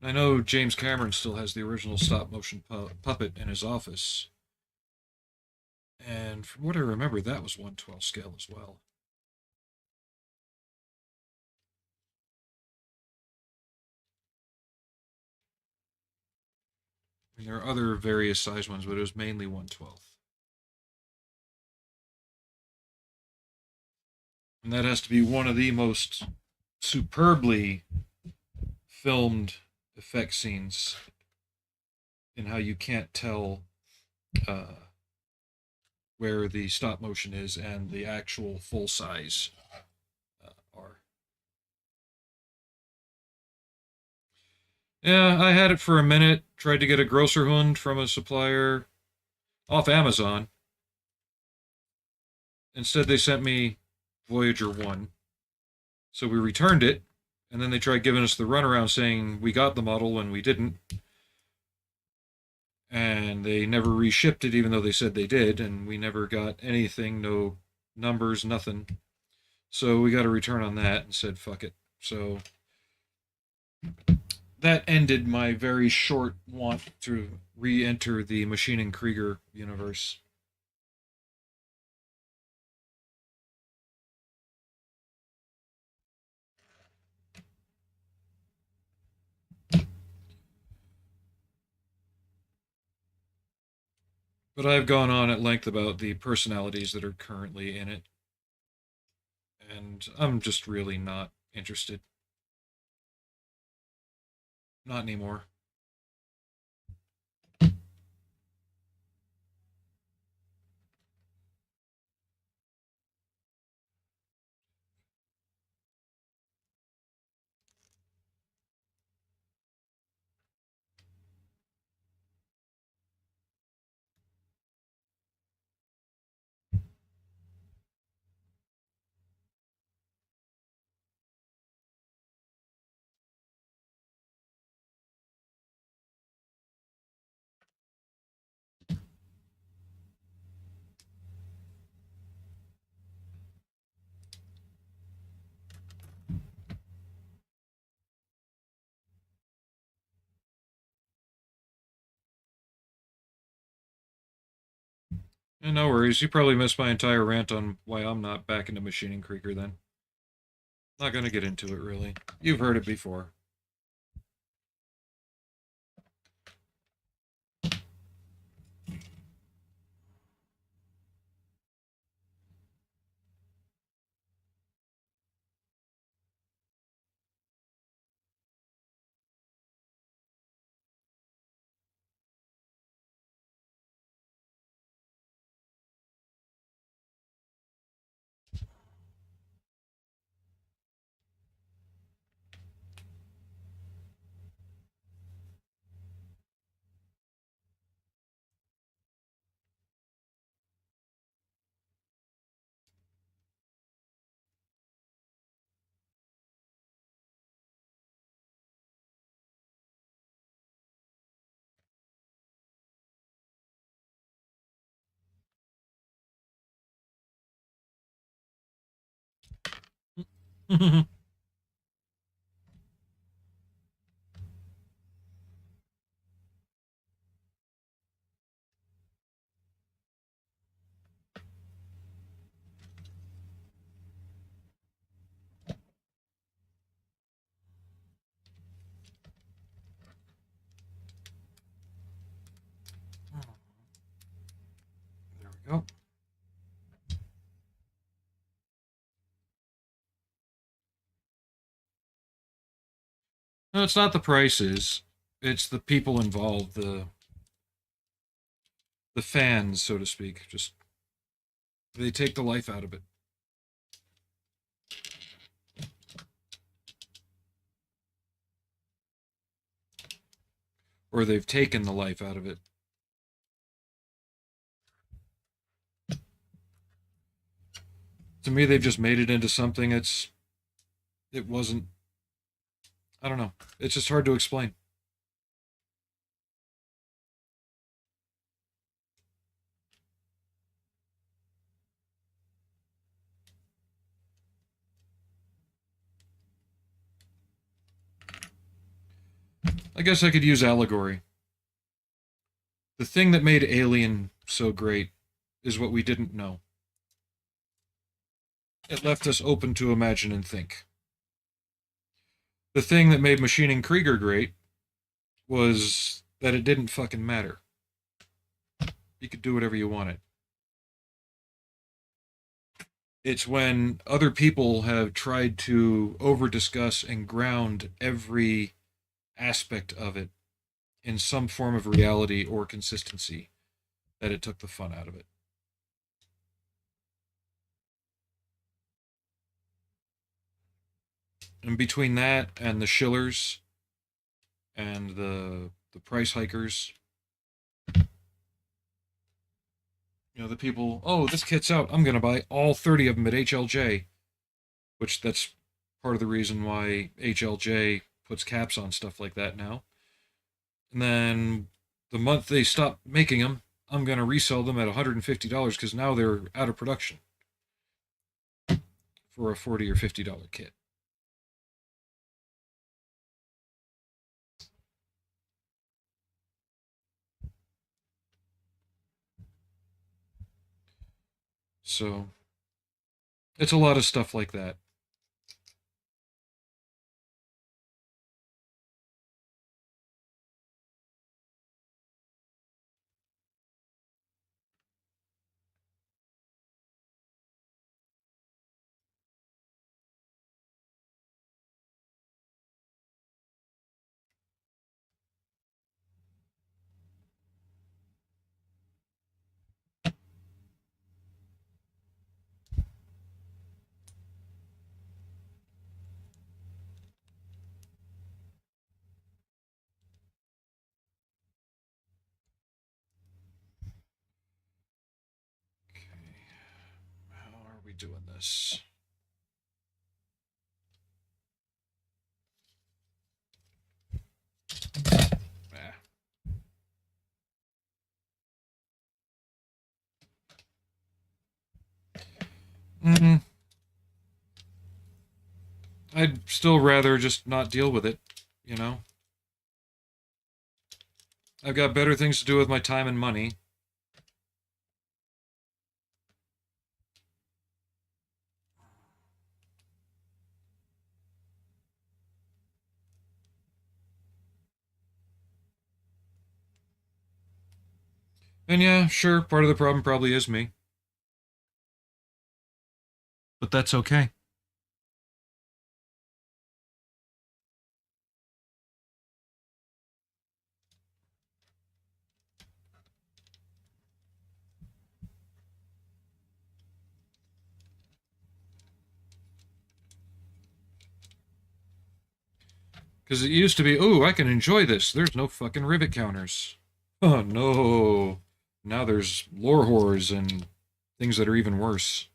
I know James Cameron still has the original stop motion puppet in his office. And from what I remember, that was 1/12 scale as well. I mean, there are other various size ones, but it was mainly 1/12. And that has to be one of the most superbly filmed effect scenes in how you can't tell uh, where the stop motion is and the actual full size are. Yeah, I had it for a minute. Tried to get a grosser hund from a supplier off Amazon. Instead, they sent me Voyager 1. So we returned it, and then they tried giving us the runaround saying we got the model when we didn't. And they never reshipped it, even though they said they did, and we never got anything, no numbers, nothing. So we got a return on that and said, fuck it. So that ended my very short want to re enter the Maschinen Krieger universe. But I've gone on at length about the personalities that are currently in it, and I'm just really not interested. Not anymore. And no worries, you probably missed my entire rant on why I'm not back into Machining Krieger then. Not gonna get into it really. You've heard it before. There we go. No, it's not the prices. It's the people involved, the fans, so to speak. Just they take the life out of it. Or they've taken the life out of it. To me, they've just made it into something it wasn't. I don't know. It's just hard to explain. I guess I could use allegory. The thing that made Alien so great is what we didn't know. It left us open to imagine and think. The thing that made Machining Krieger great was that it didn't fucking matter. You could do whatever you wanted. It's when other people have tried to over discuss and ground every aspect of it in some form of reality or consistency that it took the fun out of it. And between that and the shillers and the price hikers, the people, oh, this kit's out. I'm going to buy all 30 of them at HLJ, which that's part of the reason why HLJ puts caps on stuff like that now. And then the month they stop making them, I'm going to resell them at $150 because now they're out of production for a $40 or $50 kit. So it's a lot of stuff like that. How are we doing this? Ah. Mm, I'd still rather just not deal with it, you know? I've got better things to do with my time and money. And yeah, sure, part of the problem probably is me. But that's okay. Because it used to be, oh, I can enjoy this. There's no fucking rivet counters. Oh, no. Now there's lore whores and things that are even worse.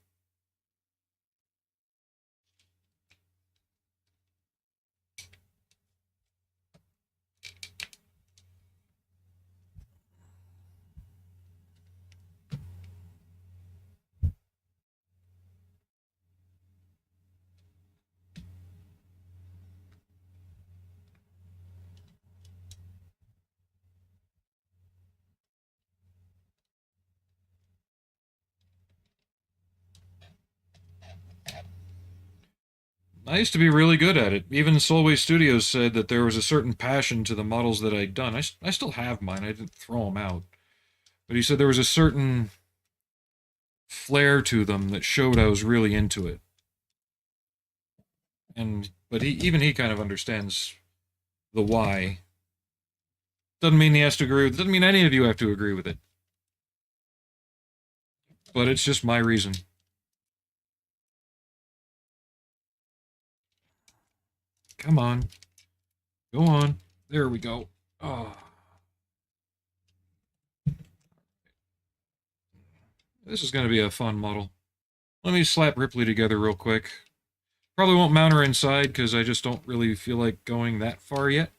I used to be really good at it. Even Solway Studios said that there was a certain passion to the models that I'd done. I still have mine. I didn't throw them out. But he said there was a certain flair to them that showed I was really into it. But he kind of understands the why. Doesn't mean he has to agree with it. Doesn't mean any of you have to agree with it. But it's just my reason. Come on. Go on. There we go. Oh. This is going to be a fun model. Let me slap Ripley together real quick. Probably won't mount her inside because I just don't really feel like going that far yet.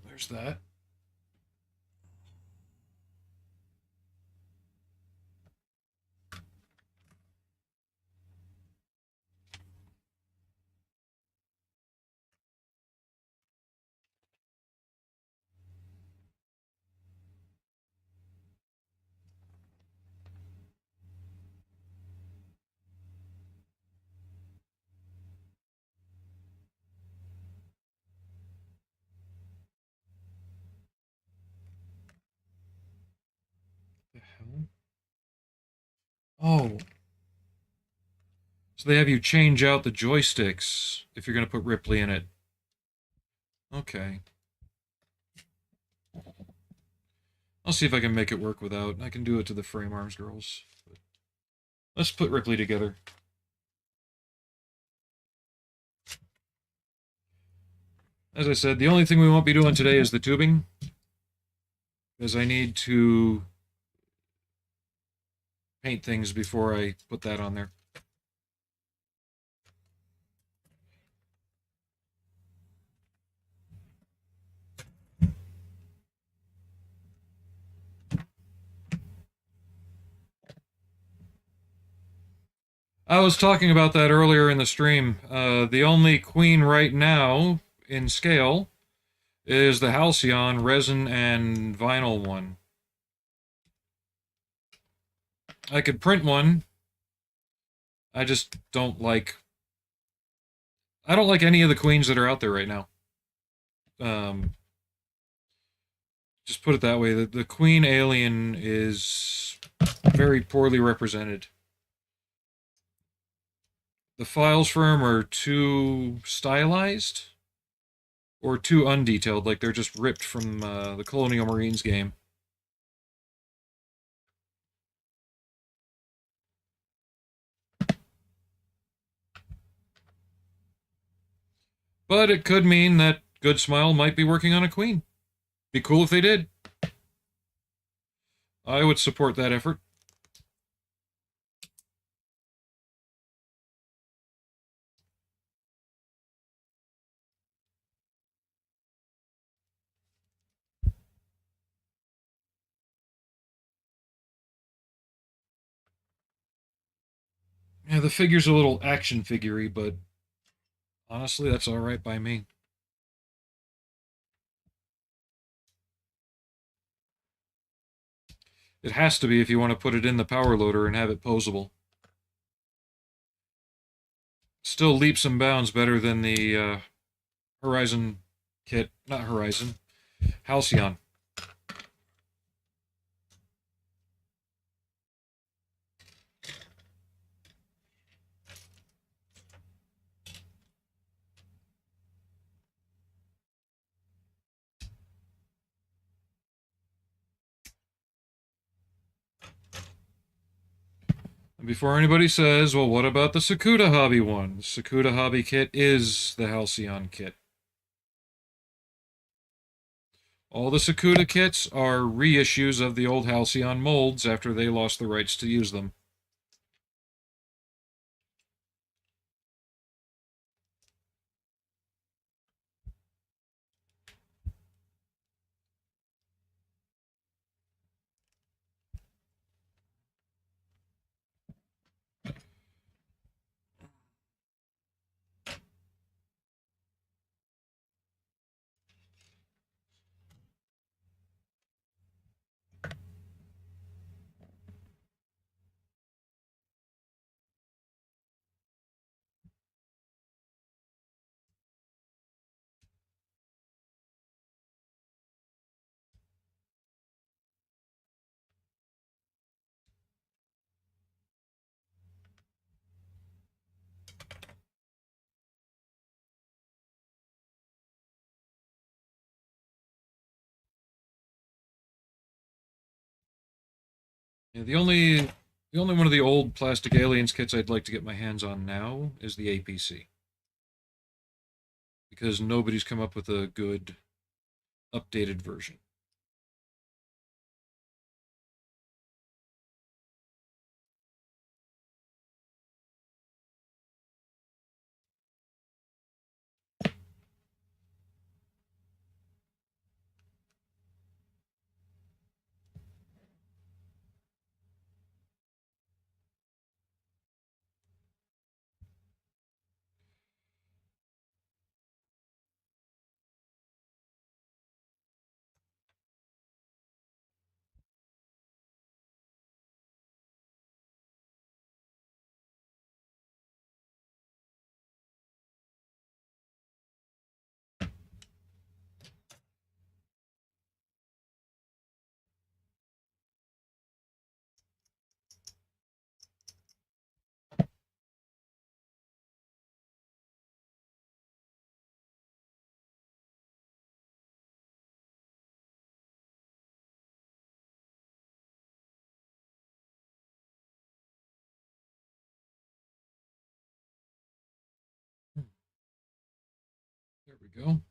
There's that. The hell? Oh. So they have you change out the joysticks if you're going to put Ripley in it. Okay. I'll see if I can make it work without. I can do it to the frame arms girls. But let's put Ripley together. As I said, the only thing we won't be doing today is the tubing. Because I need to paint things before I put that on there. I was talking about that earlier in the stream. The only queen right now in scale is the Halcyon resin and vinyl one. I could print one. I just don't like... I don't like any of the queens that are out there right now. Just put it that way. The queen alien is very poorly represented. The files for them are too stylized or too undetailed, like they're just ripped from the Colonial Marines game. But it could mean that Good Smile might be working on a queen. Be cool if they did. I would support that effort. Yeah, the figure's a little action figure-y, but honestly, that's alright by me. It has to be if you want to put it in the power loader and have it posable. Still leaps and bounds better than the Horizon kit. Not Horizon. Halcyon. And before anybody says, well, what about the Sakuda Hobby one? The Sakuda Hobby kit is the Halcyon kit. All the Sakuda kits are reissues of the old Halcyon molds after they lost the rights to use them. Yeah, the only one of the old plastic aliens kits I'd like to get my hands on now is the APC because nobody's come up with a good updated version. There we go.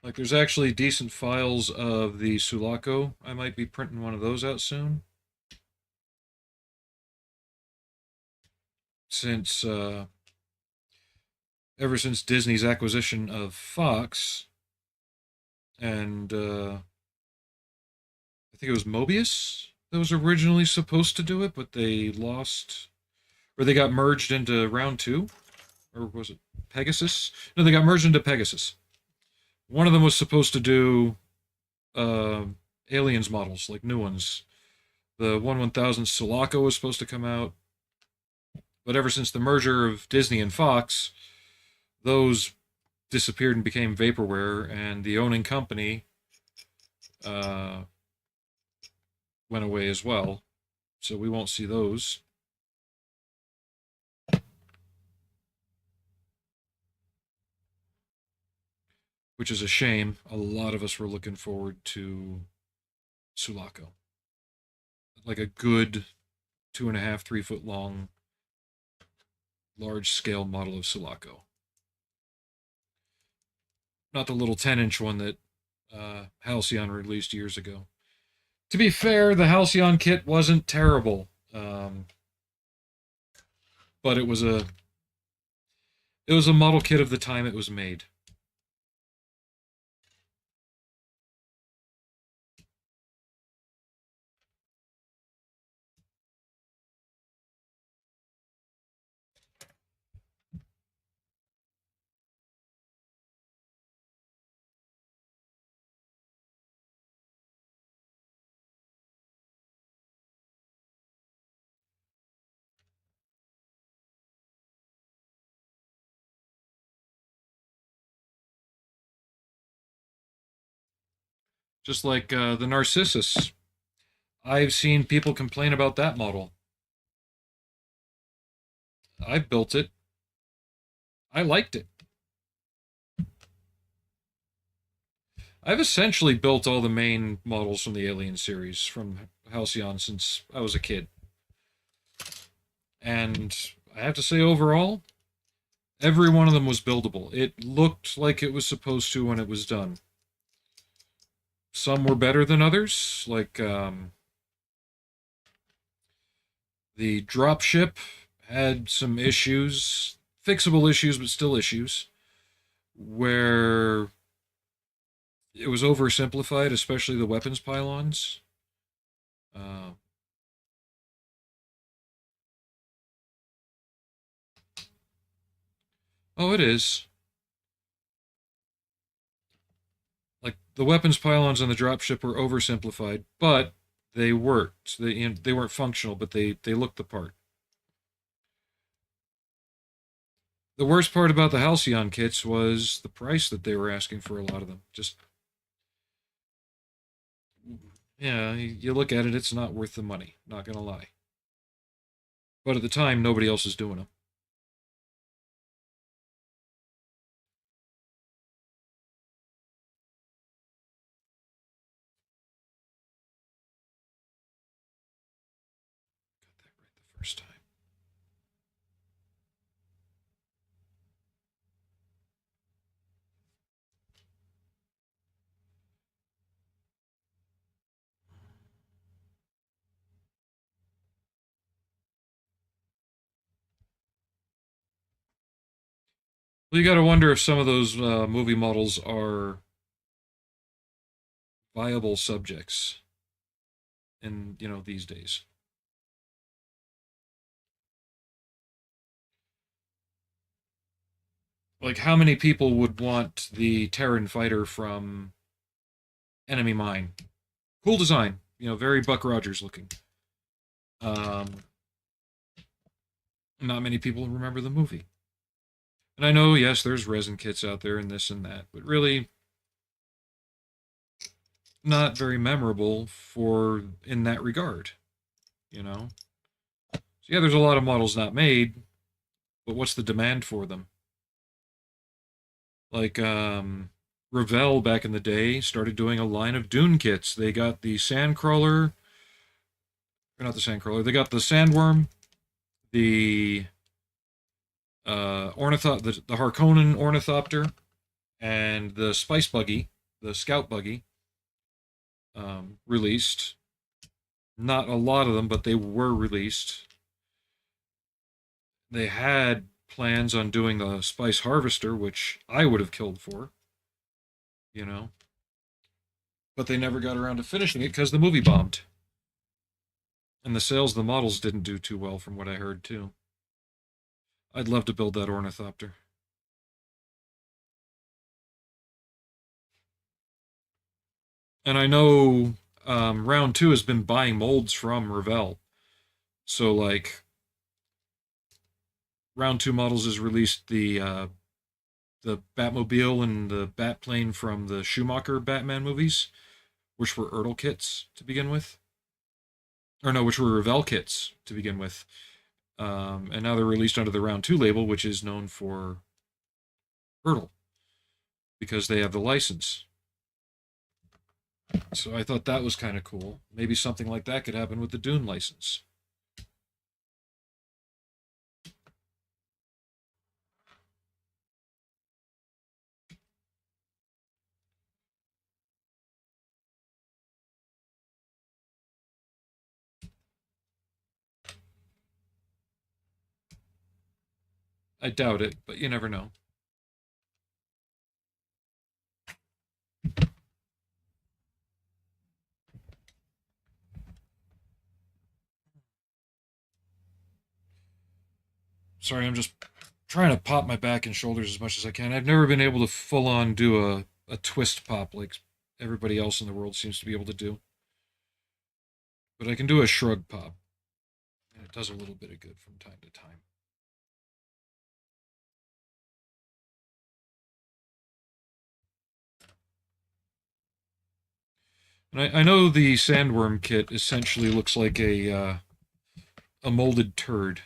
Like, there's actually decent files of the Sulaco. I might be printing one of those out soon. Since, ever since Disney's acquisition of Fox, and I think it was Mobius that was originally supposed to do it, but they lost, or they got merged into Round 2, or was it Pegasus? No, they got merged into Pegasus. One of them was supposed to do uh, aliens models, like new ones. The 1000 Sulaco was supposed to come out, but ever since the merger of Disney and Fox, those disappeared and became vaporware, and the owning company uh, went away as well. So we won't see those, which is a shame. A lot of us were looking forward to Sulaco, like a good 2.5, 3 foot long, large scale model of Sulaco, not the little 10-inch one that Halcyon released years ago. To be fair, the Halcyon kit wasn't terrible, but it was a model kit of the time it was made. Just like the Narcissus. I've seen people complain about that model. I built it. I liked it. I've essentially built all the main models from the Alien series from Halcyon since I was a kid. And I have to say, overall, every one of them was buildable. It looked like it was supposed to when it was done. Some were better than others, like the dropship had some issues, fixable issues, but still issues, where it was oversimplified, especially the weapons pylons. Uh, oh, it is. Like the weapons pylons on the dropship were oversimplified, but they worked. They weren't functional, but they looked the part. The worst part about the Halcyon kits was the price that they were asking for a lot of them. Just yeah, you look at it, it's not worth the money. Not gonna lie. But at the time, nobody else is doing them. Got that right the first time. Well, you got to wonder if some of those movie models are viable subjects in these days. Like, how many people would want the Terran fighter from Enemy Mine? Cool design, very Buck Rogers looking. Um, Not many people remember the movie. And I know, yes, there's resin kits out there and this and that, but really not very memorable for in that regard, you know? So yeah, there's a lot of models not made, but what's the demand for them? Like, Revell back in the day started doing a line of Dune kits. They got the Sandcrawler, or not the Sandcrawler, they got the Sandworm, the the Harkonnen Ornithopter, and the Spice Buggy, the Scout Buggy, released. Not a lot of them, but they were released. They had plans on doing the Spice Harvester, which I would have killed for, you know, but they never got around to finishing it because the movie bombed. And the sales of the models didn't do too well, from what I heard, too. I'd love to build that ornithopter. And I know Round 2 has been buying molds from Revell. So, like, Round 2 models has released the Batmobile and the Batplane from the Schumacher Batman movies, which were Ertl kits to begin with. Or no, which were Revell kits to begin with. And now they're released under the Round 2 label, which is known for Ertl, because they have the license. So I thought that was kind of cool. Maybe something like that could happen with the Dune license. I doubt it, but you never know. Sorry, I'm just trying to pop my back and shoulders as much as I can. I've never been able to full on do a twist pop like everybody else in the world seems to be able to do. But I can do a shrug pop, and it does a little bit of good from time to time. And I know the sandworm kit essentially looks like a molded turd.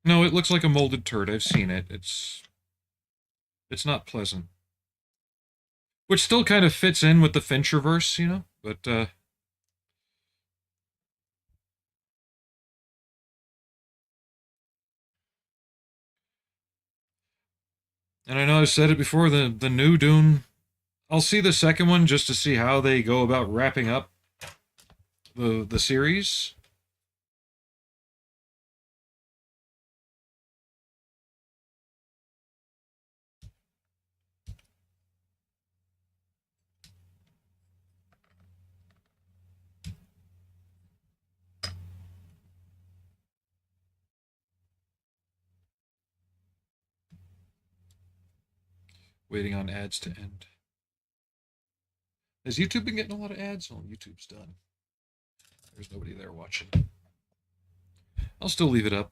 No, it looks like a molded turd. I've seen it. It's not pleasant. Which still kind of fits in with the Fincherverse, But and I know I've said it before, the new Dune. I'll see the second one just to see how they go about wrapping up the series. Waiting on ads to end. Has YouTube been getting a lot of ads? Oh, YouTube's done. There's nobody there watching. I'll still leave it up.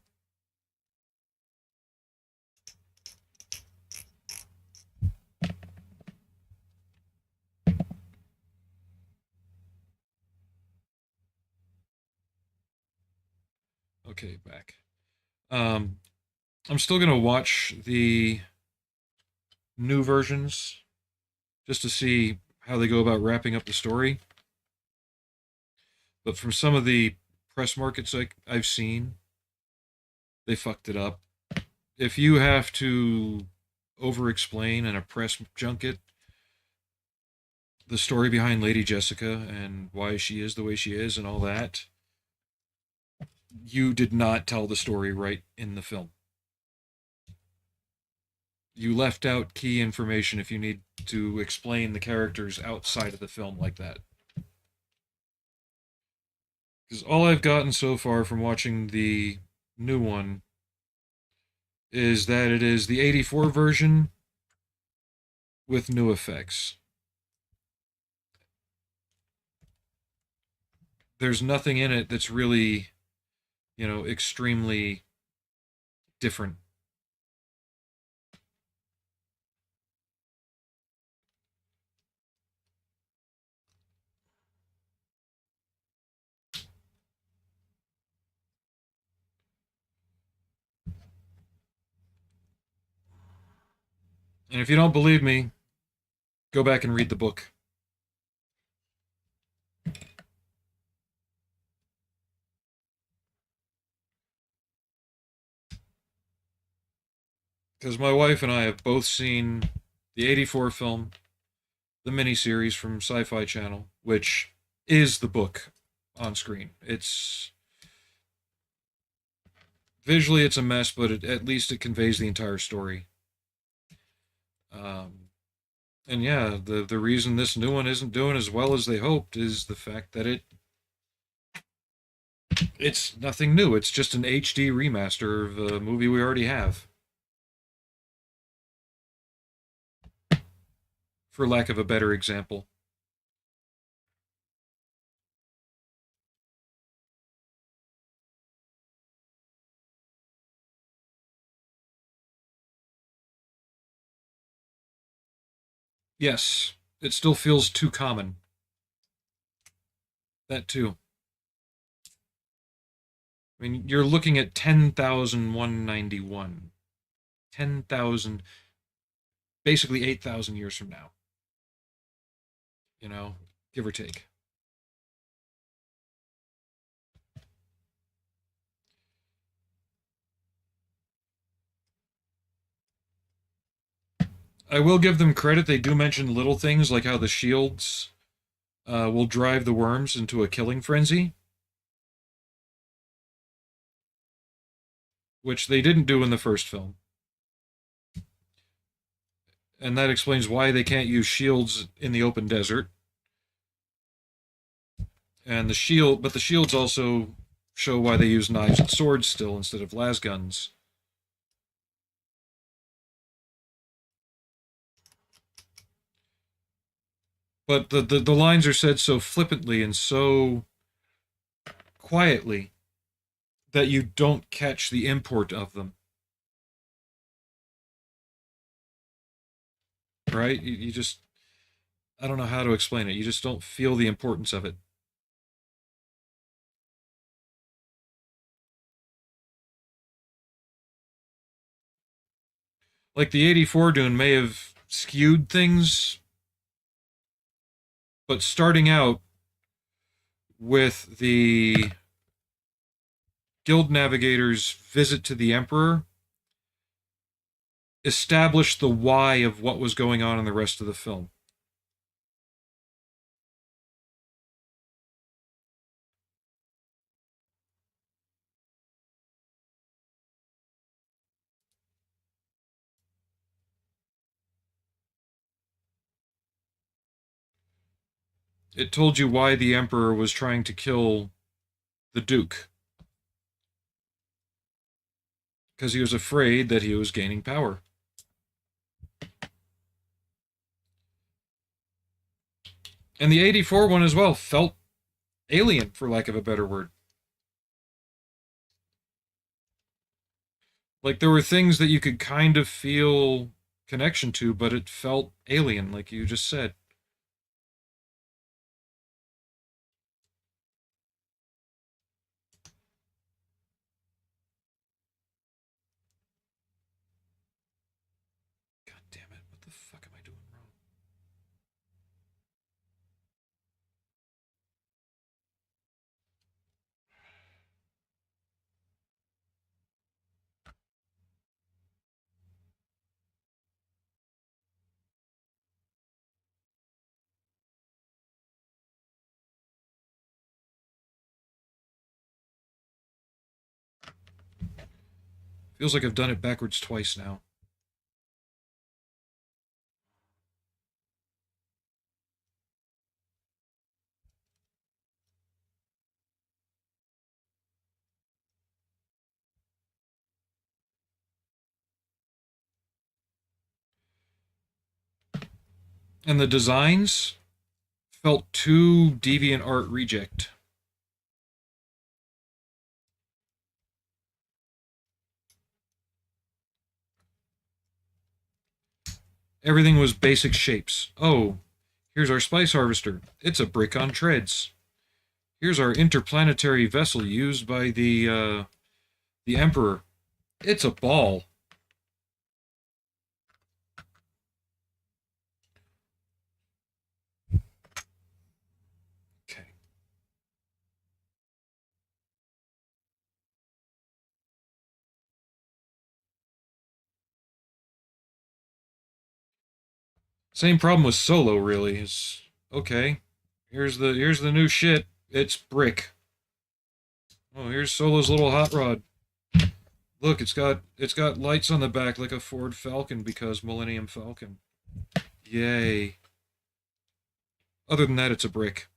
Okay, back. I'm still gonna watch the new versions just to see how they go about wrapping up the story. But from some of the press markets I've seen, they fucked it up. If you have to over-explain in a press junket the story behind Lady Jessica and why she is the way she is and all that, you did not tell the story right in the film. You left out key information if you need to explain the characters outside of the film like that. Because all I've gotten so far from watching the new one is that it is the 84 version with new effects. There's nothing in it that's really, extremely different. And if you don't believe me, go back and read the book. Because my wife and I have both seen the 84 film, the miniseries from Sci Fi Channel, which is the book on screen. It's visually it's a mess, but at least it conveys the entire story. Um, and yeah, the reason this new one isn't doing as well as they hoped is the fact that it's nothing new. It's just an HD remaster of a movie we already have. For lack of a better example. Yes, it still feels too common. That too. I mean, you're looking at 10,191. 10,000, basically 8,000 years from now. Give or take. I will give them credit. They do mention little things like how the shields will drive the worms into a killing frenzy, which they didn't do in the first film. And that explains why they can't use shields in the open desert. And but the shields also show why they use knives and swords still instead of las guns. But the lines are said so flippantly and so quietly that you don't catch the import of them. Right? You just, I don't know how to explain it. You just don't feel the importance of it. Like the 84 Dune may have skewed things, but starting out with the Guild Navigator's visit to the Emperor established the why of what was going on in the rest of the film. It told you why the Emperor was trying to kill the Duke. Because he was afraid that he was gaining power. And the 84 one as well felt alien, for lack of a better word. Like there were things that you could kind of feel connection to, but it felt alien, like you just said. God damn it. What the fuck am I doing wrong? Feels like I've done it backwards twice now. And the designs felt too deviant art reject. Everything was basic shapes. Oh, here's our spice harvester. It's a brick on treads. Here's our interplanetary vessel used by the Emperor. It's a ball. Okay. Same problem with Solo, really. Is okay. Here's the new shit. It's brick. Oh, here's Solo's little hot rod. Look, it's got lights on the back like a Ford Falcon because Millennium Falcon. Yay. Other than that, it's a brick.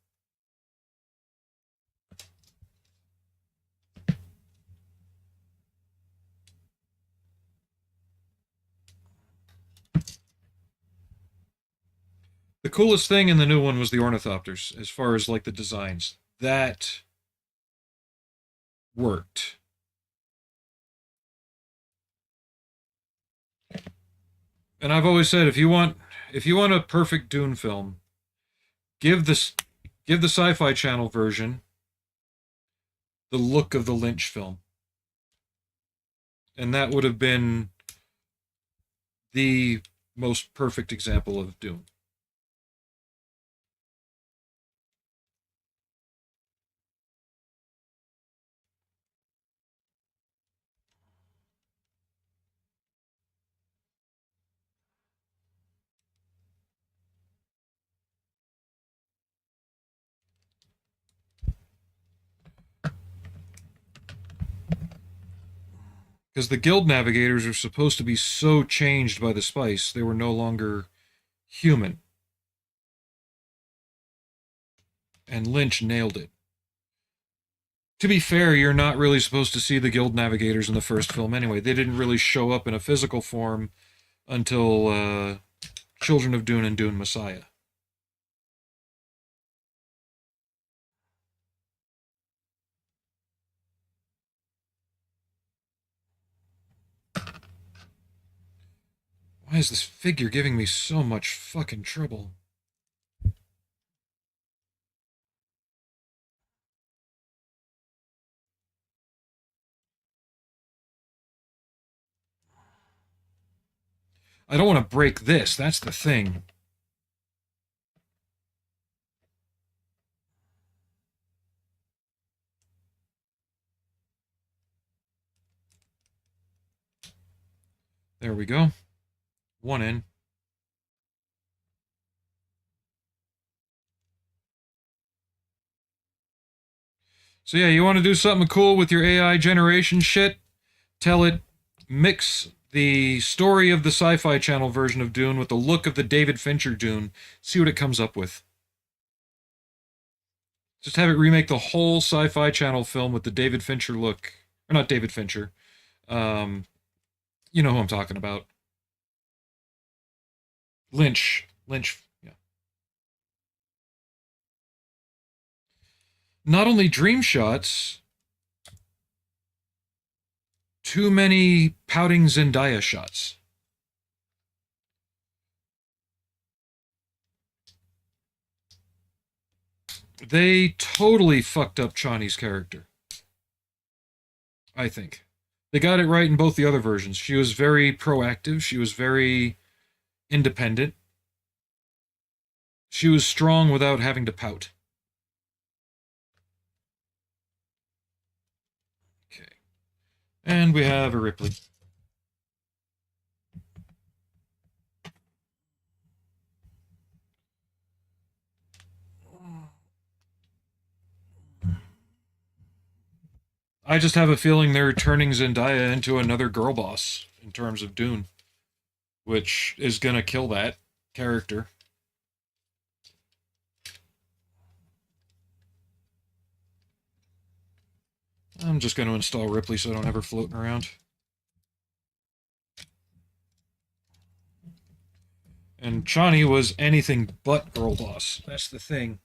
The coolest thing in the new one was the ornithopters, as far as like the designs. That worked. And I've always said if you want a perfect Dune film, give this give the Sci-Fi Channel version the look of the Lynch film, and that would have been the most perfect example of Dune. Because the guild navigators are supposed to be so changed by the spice, they were no longer human. And Lynch nailed it. To be fair, you're not really supposed to see the guild navigators in the first film anyway. They didn't really show up in a physical form until Children of Dune and Dune Messiah. Why is this figure giving me so much fucking trouble? I don't want to break this. That's the thing. There we go. One in. So yeah, you want to do something cool with your AI generation shit? Tell it mix the story of the Sci-Fi Channel version of Dune with the look of the David Fincher Dune. See what it comes up with. Just have it remake the whole Sci-Fi Channel film with the David Fincher look, or not David Fincher. Um, you know who I'm talking about. Lynch. Lynch. Yeah. Not only dream shots, too many pouting Zendaya shots. They totally fucked up Chani's character, I think. They got it right in both the other versions. She was very proactive, she was very independent, she was strong without having to pout. Okay. And we have a Ripley. I just have a feeling they're turning Zendaya into another girl boss in terms of Dune, which is gonna kill that character. I'm just gonna install Ripley so I don't have her floating around. And Chani was anything but girl boss. That's the thing.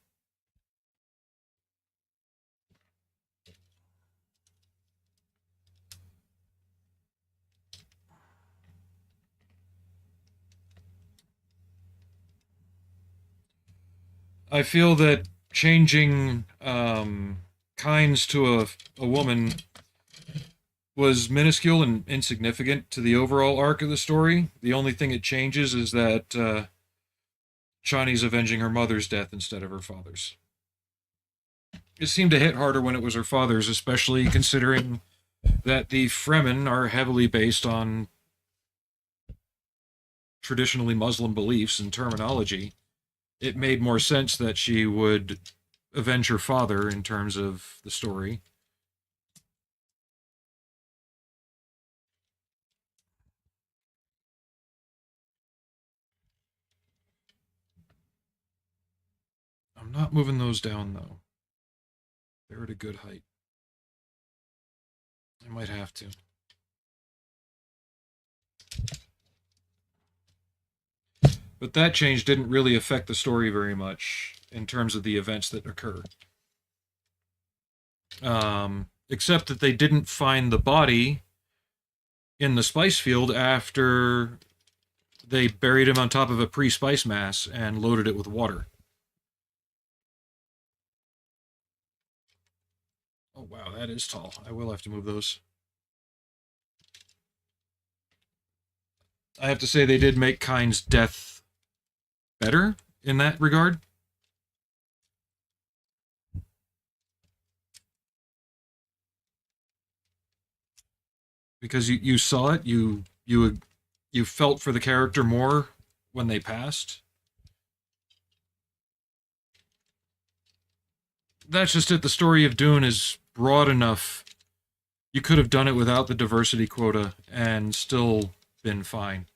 I feel that changing Kynes to a woman was minuscule and insignificant to the overall arc of the story. The only thing it changes is that Chani's avenging her mother's death instead of her father's. It seemed to hit harder when it was her father's, especially considering that the Fremen are heavily based on traditionally Muslim beliefs and terminology. It made more sense that she would avenge her father in terms of the story. I'm not moving those down though. They're at a good height. I might have to. But that change didn't really affect the story very much in terms of the events that occur. Except that they didn't find the body in the spice field after they buried him on top of a pre-spice mass and loaded it with water. Oh wow, that is tall. I will have to move those. I have to say they did make Kynes' death better in that regard. Because you saw it, you felt for the character more when they passed. That's just it. The story of Dune is broad enough. You could have done it without the diversity quota and still been fine.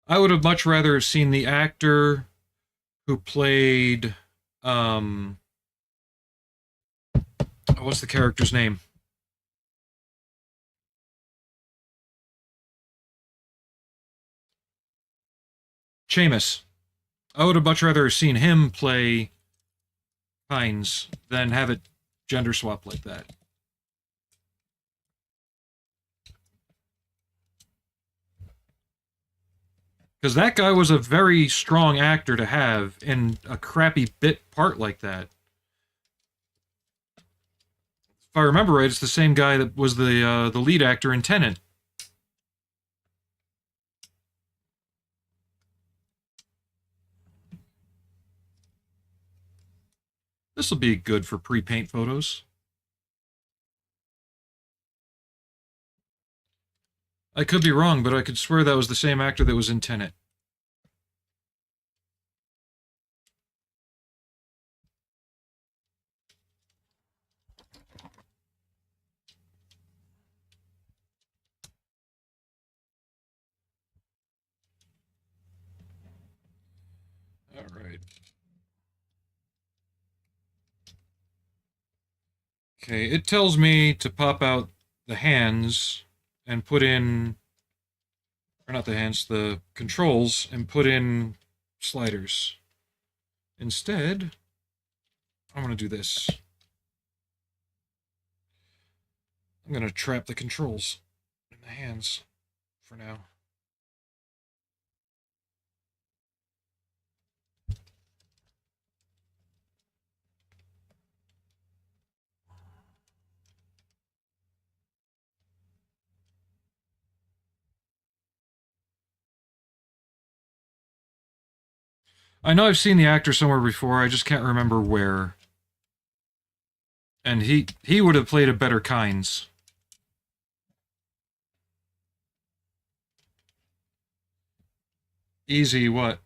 I would have much rather seen the actor who played what's the character's name? Seamus. I would have much rather seen him play Kynes than have it gender swap like that. Because that guy was a very strong actor to have in a crappy bit part like that. If I remember right, it's the same guy that was the lead actor in Tenet. This will be good for pre-paint photos. I could be wrong, but I could swear that was the same actor that was in Tenet. All right. Okay, it tells me to pop out the hands and put in, or not the hands, the controls, and put in sliders. Instead, I'm going to do this. I'm going to trap the controls in the hands for now. I know I've seen the actor somewhere before, I just can't remember where. And he would have played a better Kynes. Easy what?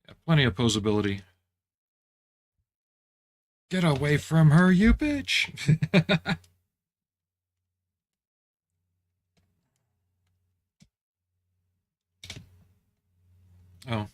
Yeah, plenty of posability. Get away from her, you bitch! Oh.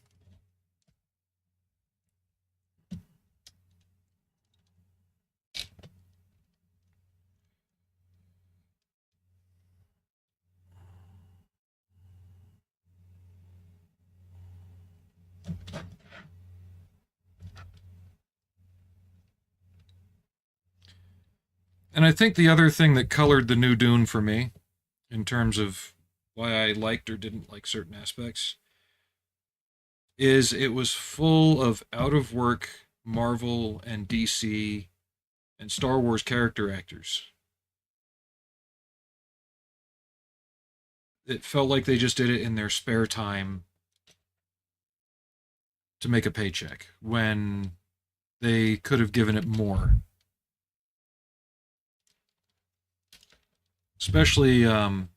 And I think the other thing that colored the new Dune for me, in terms of why I liked or didn't like certain aspects, is it was full of out of work Marvel and DC and Star Wars character actors. It felt like they just did it in their spare time to make a paycheck when they could have given it more. Especially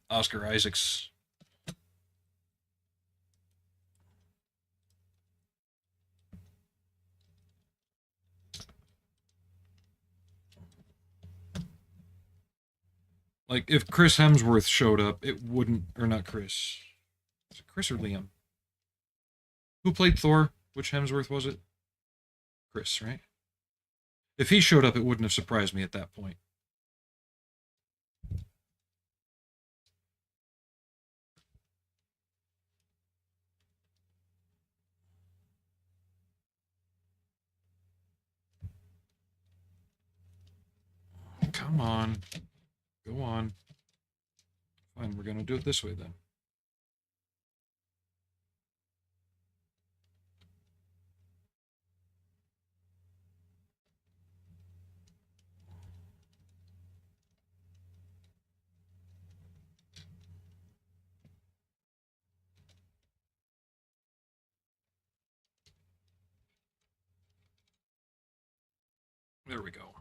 Oscar Isaac's. Like, if Chris Hemsworth showed up, it wouldn't. Or not Chris. Was it Chris or Liam? Who played Thor? Which Hemsworth was it? Chris, right? If he showed up, it wouldn't have surprised me at that point. Come on. Go on. Fine, we're going to do it this way then. There we go.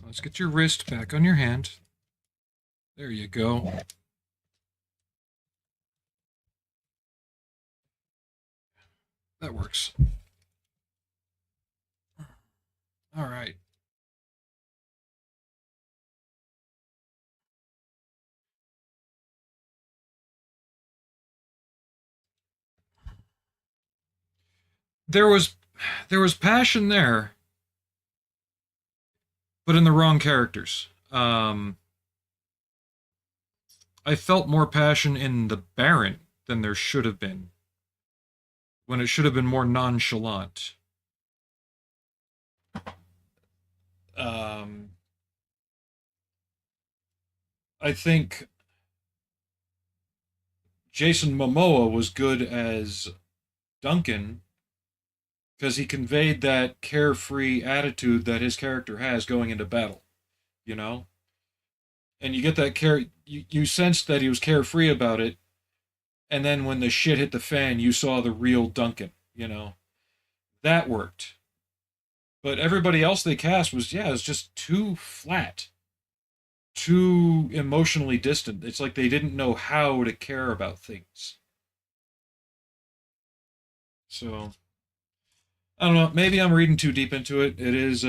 Let's get your wrist back on your hand. There you go. That works. All right. There was passion there, but in the wrong characters. I felt more passion in the Baron than there should have been, when it should have been more nonchalant. Um, I think Jason Momoa was good as Duncan because he conveyed that carefree attitude that his character has going into battle, you know? And you get that you sensed that he was carefree about it, and then when the shit hit the fan, you saw the real Duncan, you know? That worked. But everybody else they cast was, yeah, it's just too flat, too emotionally distant. It's like they didn't know how to care about things. So I don't know. Maybe I'm reading too deep into it. It is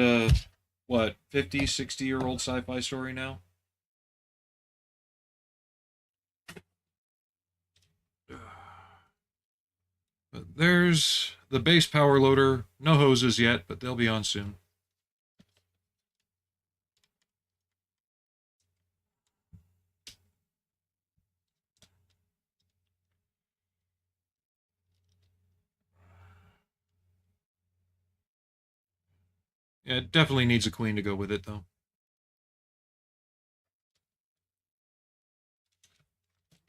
what, 50, 60-year-old sci-fi story now. But there's the base power loader. No hoses yet, but they'll be on soon. Yeah, it definitely needs a queen to go with it, though.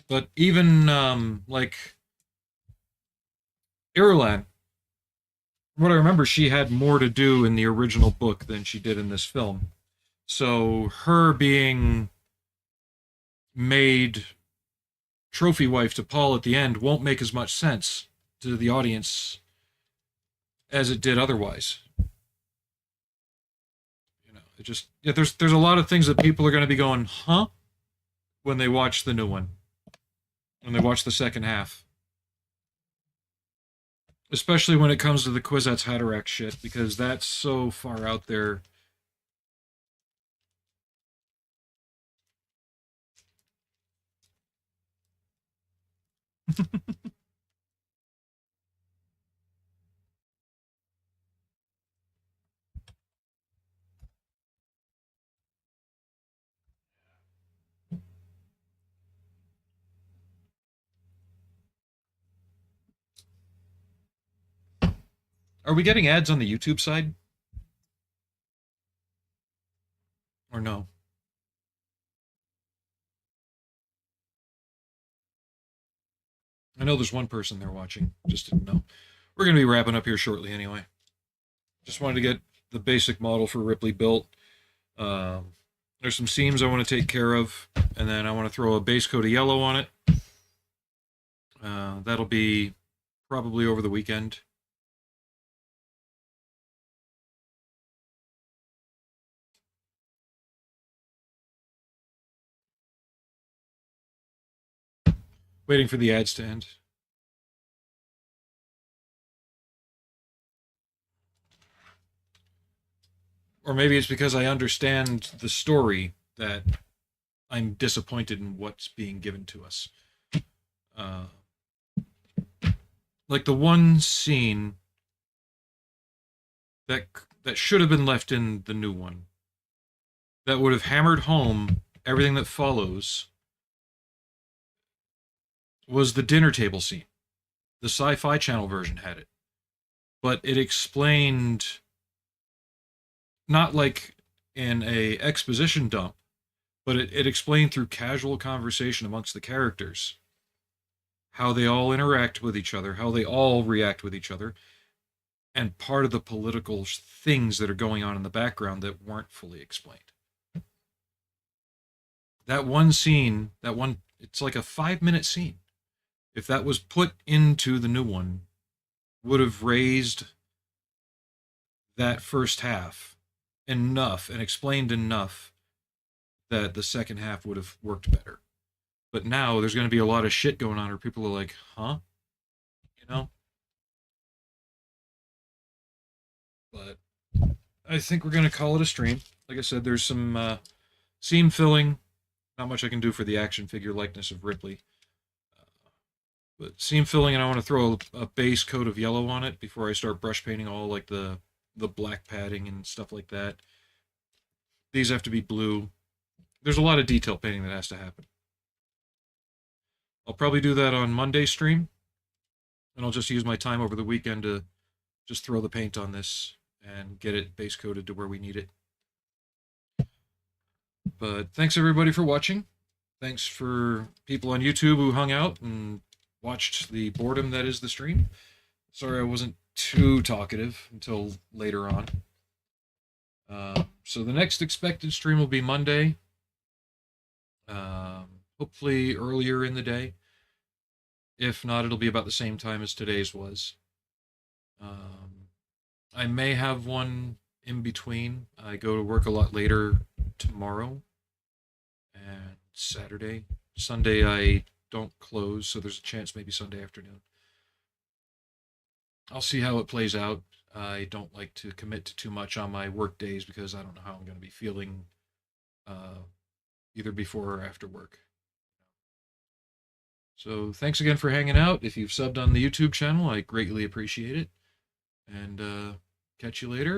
But even like Irulan, what I remember, she had more to do in the original book than she did in this film. So her being made trophy wife to Paul at the end won't make as much sense to the audience as it did otherwise. You know, it just, yeah, there's a lot of things that people are going to be going, huh, when they watch the new one, when they watch the second half, especially when it comes to the Kwisatz Haderach shit, because that's so far out there. Are we getting ads on the YouTube side or no? I know there's one person there watching. Just didn't know. We're going to be wrapping up here shortly anyway. Just wanted to get the basic model for Ripley built. Um, there's some seams I want to take care of, and then I want to throw a base coat of yellow on it. That'll be probably over the weekend. Waiting for the ads to end. Or maybe it's because I understand the story that I'm disappointed in what's being given to us. Uh, like the one scene that that should have been left in the new one that would have hammered home everything that follows was the dinner table scene. The Sci-Fi Channel version had it, but it explained not like in a exposition dump, but it explained through casual conversation amongst the characters how they all interact with each other, how they all react with each other, and part of the political things that are going on in the background that weren't fully explained. That one scene, it's like a 5-minute scene. If that was put into the new one, would have raised that first half enough and explained enough that the second half would have worked better. But now there's going to be a lot of shit going on where people are like, huh? You know? But I think we're going to call it a stream. Like I said, there's some seam filling. Not much I can do for the action figure likeness of Ripley. But seam filling, and I want to throw a base coat of yellow on it before I start brush painting all like the black padding and stuff like that. These have to be blue. There's a lot of detail painting that has to happen. I'll probably do that on Monday stream, and I'll just use my time over the weekend to just throw the paint on this and get it base coated to where we need it. But thanks everybody for watching. Thanks for people on YouTube who hung out and watched the boredom that is the stream. Sorry I wasn't too talkative until later on. So the next expected stream will be Monday. Hopefully earlier in the day. If not, it'll be about the same time as today's was. I may have one in between. I go to work a lot later tomorrow and Saturday. Sunday I don't close, so there's a chance maybe Sunday afternoon. I'll see how it plays out. I don't like to commit to too much on my work days because I don't know how I'm going to be feeling uh, either before or after work. So thanks again for hanging out. If you've subbed on the YouTube channel, I greatly appreciate it. And catch you later.